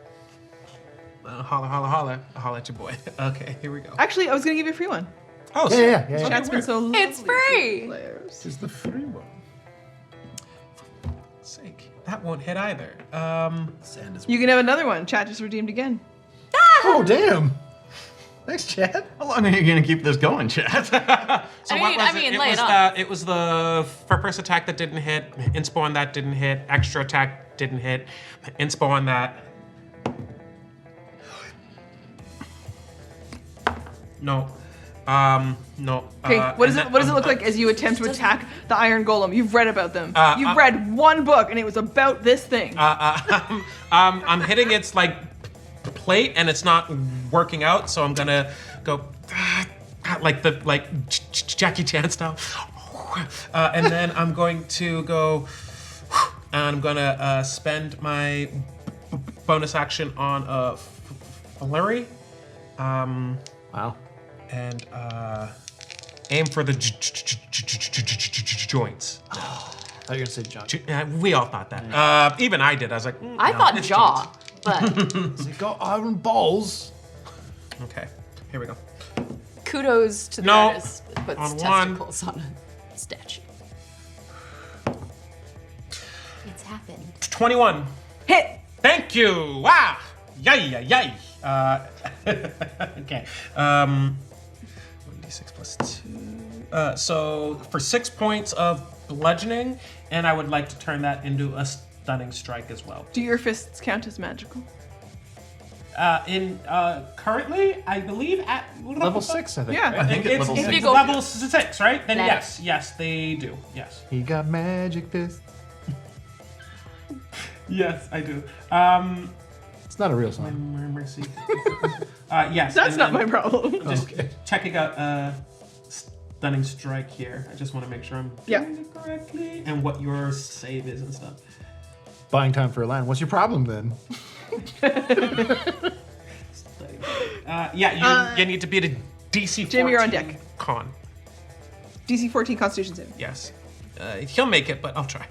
Holla, holla, holla. I'll holla at your boy. Okay, here we go. Actually, I was gonna give you a free one. Oh, Yeah. Chat's been so lovely. It's free. Players. Is the free one. Sake. That won't hit either. Sand is You can have another one. Chat just redeemed again. Oh, damn. Thanks, Chad. How long are you gonna keep this going, Chad? So I what mean- was I mean, it? lay Was it on. it was the first attack that didn't hit, inspawn that didn't hit, extra attack didn't hit, inspawn that. No. No. Okay, what does and it what does it then- look like as you attempt to attack the Iron Golem? You've read about them. You've uh, read one book, and it was about this thing. I'm hitting its like plate and it's not working out, so I'm gonna go like Jackie Chan style, and then I'm going to go and I'm gonna spend my bonus action on a flurry, Wow. and aim for the joints. I thought you were going to say John. We all thought that. Even I did. I was like, I no, thought it's jaw, joints. but Has it got iron balls? Okay, here we go. kudos to the No. artist that puts On one. testicles on a statue. It's happened. 21. Hit. Thank you. Wow. Yay, yay. Okay. 1d6 plus 2. So for 6 points of bludgeoning, and I would like to turn that into a stunning strike as well. Do your fists count as magical? Currently, I believe at Level 6, I think. Yeah. right? I think it's at level If you six. go- level 6, right? Then Level. yes, they do. Yes. He got magic fists. Yes, I do. It's not a real song. Mercy. Yes. That's and not then my problem. Just checking out stunning strike here. I just want to make sure I'm Yeah. doing it correctly and what your save is and stuff. Buying time for a line. What's your problem then? You need to beat a DC 14 Jamie, you're on deck. con. DC 14 Constitution save. Yes. He'll make it, but I'll try.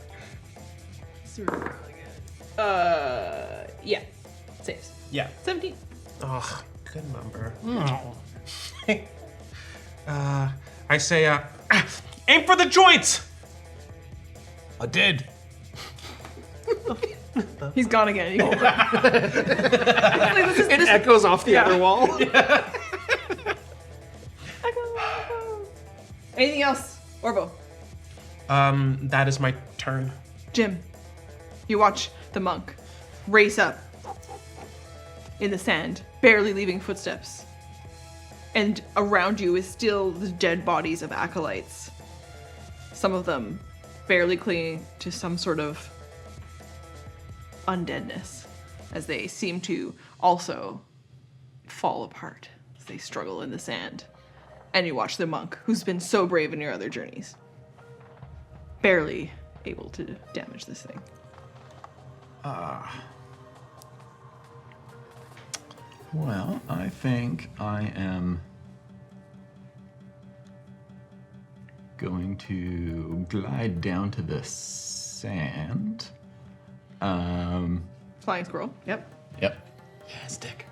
Yeah. Saves. Yeah. 17. Oh, good number. I say, aim for the joints! I did. He's gone again. It echoes off the other wall. Anything else? Orbo. That is my turn. Jim. You watch the monk race up in the sand, barely leaving footsteps. And around you is still the dead bodies of acolytes. Some of them barely clinging to some sort of undeadness, as they seem to also fall apart as they struggle in the sand. And you watch the monk, who's been so brave in your other journeys, barely able to damage this thing. Well, I think I am going to glide down to the sand. Flying squirrel. Yep. Yep. Yeah, stick.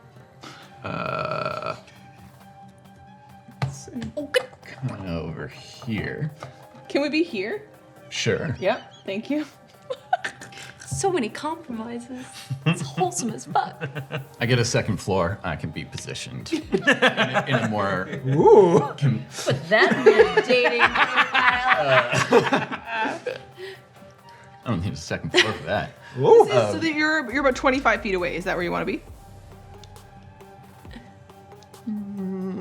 Let's see. Kind of over here. Can we be here? Sure. Yep. Thank you. So many compromises. It's wholesome as fuck. I get a second floor. I can be positioned in a more. Ooh. Put that in your dating profile. I don't need a second floor for that. Ooh. So that you're about 25 feet away. Is that where you want to be?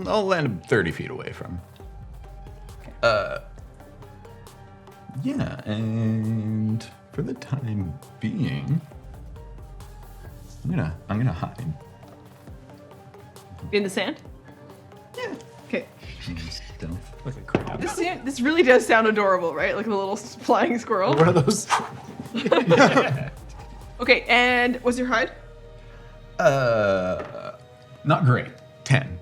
I'll land 30 feet away from. Yeah, and for the time being, I'm gonna hide. In the sand? Yeah. Okay. Stealth. Like a crab. This really does sound adorable, right? Like a little flying squirrel. One of those. Okay, and what's your hide? Not great. 10.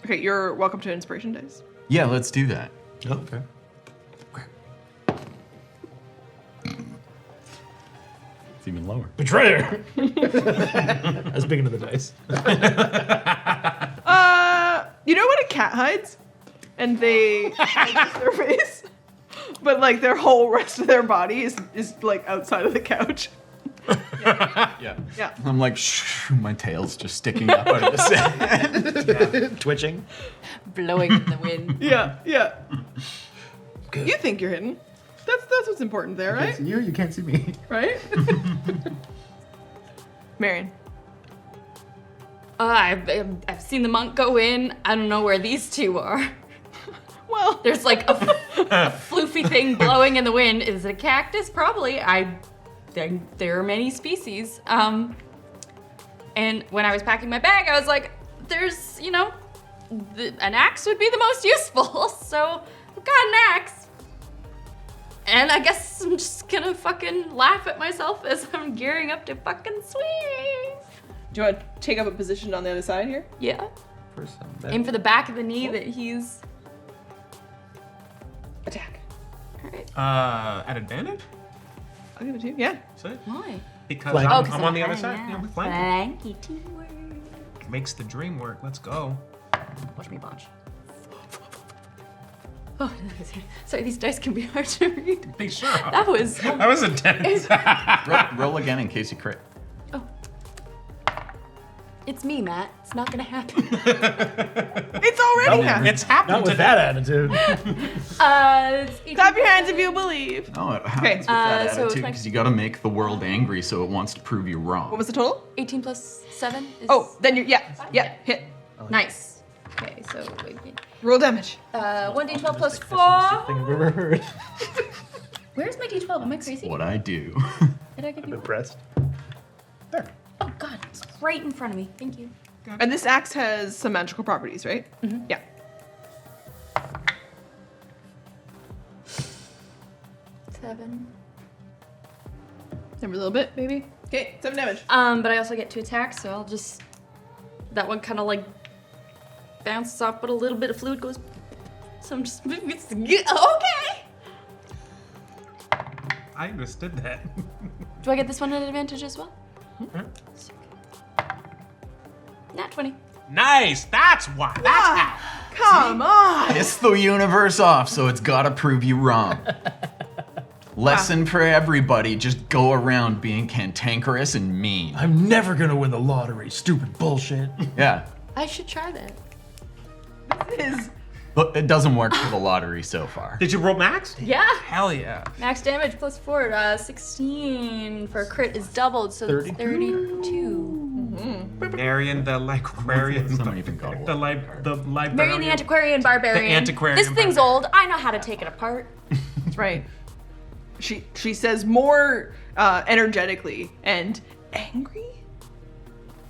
Okay, you're welcome to inspiration dice. Yeah, let's do that. Okay. See, even lower. Betrayer! I was big into the dice. You know when a cat hides? And they hide their face? But like their whole rest of their body is like outside of the couch. Yeah. Yeah. I'm like, shh, my tail's just sticking up out of the sand. Twitching. Blowing in the wind. Yeah, yeah. Good. You think you're hidden. That's what's important there, right? You can't see me. Right? Marion. I've seen the monk go in. I don't know where these two are. Well, There's like a floofy thing blowing in the wind. Is it a cactus? Probably. There are many species. And when I was packing my bag, I was like, there's, an axe would be the most useful. So I've got an axe. And I guess I'm just gonna fucking laugh at myself as I'm gearing up to fucking swing. do you want to take up a position on the other side here? Yeah. Aim for the back of the knee that he's. Attack. Alright. At advantage? I'll give it to you. Yeah. Is it? Why? Because Flank. I'm, 'cause I'm I'm on the other flanking, side. yeah. Yeah, we flank. Flanky teamwork. Makes the dream work. Let's go. Watch me punch. Oh, sorry, these dice can be hard to read. They sure are. That was. That was intense. Roll again in case you crit. Oh. It's me, Matt. It's not gonna happen. It's already happened. It's happened Not with today. that attitude. It's 18 Clap your hands if you believe. No, it happens with that so attitude twenty- because you got to make the world angry, so it wants to prove you wrong. What was the total? 18 plus 7 is. Oh, then you're, yeah, hit. Nice. Okay, so wait. Roll damage. 1d12 plus 4. Thing I've ever heard. Where's my d12? Am I crazy? What I do. Did I give you? Impressed. There. Oh god, it's right in front of me. Thank you. And this axe has some magical properties, right? Mm-hmm. Yeah. 7. Every little bit, maybe. Okay, 7 damage. But I also get 2 attacks, so I'll just. That one kind of like bounces off, but a little bit of fluid goes. So I'm just. Okay! I understood that. Do I get this one at advantage as well? Nat 20. Nice. That's why. That's how. Come on. Piss the universe off, so it's got to prove you wrong. Lesson for everybody, just go around being cantankerous and mean. I'm never gonna win the lottery. Stupid bullshit. Yeah. I should try that. This is But it doesn't work for the lottery so far. Did you roll max? Yeah! Hell yeah. Max damage plus 4. 16 for a crit is doubled, so it's 32. Marion the librarian. Someone even got The librarian. Marion the Antiquarian Barbarian. The Antiquarian This thing's old. I know how to take it apart. That's right. She says more energetically and angry.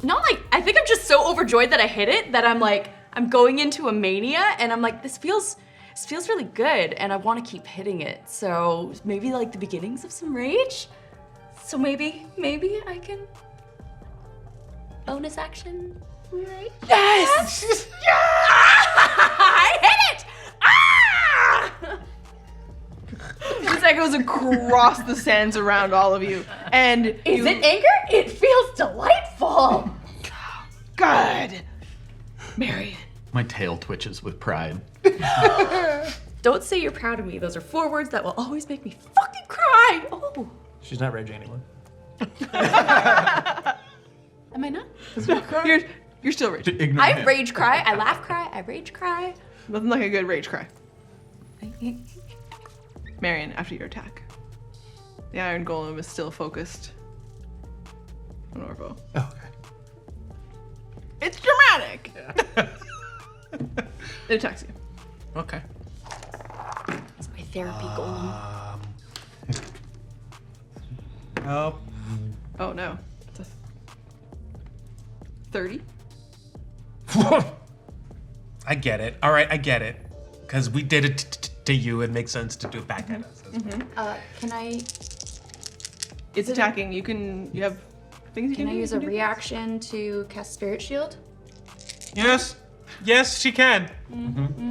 Not like, I think I'm just so overjoyed that I hit it that I'm like, I'm going into a mania and I'm like, this feels really good and I want to keep hitting it. So maybe like the beginnings of some rage. So maybe I can bonus action rage. Yes! I hit it! Ah! This echoes across the sands around all of you. And Is it anger? It feels delightful. good. Marion. My tail twitches with pride. Don't say you're proud of me. Those are 4 words that will always make me fucking cry. Oh, She's not raging anyone. am I not? You're still rage. Ignore I him. rage cry. I laugh cry. I rage cry. Nothing like a good rage cry. Marion, after your attack. The Iron Golem is still focused on Orvo. Oh, okay. It's dramatic! It attacks you. Okay. It's my therapy golem. Oh. Oh no. It's a 30? I get it. All right, I get it. Because we did it to you. It makes sense to do it back at us. Can I It's attacking. You have things you can can I do? use You a can do? reaction to cast Spirit Shield? Yes. Yes, she can.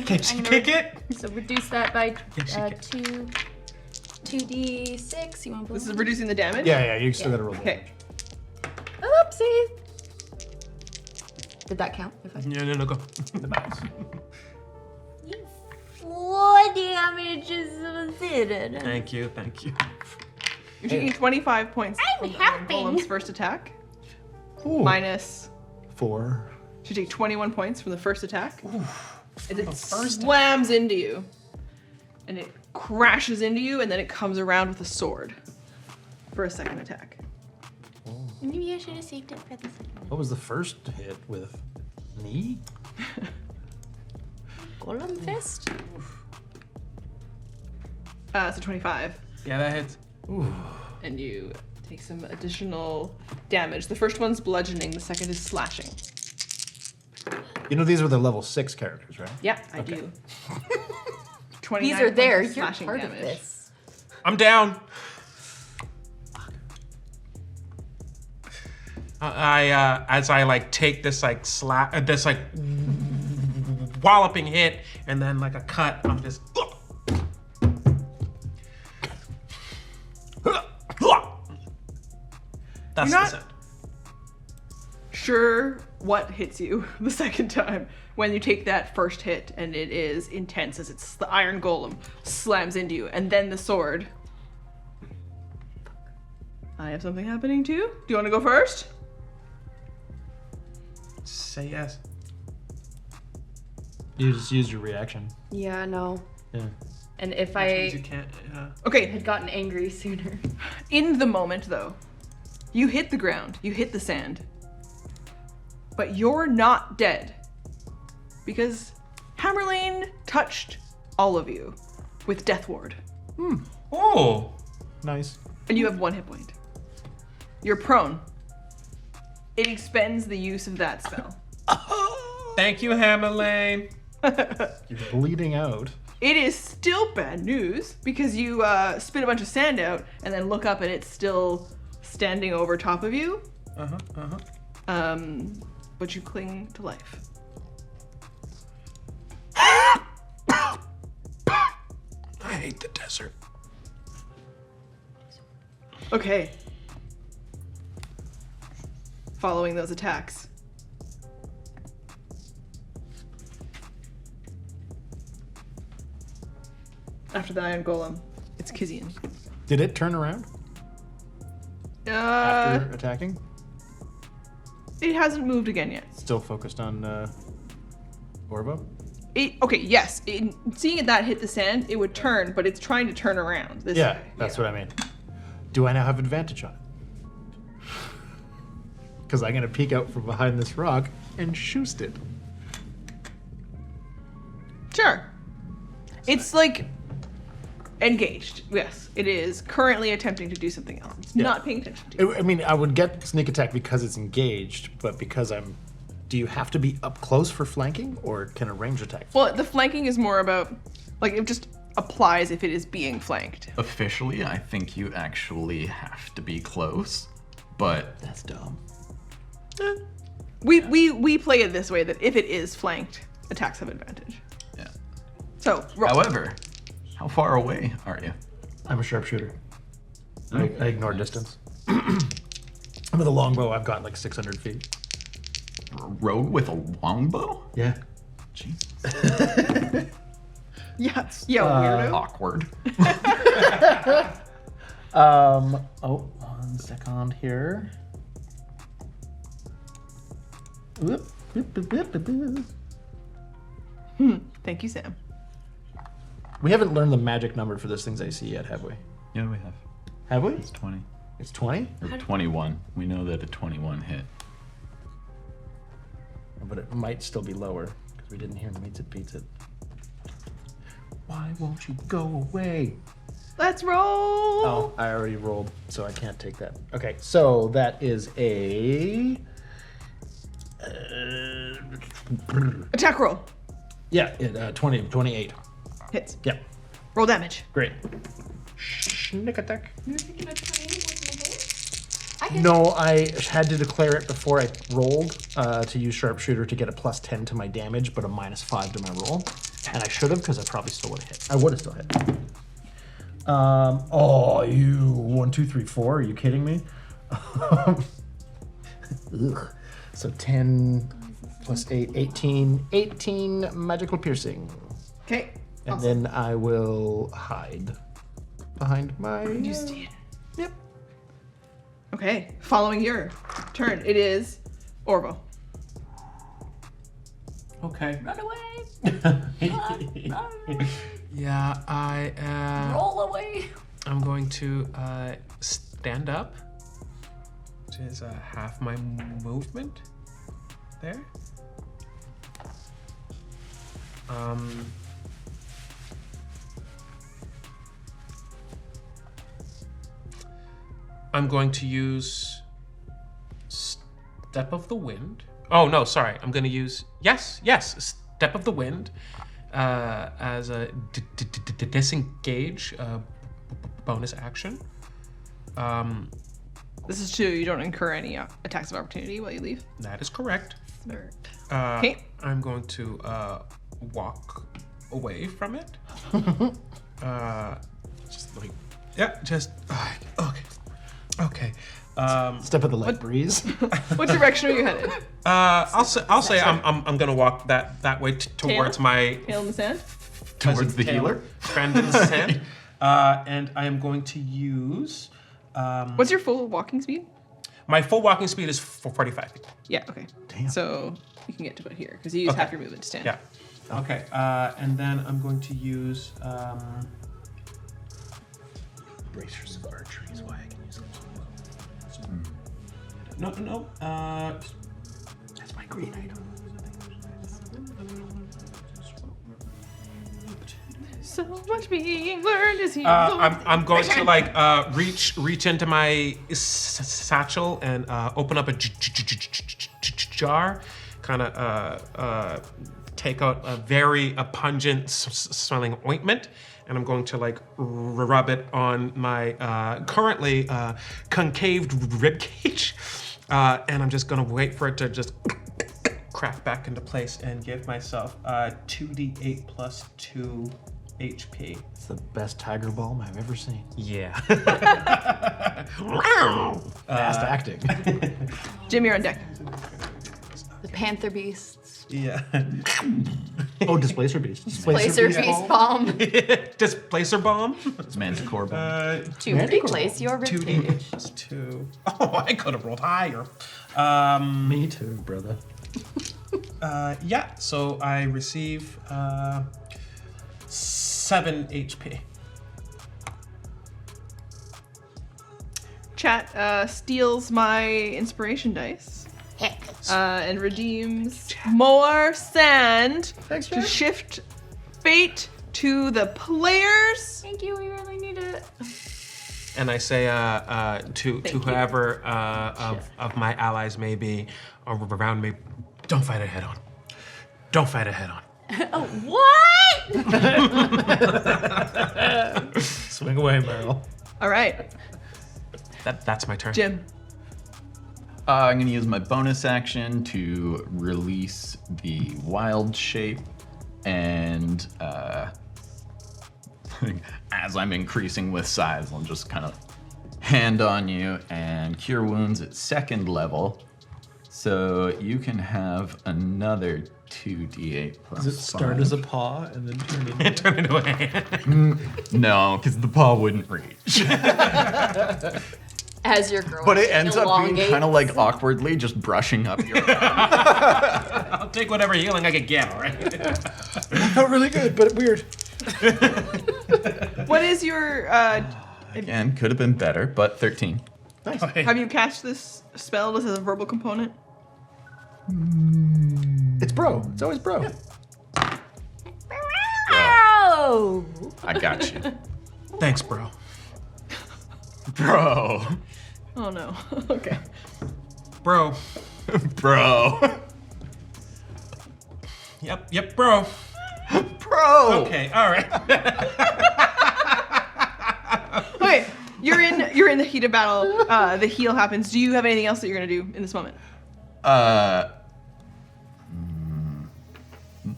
Can she kick it? So reduce that by Yes, she can. 2. 2d6. You want to This is reducing the damage? Yeah, you still gotta roll Okay. damage. Oopsie. Did that count? If I... No, go. You 4 damage is considered. Thank you. You're taking 25 points I'm from the helping. golem's first attack. Ooh. Minus. 4. You take 21 points from the first attack. And it slams into you. And it crashes into you, and then it comes around with a sword for a second attack. Maybe I should have saved it for the second one. What was the first hit with? Me? Golem fist? So 25. Yeah, that hits. And you take some additional damage. The first one's bludgeoning, the second is slashing. You know these were the level 6 characters, right? Yeah, I do. 29 These are there. points of You're slashing part damage. of this. I'm down. As I like take this like this like walloping hit and then like a cut, I'm just. That's You're the not- sound. Sure what hits you the second time when you take that first hit, and it is intense as it's the iron golem slams into you, and then the sword. I have something happening too. Do you want to go first? Say yes. You just used your reaction. Yeah, no. Yeah. And if You I can't. Okay, had gotten angry sooner. in the moment though, you hit the ground, you hit the sand, but you're not dead because Hammerlane touched all of you with Death Ward, Oh. Nice. and you have 1 hit point. You're prone. It expends the use of that spell. Thank you, Hammerlane. You're bleeding out. It is still bad news because you spit a bunch of sand out and then look up and it's still standing over top of you. But you cling to life. I hate the desert. Okay. Following those attacks. After the Iron Golem, it's Kizian. Did it turn around after attacking? It hasn't moved again yet. Still focused on Orbo? Okay, yes. Seeing that hit the sand, it would turn, but it's trying to turn around this Yeah, way. that's what I mean. Do I now have advantage on it? Because I'm gonna peek out from behind this rock and shoot it. Sure. It's like engaged. Yes, it is currently attempting to do something else. It's not paying attention to you. I mean, I would get sneak attack because it's engaged, but because I'm... Do you have to be up close for flanking, or can a range attack? Well, the flanking is more about, like, it just applies if it is being flanked. Officially, I think you actually have to be close, but That's dumb. We play it this way, that if it is flanked, attacks have advantage. yeah. So, roll. However, how far away are you? I'm a sharpshooter. I ignore distance. With a longbow, I've got like 600 feet. A rogue with a longbow? Yeah. Jeez. Yeah, weirdo. Awkward. Oh, 1 second here. Thank you, Sam. We haven't learned the magic number for this thing's AC yet, have we? Yeah, we have. Have we? It's 20. It's 20? Or 21. We know that a 21 hit. But it might still be lower, because we didn't hear meets it, beats it. Why won't you go away? Let's roll. Oh, I already rolled, so I can't take that. Okay, so that is a... Attack roll. Yeah, 28. Hits. Yeah, Roll damage. great. Sneak attack. I can No, I had to declare it before I rolled to use sharpshooter to get a plus 10 to my damage, but a minus 5 to my roll. And I should have, because I probably still would have hit. I would have still hit. Oh, you 1, 2, 3, 4. Are you kidding me? Ugh. So 10 plus 8, 18. 18 magical piercing. Okay. And then I will hide behind my... You see it. Yep. Okay. Following your turn, it is Orvo. Okay. Run away. Yeah, Roll away. I'm going to stand up, which is half my movement. There. I'm going to use Step of the Wind. Oh no, sorry. I'm going to use yes, Step of the Wind as a disengage bonus action. This is true. You don't incur any attacks of opportunity while you leave. That is correct. Smart. Uh, Okay. I'm going to walk away from it. Just like, yeah, just okay. Step of the light breeze. What direction are you headed? I'll say I'm gonna walk that way towards my Tail in the sand? Towards the healer? friend in the sand, and I am going to use What's your full walking speed? my full walking speed is 45 feet. Yeah, okay. Damn. So you can get to about here because you use Okay. half your movement to stand. Yeah. Okay. And then I'm going to use Bracers of archery is why I can use them. no. That's my green item. So much being learned is here. I'm going to like reach into my satchel and open up a jar, kind of take out a very pungent smelling ointment, and I'm going to like rub it on my currently concaved rib cage, and I'm just gonna wait for it to just crack back into place and give myself 2d8 plus 2 HP. It's the best tiger balm I've ever seen. Yeah. Fast acting. Jim, you're on deck. The panther beasts. Yeah. Oh, displacer beast. Placer beast bomb Displacer bomb. Manticore bomb. to Manticore replace your rib 2d cage. plus 2. Oh, I could have rolled higher. Me too, brother. Yeah, so I receive 7 HP. Chat steals my inspiration dice and redeems more sand to shift fate to the players. Thank you, we really need it. And I say to whoever of my allies may be around me, don't fight it head on. Don't fight it head on. Oh, what? Swing away, Meryl. All right, That's my turn. Jim. I'm going to use my bonus action to release the wild shape, and as I'm increasing with size, I'll just kind of hand on you and cure wounds at 2nd level. So you can have another 2d8 plus Does it start 5. as a paw and then turn into Turn into a hand. No, because the paw wouldn't reach. As your girl. But it ends up being elongates. kind of like awkwardly just brushing up your I'll take whatever healing I could get, all right? felt really good, but weird. What is your? Again, could have been better, but 13. Have you cast this spell? This is a verbal component. It's bro. It's always bro. Oh! I got you. Thanks, bro. Bro. Oh no. Okay. Bro. Bro. Yep, bro. Bro. Okay, all right. Okay. You're in the heat of battle. The heal happens. Do you have anything else that you're gonna do in this moment?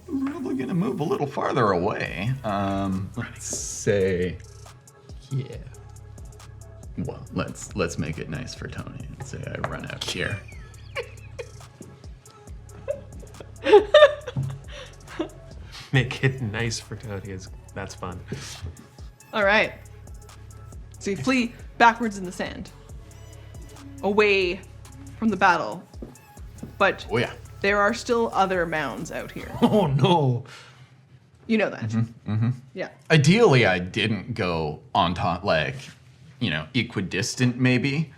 Probably gonna move a little farther away. Let's say Yeah. Well, let's make it nice for Tony and say I run out here. Make it nice for Tony. That's fun. All right. So you flee backwards in the sand, away from the battle. But Oh yeah. there are still other mounds out here. Oh no. You know that. Yeah. Ideally, I didn't go on top, like, equidistant maybe.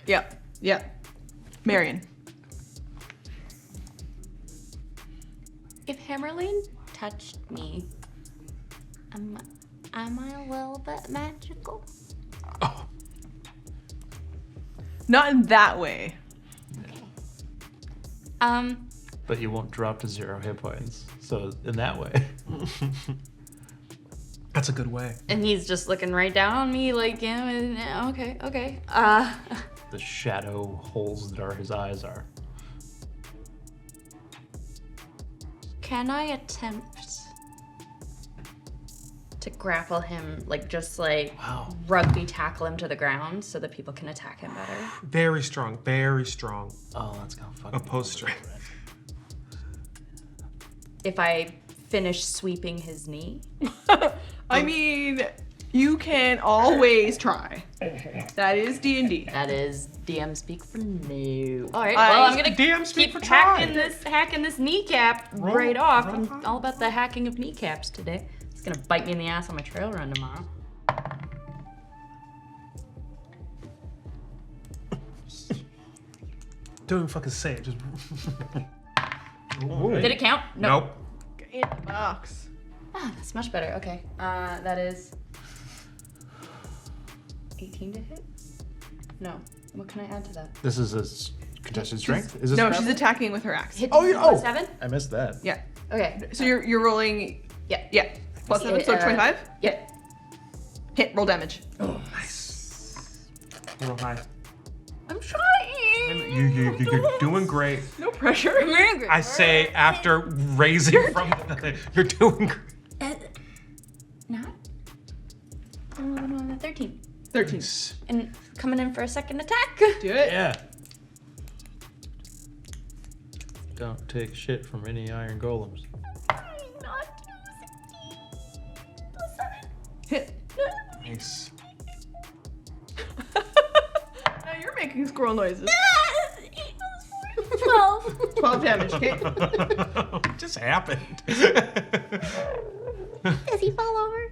Yeah. Yeah. Marion. If Hammerlane touched me, am I a little bit magical? Not in that way. But you won't drop to 0 hit points. So in that way. That's a good way. And he's just looking right down on me like, yeah, okay. The shadow holes that are his eyes are. Can I attempt to grapple him, rugby tackle him to the ground so that people can attack him better? Very strong. Very strong. Oh, that's gonna fucking Opposed strength. If I finish sweeping his knee? I mean, you can always try. That is D&D. That is DM speak for no. All right, I- well, I'm gonna DM speak keep for try. hacking this kneecap right off. I'm all about the hacking of kneecaps today. It's gonna bite me in the ass on my trail run tomorrow. Don't even fucking say it. Just. Did it count? No. Nope. In the box. Ah, that's much better. Okay. That is 18 to hit? No. What can I add to that? This is a contested strength? Is this No, grapple? she's attacking with her axe. Hit Oh, yeah, oh. 7? I missed that. Yeah. Okay. So you're rolling. Yeah. Yeah. Plus 7, so 25. Yeah. Hit. Roll damage. Real high. I'm trying. You're doing great. No pressure. I say after raising from you're doing great. Not? 13. 13. And coming in for a second attack. Do it. Yeah. Don't take shit from any iron golems. Not 16. Plus 7. Hit. Nice. Now you're making squirrel noises. 12. 12 damage. Okay. What just happened? Does he fall over?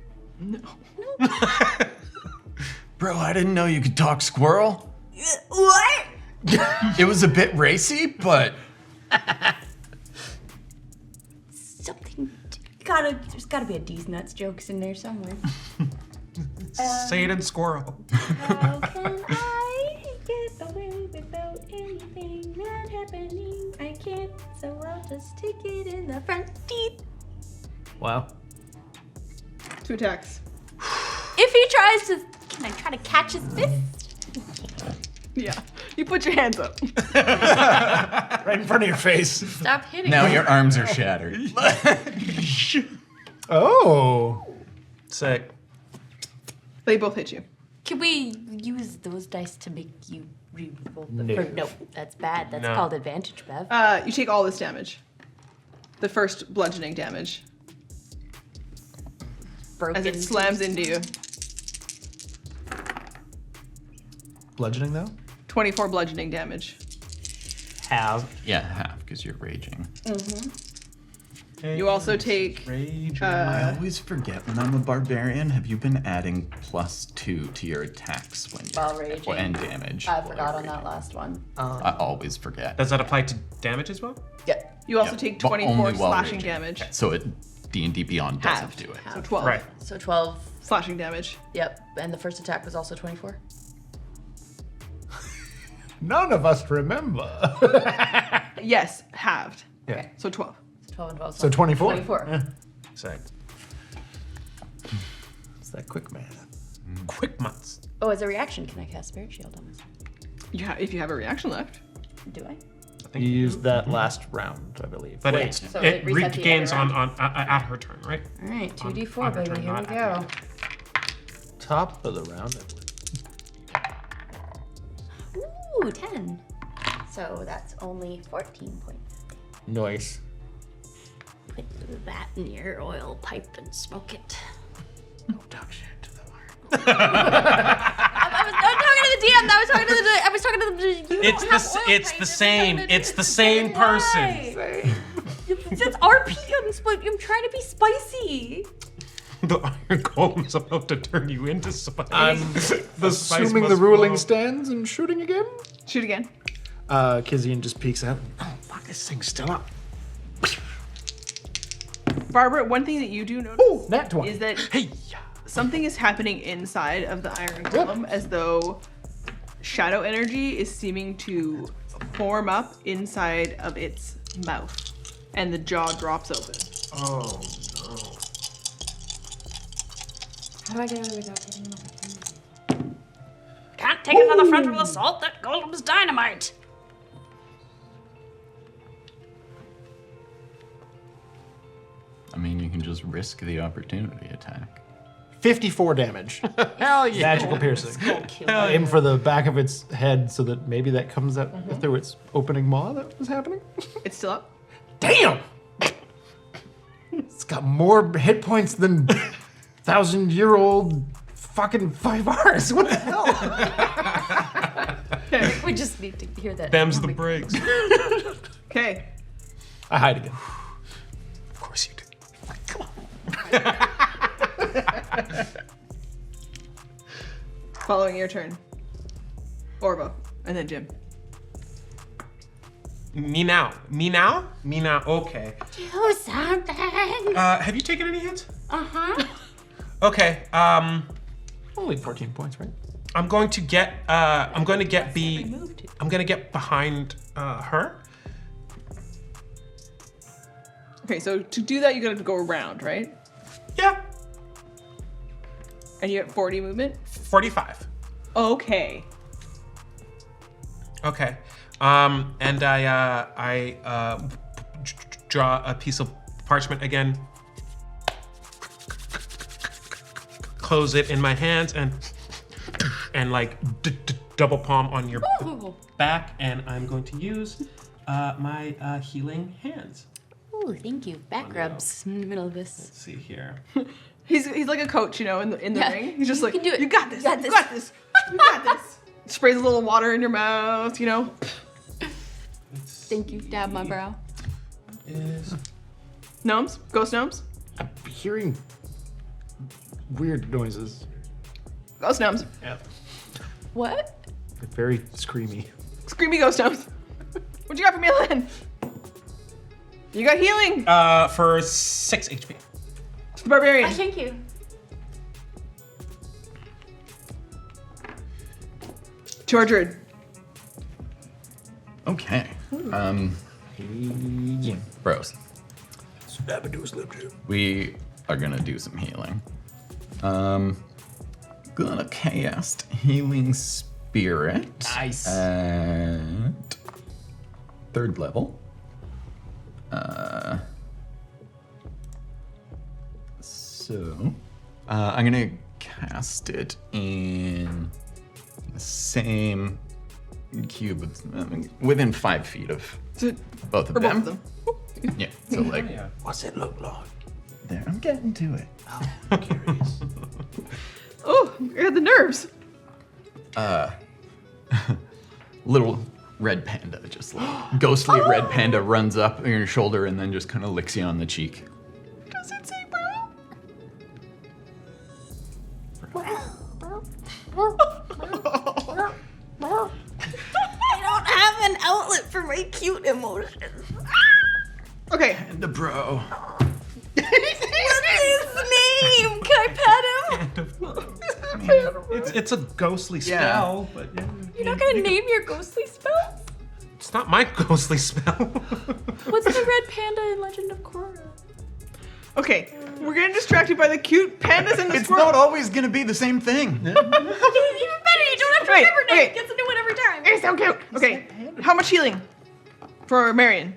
Bro, I didn't know you could talk squirrel. What? It was a bit racy, but Something. There's gotta be a D's nuts jokes in there somewhere. Say it in squirrel. How can I get away without anything not happening? I can't, so I'll just stick it in the front teeth. Wow. 2 attacks. If he tries to, can I try to catch his fist? Yeah. You put your hands up. Right in front of your face. Stop hitting now me. your arms are shattered. Oh. Sick. They both hit you. Can we use those dice to make you re-roll the No. No, that's bad. That's No. called advantage, Bev. You take all this damage. The first bludgeoning damage Broken. as it slams into you. Bludgeoning though? 24 bludgeoning damage. Have. Yeah, half, because you're raging. You also take. Rage. I always forget when I'm a barbarian. Have you been adding +2 to your attacks when you're While raging. and damage? I while forgot on raging? that last one. I always forget. Does that apply to damage as well? Yeah. You also Yeah, take but 24 only while slashing raging. damage. Okay, so D&D Beyond doesn't Halved. do it. So 12 Right. So 12. slashing damage. Yep. And the first attack was also 24. None of us remember. Yes, halved. Yeah. Okay. So 12. 12 and 12. So 24? 24. Yeah. Sick. It's that quick man. Quick months. Oh, as a reaction, can I cast Spirit Shield on myself? If you have a reaction left. Do I? You used that last round, I believe. But Wait, it's, So it it resets the regains other on at her turn, right? All right, On 2d4, her baby. turn, Here we not go. at top of the round, I believe. Ooh, 10. So that's only 14 points. Nice. Put that in your oil pipe and smoke it. Don't talk shit to the wire. I was not talking to the DM. I was talking to the. I was talking to the. You It's don't have oil it's pipe, the it's same. talking to It's the same person. Why? That's RPMs, but I'm trying to be spicy. The iron golem is about to turn you into spice. The spice Assuming the must ruling flow. stands and shooting again. Shoot again. Kizian just peeks out. Oh, fuck, this thing's still up. Barbara, one thing that you do notice Ooh, nat 20. is that Hey, something is happening inside of the iron golem, as though shadow energy is seeming to form up inside of its mouth, and the jaw drops open. Oh no. How do I get out of without getting an opportunity? Can't take another frontal assault. That golem's dynamite. I mean, you can just risk the opportunity attack. 54 damage. Hell yeah. Magical piercing. Aim for the back of its head so that maybe that comes out through its opening maw that was happening. It's still up. Damn! It's got more hit points than 1,000-year-old fucking Faevaris. What the hell? We just need to hear that. Them's the breaks. Okay. I hide again. Of course you do. Following your turn. Orvo, and then Jim. Me now. Okay. Do something. Have you taken any hits? Uh-huh. Okay. Only 14 points, right? I'm going to get. I'm going to get behind her. Okay, so to do that, you gotta go around, right? Yeah. And you have 40 movement? 45. Okay. Okay. And I draw a piece of parchment again. Close it in my hands and like double palm on your back, and I'm going to use my healing hands. Ooh, thank you. Back rubs in the middle of this. Let's see here. He's like a coach, you know, in the Yeah. ring. He's just You like, can do it. you got this, You got you this." got this, you got this. Sprays a little water in your mouth, you know. Thank you. Dab my brow. Is Gnomes? Ghost gnomes? I'm hearing weird noises. Ghost gnomes. Yeah. What? They're very screamy. Screamy ghost gnomes. What you got for me, Lynn? You got healing. for 6 HP. To the barbarian. Thank you. To our druid. Okay. Bros. We are gonna do some healing. Gonna cast Healing Spirit. Nice. At 3rd level. So I'm gonna cast it in the same cube of, within 5 feet of To, both of for them. both of them. Yeah. So like What's it look like? there. I'm getting to it. I'm curious. Oh, you had the nerves. Little red panda, just like ghostly red panda runs up on your shoulder and then just kind of licks you on the cheek. Does it say I don't have an outlet for my cute emotions. Okay. And the bro. What's his name? Can I pet him? It's a ghostly spell, but yeah. You're not gonna name your ghostly spell? It's not my ghostly spell. What's the red panda in Legend of Korra? Okay. We're getting distracted by the cute pandas and the It's squirrel. not always gonna be the same thing. Even better, you don't have to Wait, remember wait. names. Gets a new one every time. It's so cute. Okay. How much healing? For Marion.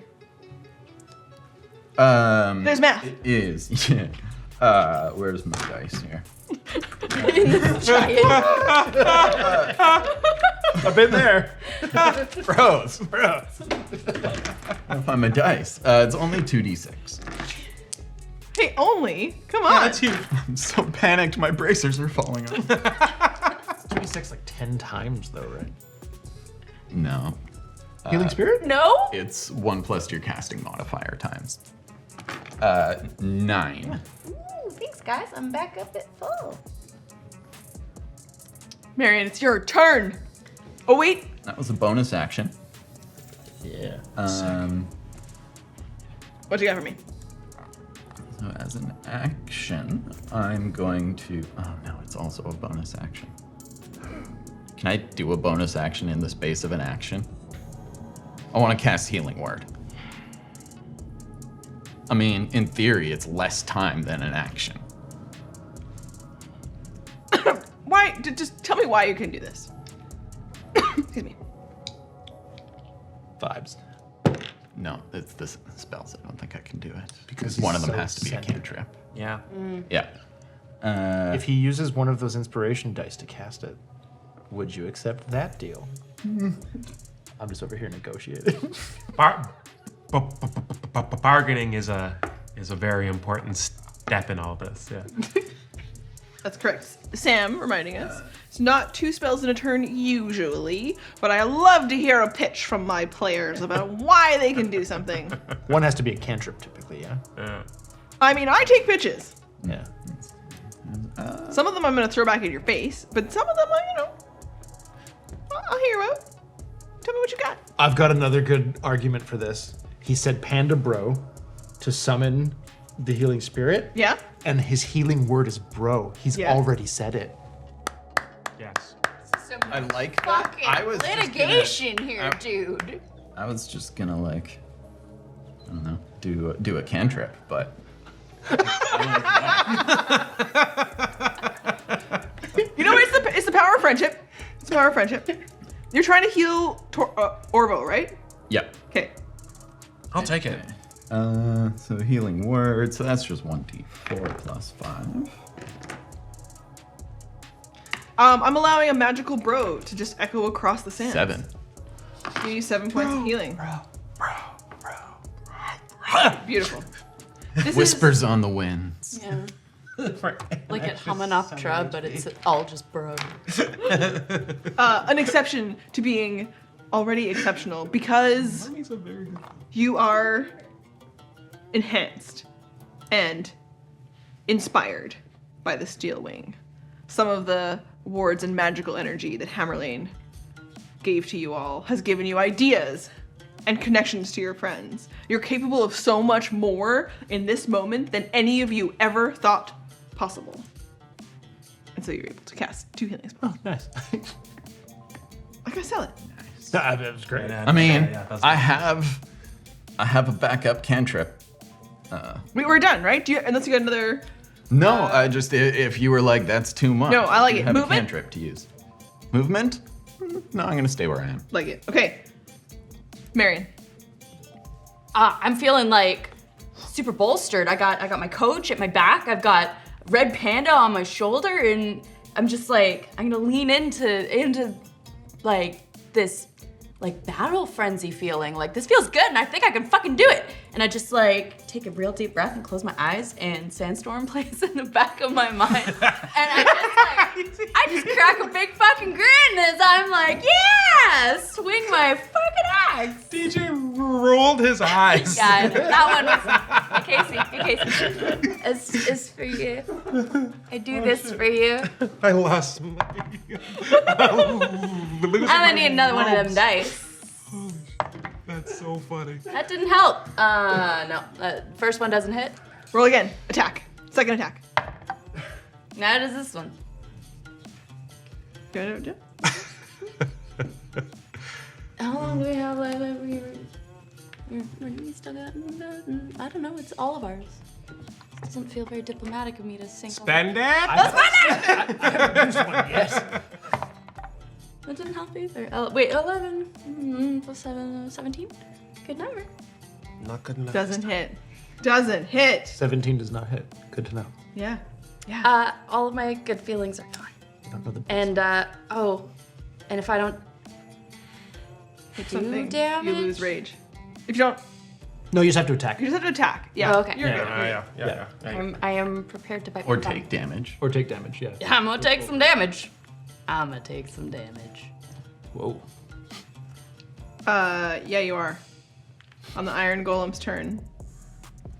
There's math. It is. Yeah. Where's my dice here? I've been there. Bros. Bro. I'll find my dice. It's only 2d6. Hey, only? Come on. Yeah, that's huge. I'm so panicked, my bracers are falling off. 26 like 10 times though, right? No. Healing Spirit? No? It's 1 plus your casting modifier times. 9. Ooh, thanks, guys. I'm back up at full. Marion, it's your turn. Oh, wait. That was a bonus action. Yeah. What you got for me? So as an action, I'm going to... Oh no, it's also a bonus action. Can I do a bonus action in the space of an action? I want to cast Healing Word. I mean, in theory, it's less time than an action. Why? Just tell me why you can do this. Excuse me. Vibes. No, it's the spells. I don't think I can do it. Because one he's of them so has to be a centered. cantrip. Yeah. Yeah. If he uses one of those inspiration dice to cast it, would you accept that deal? I'm just over here negotiating. Bargaining is a very important step in all this. Yeah. That's correct. Sam reminding us. It's not 2 spells in a turn usually, but I love to hear a pitch from my players about why they can do something. One has to be a cantrip typically, yeah? I mean, I take pitches. Yeah. Some of them I'm going to throw back in your face, but some of them, I'll hear about. Tell me what you got. I've got another good argument for this. He said Panda Bro to summon the healing spirit, Yeah? and his healing word is bro. He's Yeah. already said it. Yes. Some I like that. fucking I was just litigation here, I- dude. I was just gonna like, I don't know, do a cantrip, but You know, it's the power of friendship. It's the power of friendship. You're trying to heal Orvo, right? yeah. Okay. I'll take it. So healing word. So that's just 1d4 plus 5. I'm allowing a magical bro to just echo across the sand. 7. Give you 7 points of healing. Beautiful. This Whispers on the winds. Yeah. Like at Hamanoptera, but it's all just bro. An exception to being already exceptional because you are enhanced and inspired by the Steel Wing. Some of the wards and magical energy that Hammerlane gave to you all has given you ideas and connections to your friends. You're capable of so much more in this moment than any of you ever thought possible. And so you're able to cast 2 healing spells. Oh, nice. I gotta sell it. That was great. I mean, I have a backup cantrip. We're done, right? Unless you got another. No, I just if you were like that's too much. No, I like you it. Have Movement? a cantrip to use. Movement? No, I'm gonna stay where I am. Like it. Okay. Marion. I'm feeling like super bolstered. I got my coach at my back. I've got Red Panda on my shoulder, and I'm just like I'm gonna lean into like this like battle frenzy feeling. Like this feels good, and I think I can fucking do it. And I just like take a real deep breath and close my eyes, and Sandstorm plays in the back of my mind, and I just crack a big fucking grin as I'm like, yeah, swing my fucking axe. DJ rolled his eyes. Yeah, that one was Casey. It's for you. I do this for you. I lost my. I'm gonna need another one of them dice. That's so funny. That didn't help. No. First one doesn't hit. Roll again. Attack. Second attack. Now does this one. Go. How long do we have left? We still got. I don't know. It's all of ours. It doesn't feel very diplomatic of me to sink. Spend it. Yes. That didn't help either. Wait, 11 plus 7, 17? Good number. Not good enough. Doesn't hit. Doesn't hit. 17 does not hit. Good to know. Yeah. Yeah. All of my good feelings are gone. You don't know the And, and if I don't do Something, damage? you lose rage. If you don't, No, you just have to attack. you just have to attack. Yeah. Oh, okay. You're Yeah. good. Yeah. I am prepared to bite Or my thumb. take damage. Or take damage, yeah. I'm gonna take some damage. I'm gonna take some damage. Whoa. Yeah, you are. On the Iron Golem's turn,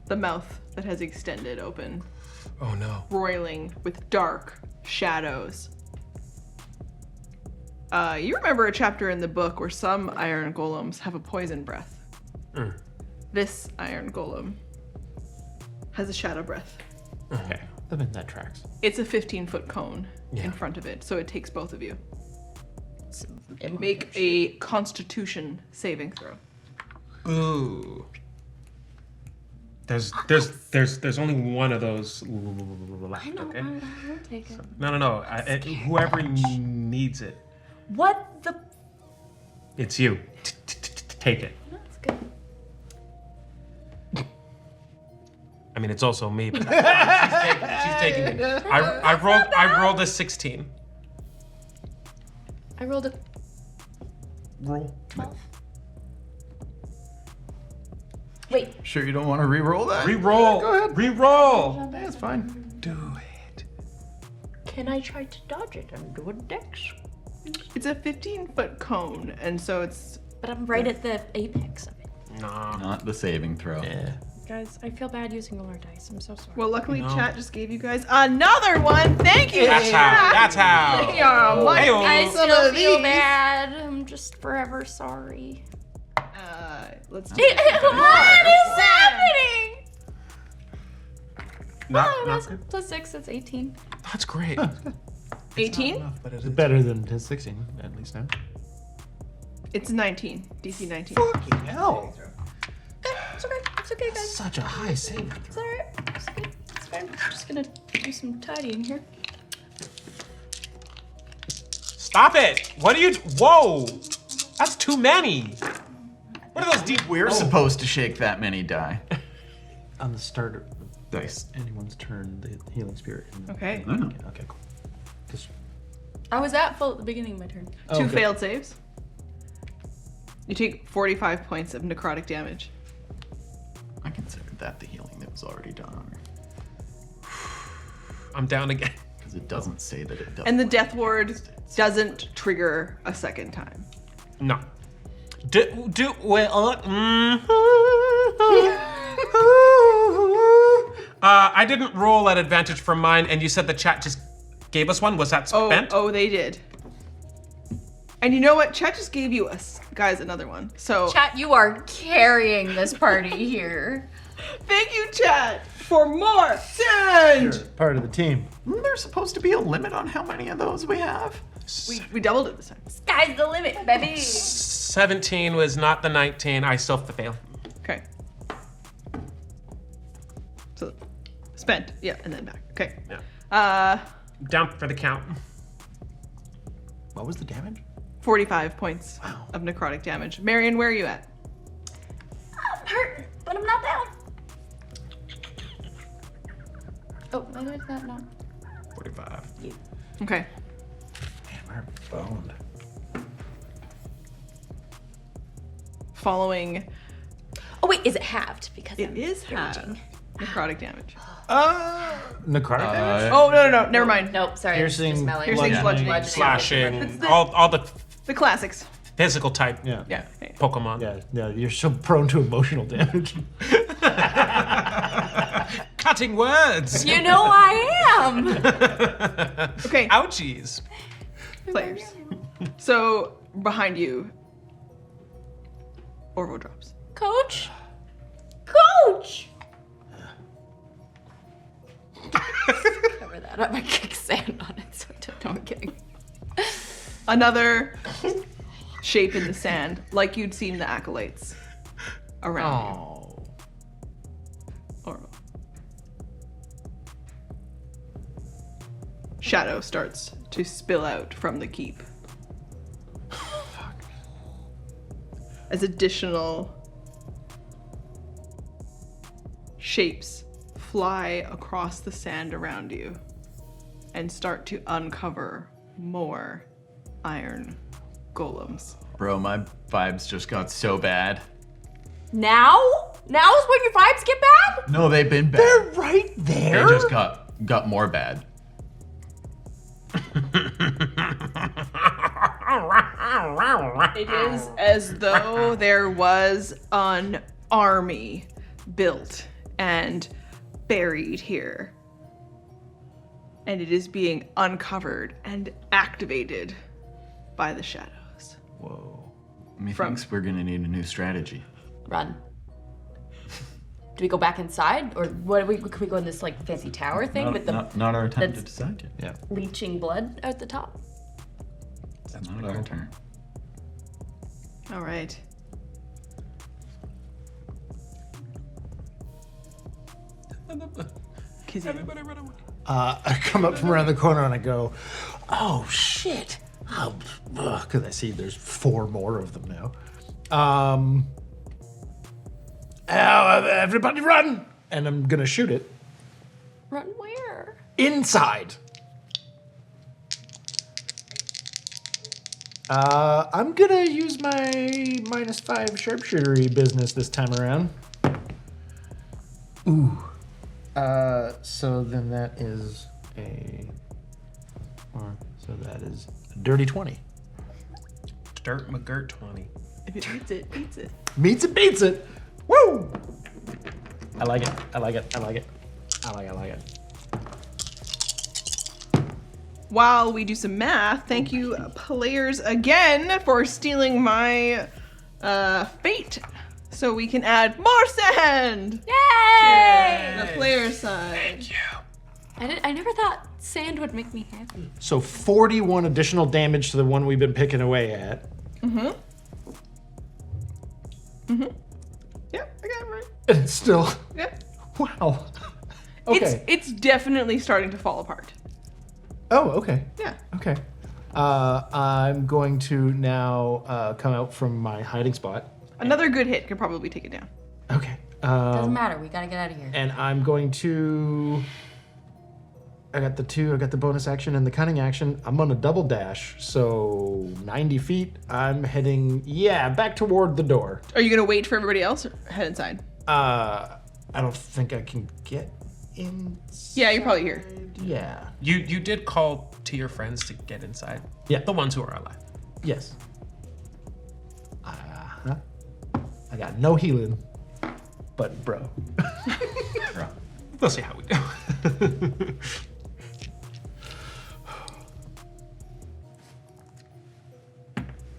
the mouth that has extended open, Oh no. roiling with dark shadows. You remember a chapter in the book where some Iron Golems have a poison breath. This Iron Golem has a shadow breath. Okay. I mean, that tracks. It's a 15-foot cone in front of it, so it takes both of you. Make a Constitution saving throw. Ooh. There's only one of those left. I know, Okay. I'll take it. No. Whoever needs it, What the? it's you. Take it. That's good. I mean, it's also me, but that's fine. She's taking it. I rolled a 16. I rolled a Roll. 12. Wait, Sure you don't want to re-roll that? Reroll. Go ahead. Reroll. That's fine. Do it. can I try to dodge it and do a dex? It's a 15-foot cone, and so it's But I'm right at the apex of it. Nah. Not the saving throw. Yeah. Guys, I feel bad using all our dice. I'm so sorry. well. Luckily, No. chat just gave you guys another one. Thank you. That's how. That's how. Yeah, what? Hey-o. I Some still of feel these. bad. I'm just forever sorry. Let's do What is happening? Not Oh, that's good. plus 6, that's 18. That's great. 18. But it It's better than his 16, at least now. It's 19. DC 19. Hell. It's okay. It's okay, guys. Such a high save. It's alright. It's good. It's fine. I'm just gonna do some tidying here. Stop it! What are you? Whoa! That's too many. What are those deep? We're supposed to shake that many die. On the start of Dice. anyone's turn, the healing spirit. Okay. Okay, cool. Just, I was at full at the beginning of my turn. Two failed saves. You take 45 points of necrotic damage. I considered that the healing that was already done on her. I'm down again. Because it doesn't say that it does. And the Death Ward doesn't trigger a second time. No. I didn't roll at advantage for mine, and you said the chat just gave us one. Was that spent? Oh, they did. And you know what? Chat just gave you guys another one. So Chat, you are carrying this party here. thank you, chat, for more send. part of the team. Isn't there supposed to be a limit on how many of those we have? We doubled it this time. Sky's the limit, baby. 17 was not the 19. I still fail. Okay. So spent, yeah, and then back. Okay. Yeah. Down for the count. What was the damage? 45 points of necrotic damage. Marion, where are you at? I'm hurt, but I'm not down. Oh, maybe it's that not. 45. Okay. Damn, our boned. Following, Oh wait, is it halved? Because it I'm is half raging. necrotic damage. Necrotic damage? Oh, no, never mind. Nope, sorry. Piercing, just melee. Piercing, bludgeoning. Bludgeoning. Slashing. All the The classics. physical type Yeah. Yeah. Okay. Pokemon. Yeah, you're so prone to emotional damage. Cutting words. You know I am. Okay, Ouchies. players. So behind you, Orvo drops. Coach. Coach. Cover that up. I kick sand on it, so I don't know. I'm kidding. Another shape in the sand, like you'd seen the acolytes around you. Orvo. Shadow starts to spill out from the keep. As additional shapes fly across the sand around you and start to uncover more iron golems. Bro, my vibes just got so bad. Now? Now is when your vibes get bad? No, they've been bad. They're right there. They just got more bad. It is as though there was an army built and buried here. And it is being uncovered and activated by the shadows. Whoa. Methinks we're gonna need a new strategy. Run. Do we go back inside? Or what? Could we go in this like fancy tower thing with the Not our time to that's- decide yet. Yeah. leeching blood out the top? That's not our turn. All right. Everybody run away. I come up from around the corner and I go, oh shit. Because I see there's 4 more of them now. Everybody run! And I'm gonna shoot it Run where? inside. I'm gonna use my -5 sharpshootery business this time around. Ooh. So then that is so that is a dirty 20. Dirt McGirt 20. If it beats it, beats it. Meets it, beats it. Woo! I like it. I like it. I like it. I like it. While we do some math, thank you, players, again for stealing my fate, so we can add more sand. Yay! The player side. I never thought sand would make me happy. So 41 additional damage to the one we've been picking away at. Yep, I got it right. And it's still, Yep. wow. Okay. It's definitely starting to fall apart. Oh, okay. Yeah. Okay. I'm going to now come out from my hiding spot. Another good hit could probably take it down. Okay. Doesn't matter. We gotta get out of here. And I'm going to. I got the bonus action and the cunning action. I'm on a double dash, so 90 feet. I'm heading, back toward the door. Are you gonna wait for everybody else or head inside? I don't think I can get in. Yeah, you're probably here. Yeah. You did call to your friends to get inside. Yeah. The ones who are alive. Yes. I got no healing, but bro. We'll see how we do.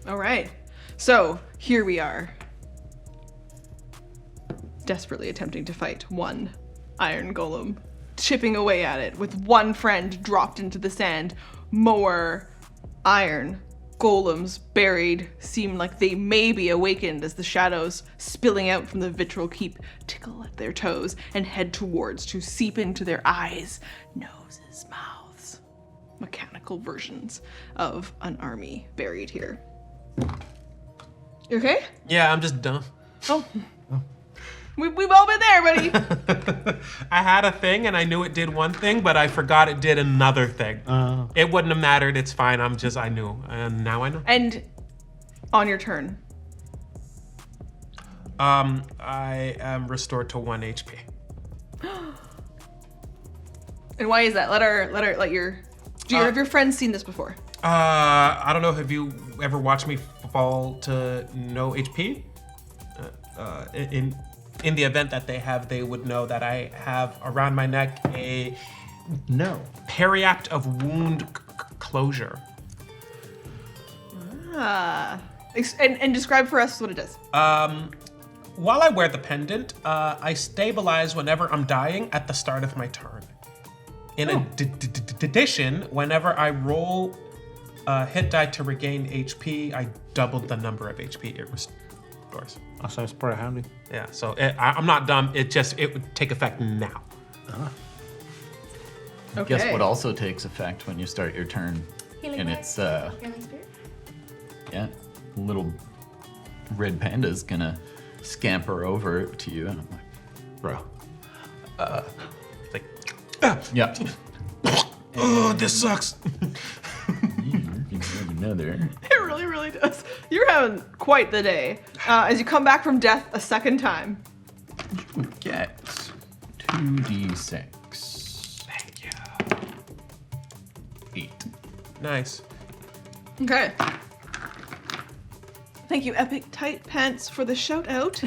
All right. So here we are, desperately attempting to fight one iron golem, chipping away at it with one friend dropped into the sand. More iron golems buried seem like they may be awakened as the shadows spilling out from the vitriol keep tickle at their toes and head towards to seep into their eyes, noses, mouths. Mechanical versions of an army buried here. You okay? Yeah, I'm just dumb. Oh. We've all been there, buddy. I had a thing and I knew it did one thing, but I forgot it did another thing. It wouldn't have mattered. It's fine. I knew. And now I know. And on your turn. I am restored to 1 HP. And why is that? Let your have your friends seen this before? I don't know. Have you ever watched me fall to no HP? In the event that they would know that I have around my neck a periapt of wound closure. And describe for us what it does. While I wear the pendant, I stabilize whenever I'm dying at the start of my turn. In addition, whenever I roll hit die to regain HP, I doubled the number of HP it restores. Oh, so it's pretty handy. Yeah, so I'm not dumb. It would take effect now. Okay. Guess what also takes effect when you start your turn? Healing And word. it's Healing spirit. little red panda's gonna scamper over to you, and I'm like, Bro, like, Yeah. oh, this sucks. You can have another. It really, really does. You're having quite the day as you come back from death a second time. Get 2d6. Thank you. 8. Nice. Okay. Thank you, Epic Tight Pants, for the shout out.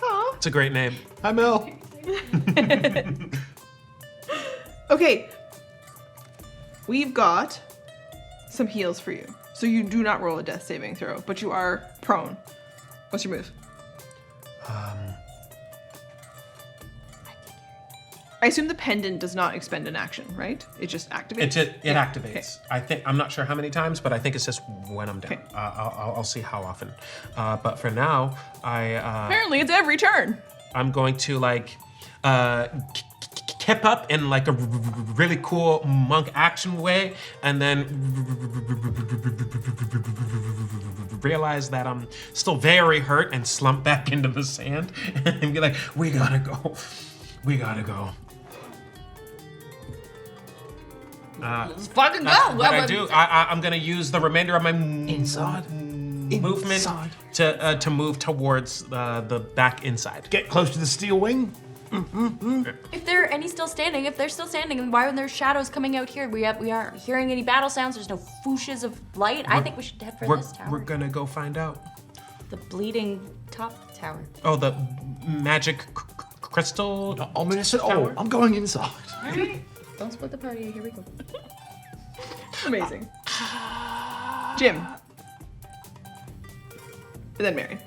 Aw. It's a great name. Hi, Mel. Okay. We've got some heals for you. So you do not roll a death saving throw, but you are prone. What's your move? I assume the pendant does not expend an action, right? It just activates? It activates. I'm not sure how many times, but I think it's just when I'm down. Okay. I'll see how often. But for now, Apparently it's every turn. I'm going to like kip up in like a really cool monk action way, and then realize that I'm still very hurt and slump back into the sand and be like, we gotta go. Let's fucking go. I'm gonna use the remainder of my movement to move towards the back inside. Get close to the steel wing. If they're still standing, and why are there shadows coming out here? We aren't hearing any battle sounds. There's no fooshes of light. I think we should head for this tower. We're gonna go find out. The bleeding top tower. Oh, the magic crystal. Not ominous at all. I'm going inside. All right. Don't split the party. Here we go. Amazing. Jim. And then Mary.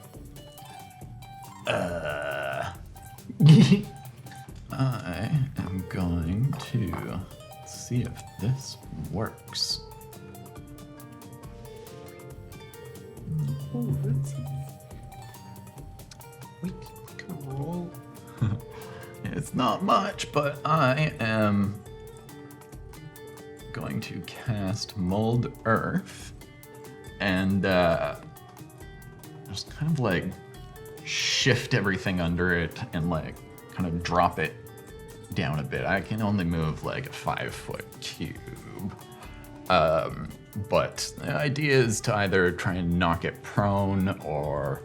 I am going to see if this works. We can roll. It's not much, but I am going to cast Mold Earth and just kind of like shift everything under it and like kind of drop it down a bit. I can only move like a 5-foot cube. But the idea is to either try and knock it prone or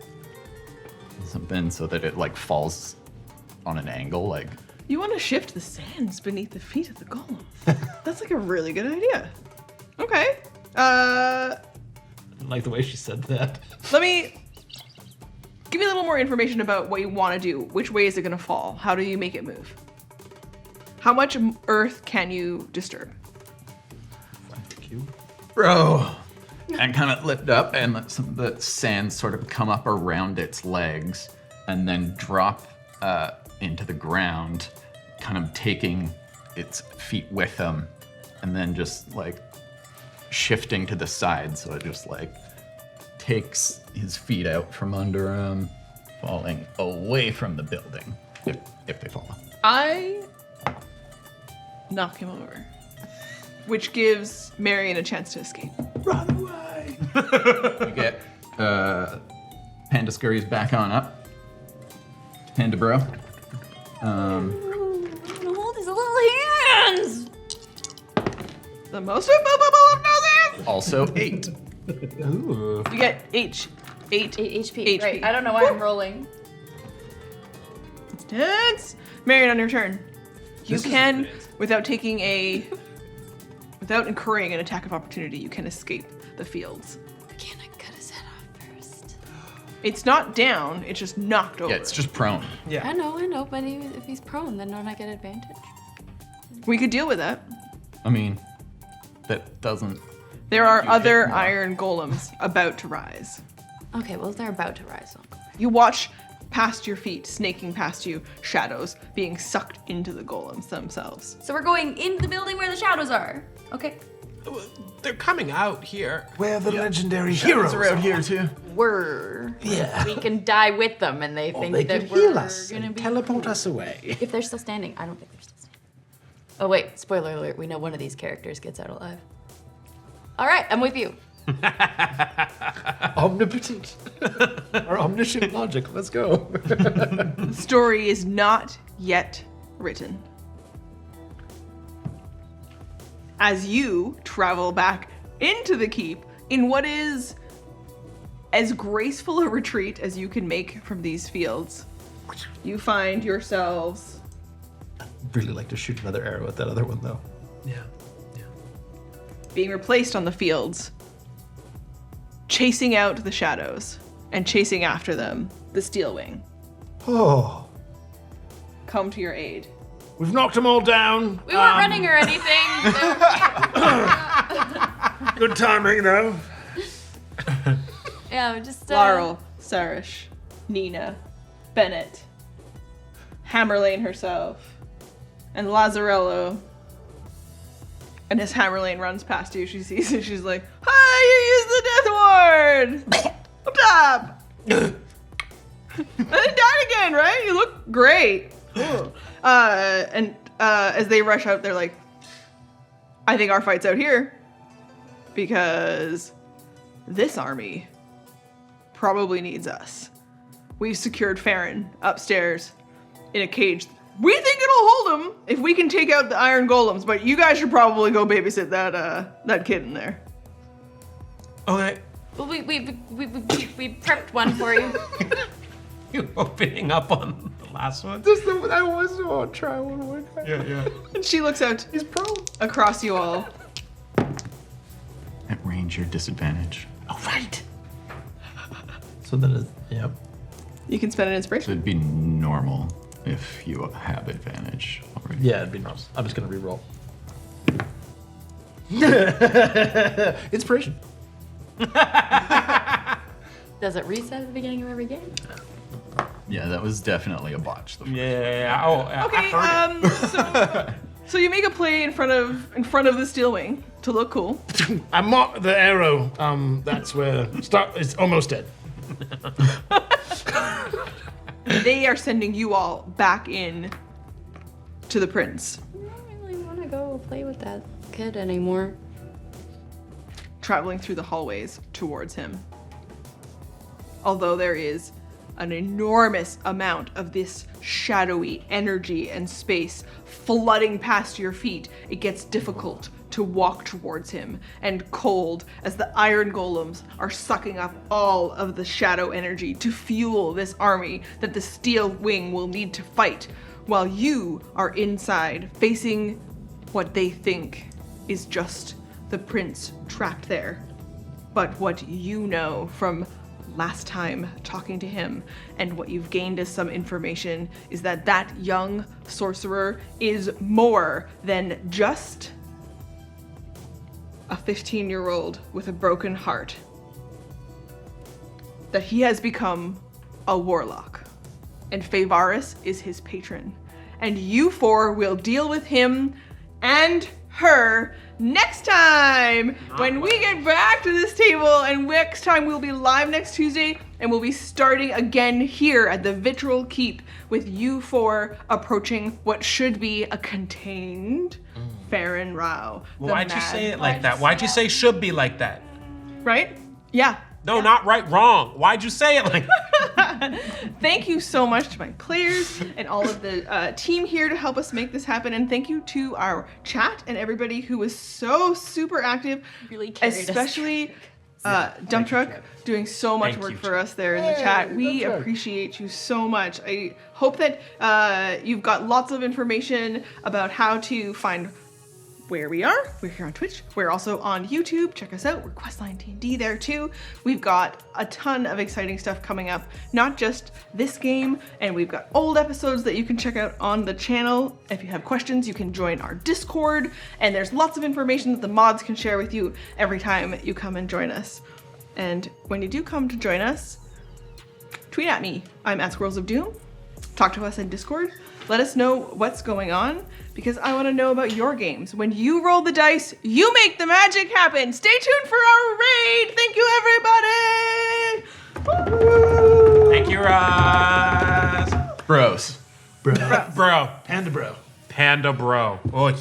something so that it like falls on an angle, like. You want to shift the sands beneath the feet of the golem. That's like a really good idea. Okay. I like the way she said that. Let me give me a little more information about what you want to do. Which way is it going to fall? How do you make it move? How much earth can you disturb? Bro. And kind of lift up and let some of the sand sort of come up around its legs and then drop into the ground, kind of taking its feet with them and then just like shifting to the side so it just like takes his feet out from under him, falling away from the building if they fall. I knock him over, which gives Marion a chance to escape. Run away. You get Panda Scurry's back on up. Panda Bro. Hold his little hands. The most movable of noses. Also 8. Ooh. You get H. 8 HP. HP. Great. I don't know why I'm rolling. Dance. Marion, on your turn. You This is can, good. without incurring an attack of opportunity, you can escape the fields. Can I cut his head off first? It's not down, it's just knocked over. Yeah, it's just prone. Yeah. I know, but if he's prone, then don't I get advantage? We could deal with that. I mean, that doesn't. There are You other hit more. iron golems about to rise. Okay, well, they're about to rise. So I'll go back. You watch past your feet, snaking past you, shadows being sucked into the golems themselves. So we're going in the building where the shadows are. Okay. They're coming out here. Where the legendary heroes are. here too. Yeah. We can die with them, and they Or think they that could we're heal us gonna and be. teleport us away. If they're still standing, I don't think they're still standing. Oh wait, spoiler alert, we know one of these characters gets out alive. All right, I'm with you. Omnipotent. Or omniscient logic. Let's go. The story is not yet written. As you travel back into the keep in what is as graceful a retreat as you can make from these fields, you find yourselves Really like to shoot another arrow at that other one, though. Yeah. being replaced on the fields, chasing out the shadows and chasing after them, the Steel Wing Oh, come to your aid. we've knocked them all down. We weren't running or anything. Good timing, though. Yeah, we just. Laurel, Sarish, Nina, Bennett, Hammerlane herself, and Lazzarello. And as Hammerlane runs past you, she sees it, she's like, "Hi, you used the Death Ward! Up top!" And then died again, right? You look great. As they rush out, they're like, "I think our fight's out here. Because this army probably needs us. We've secured Farron upstairs in a cage. We think it'll hold him if we can take out the iron golems, but you guys should probably go babysit that kid in there." Okay. Well, we prepped one for you. You opening up on the last one? I was to try one more time. Yeah. And she looks out across you all. At range, your disadvantage. Oh, right. So then, yep. You can spend an So inspiration. it'd be normal if you have advantage already. Yeah, it'd be nice. I'm just gonna re-roll. Inspiration. Does it reset at the beginning of every game? Yeah, that was definitely a botch. Yeah. Oh, I Okay, heard it. so you make a play in front of the Steel Wing to look cool. I marked the arrow. That's where it's almost dead. They are sending you all back in to the prince. I don't really want to go play with that kid anymore. Traveling through the hallways towards him. Although there is an enormous amount of this shadowy energy and space flooding past your feet, it gets difficult to walk towards him, and cold as the iron golems are sucking up all of the shadow energy to fuel this army that the Steel Wing will need to fight, while you are inside facing what they think is just the prince trapped there. But what you know from last time talking to him and what you've gained as some information is that that young sorcerer is more than just a 15-year-old with a broken heart. That he has become a warlock, and Faevaris is his patron. And you four will deal with him and her next time when we get back to this table, and next time we'll be live next Tuesday, and we'll be starting again here at the Vitriol Keep with you four approaching what should be a contained Farron Rao. Well, why'd you say it like that? Why'd you say should be like that? Right? Yeah. No, not right, wrong. Why'd you say it like that? Thank you so much to my players and all of the team here to help us make this happen. And thank you to our chat and everybody who was so super active, Really carried us. especially Dump Truck doing so much Thank work you, for us there in the chat. We appreciate you so much. I hope that you've got lots of information about how to find where we are. We're here on Twitch. We're also on YouTube. Check us out. We're Questline D&D there too. We've got a ton of exciting stuff coming up, not just this game, and we've got old episodes that you can check out on the channel. If you have questions, you can join our Discord, and there's lots of information that the mods can share with you every time you come and join us. And when you do come to join us, tweet at me. I'm at Squirrels of Doom. Talk to us in Discord. Let us know what's going on, because I want to know about your games. When you roll the dice, you make the magic happen. Stay tuned for our raid. Thank you, everybody. Woo! Thank you, Roz. Bros. Bro. Bro. Panda bro. Panda bro. Oy.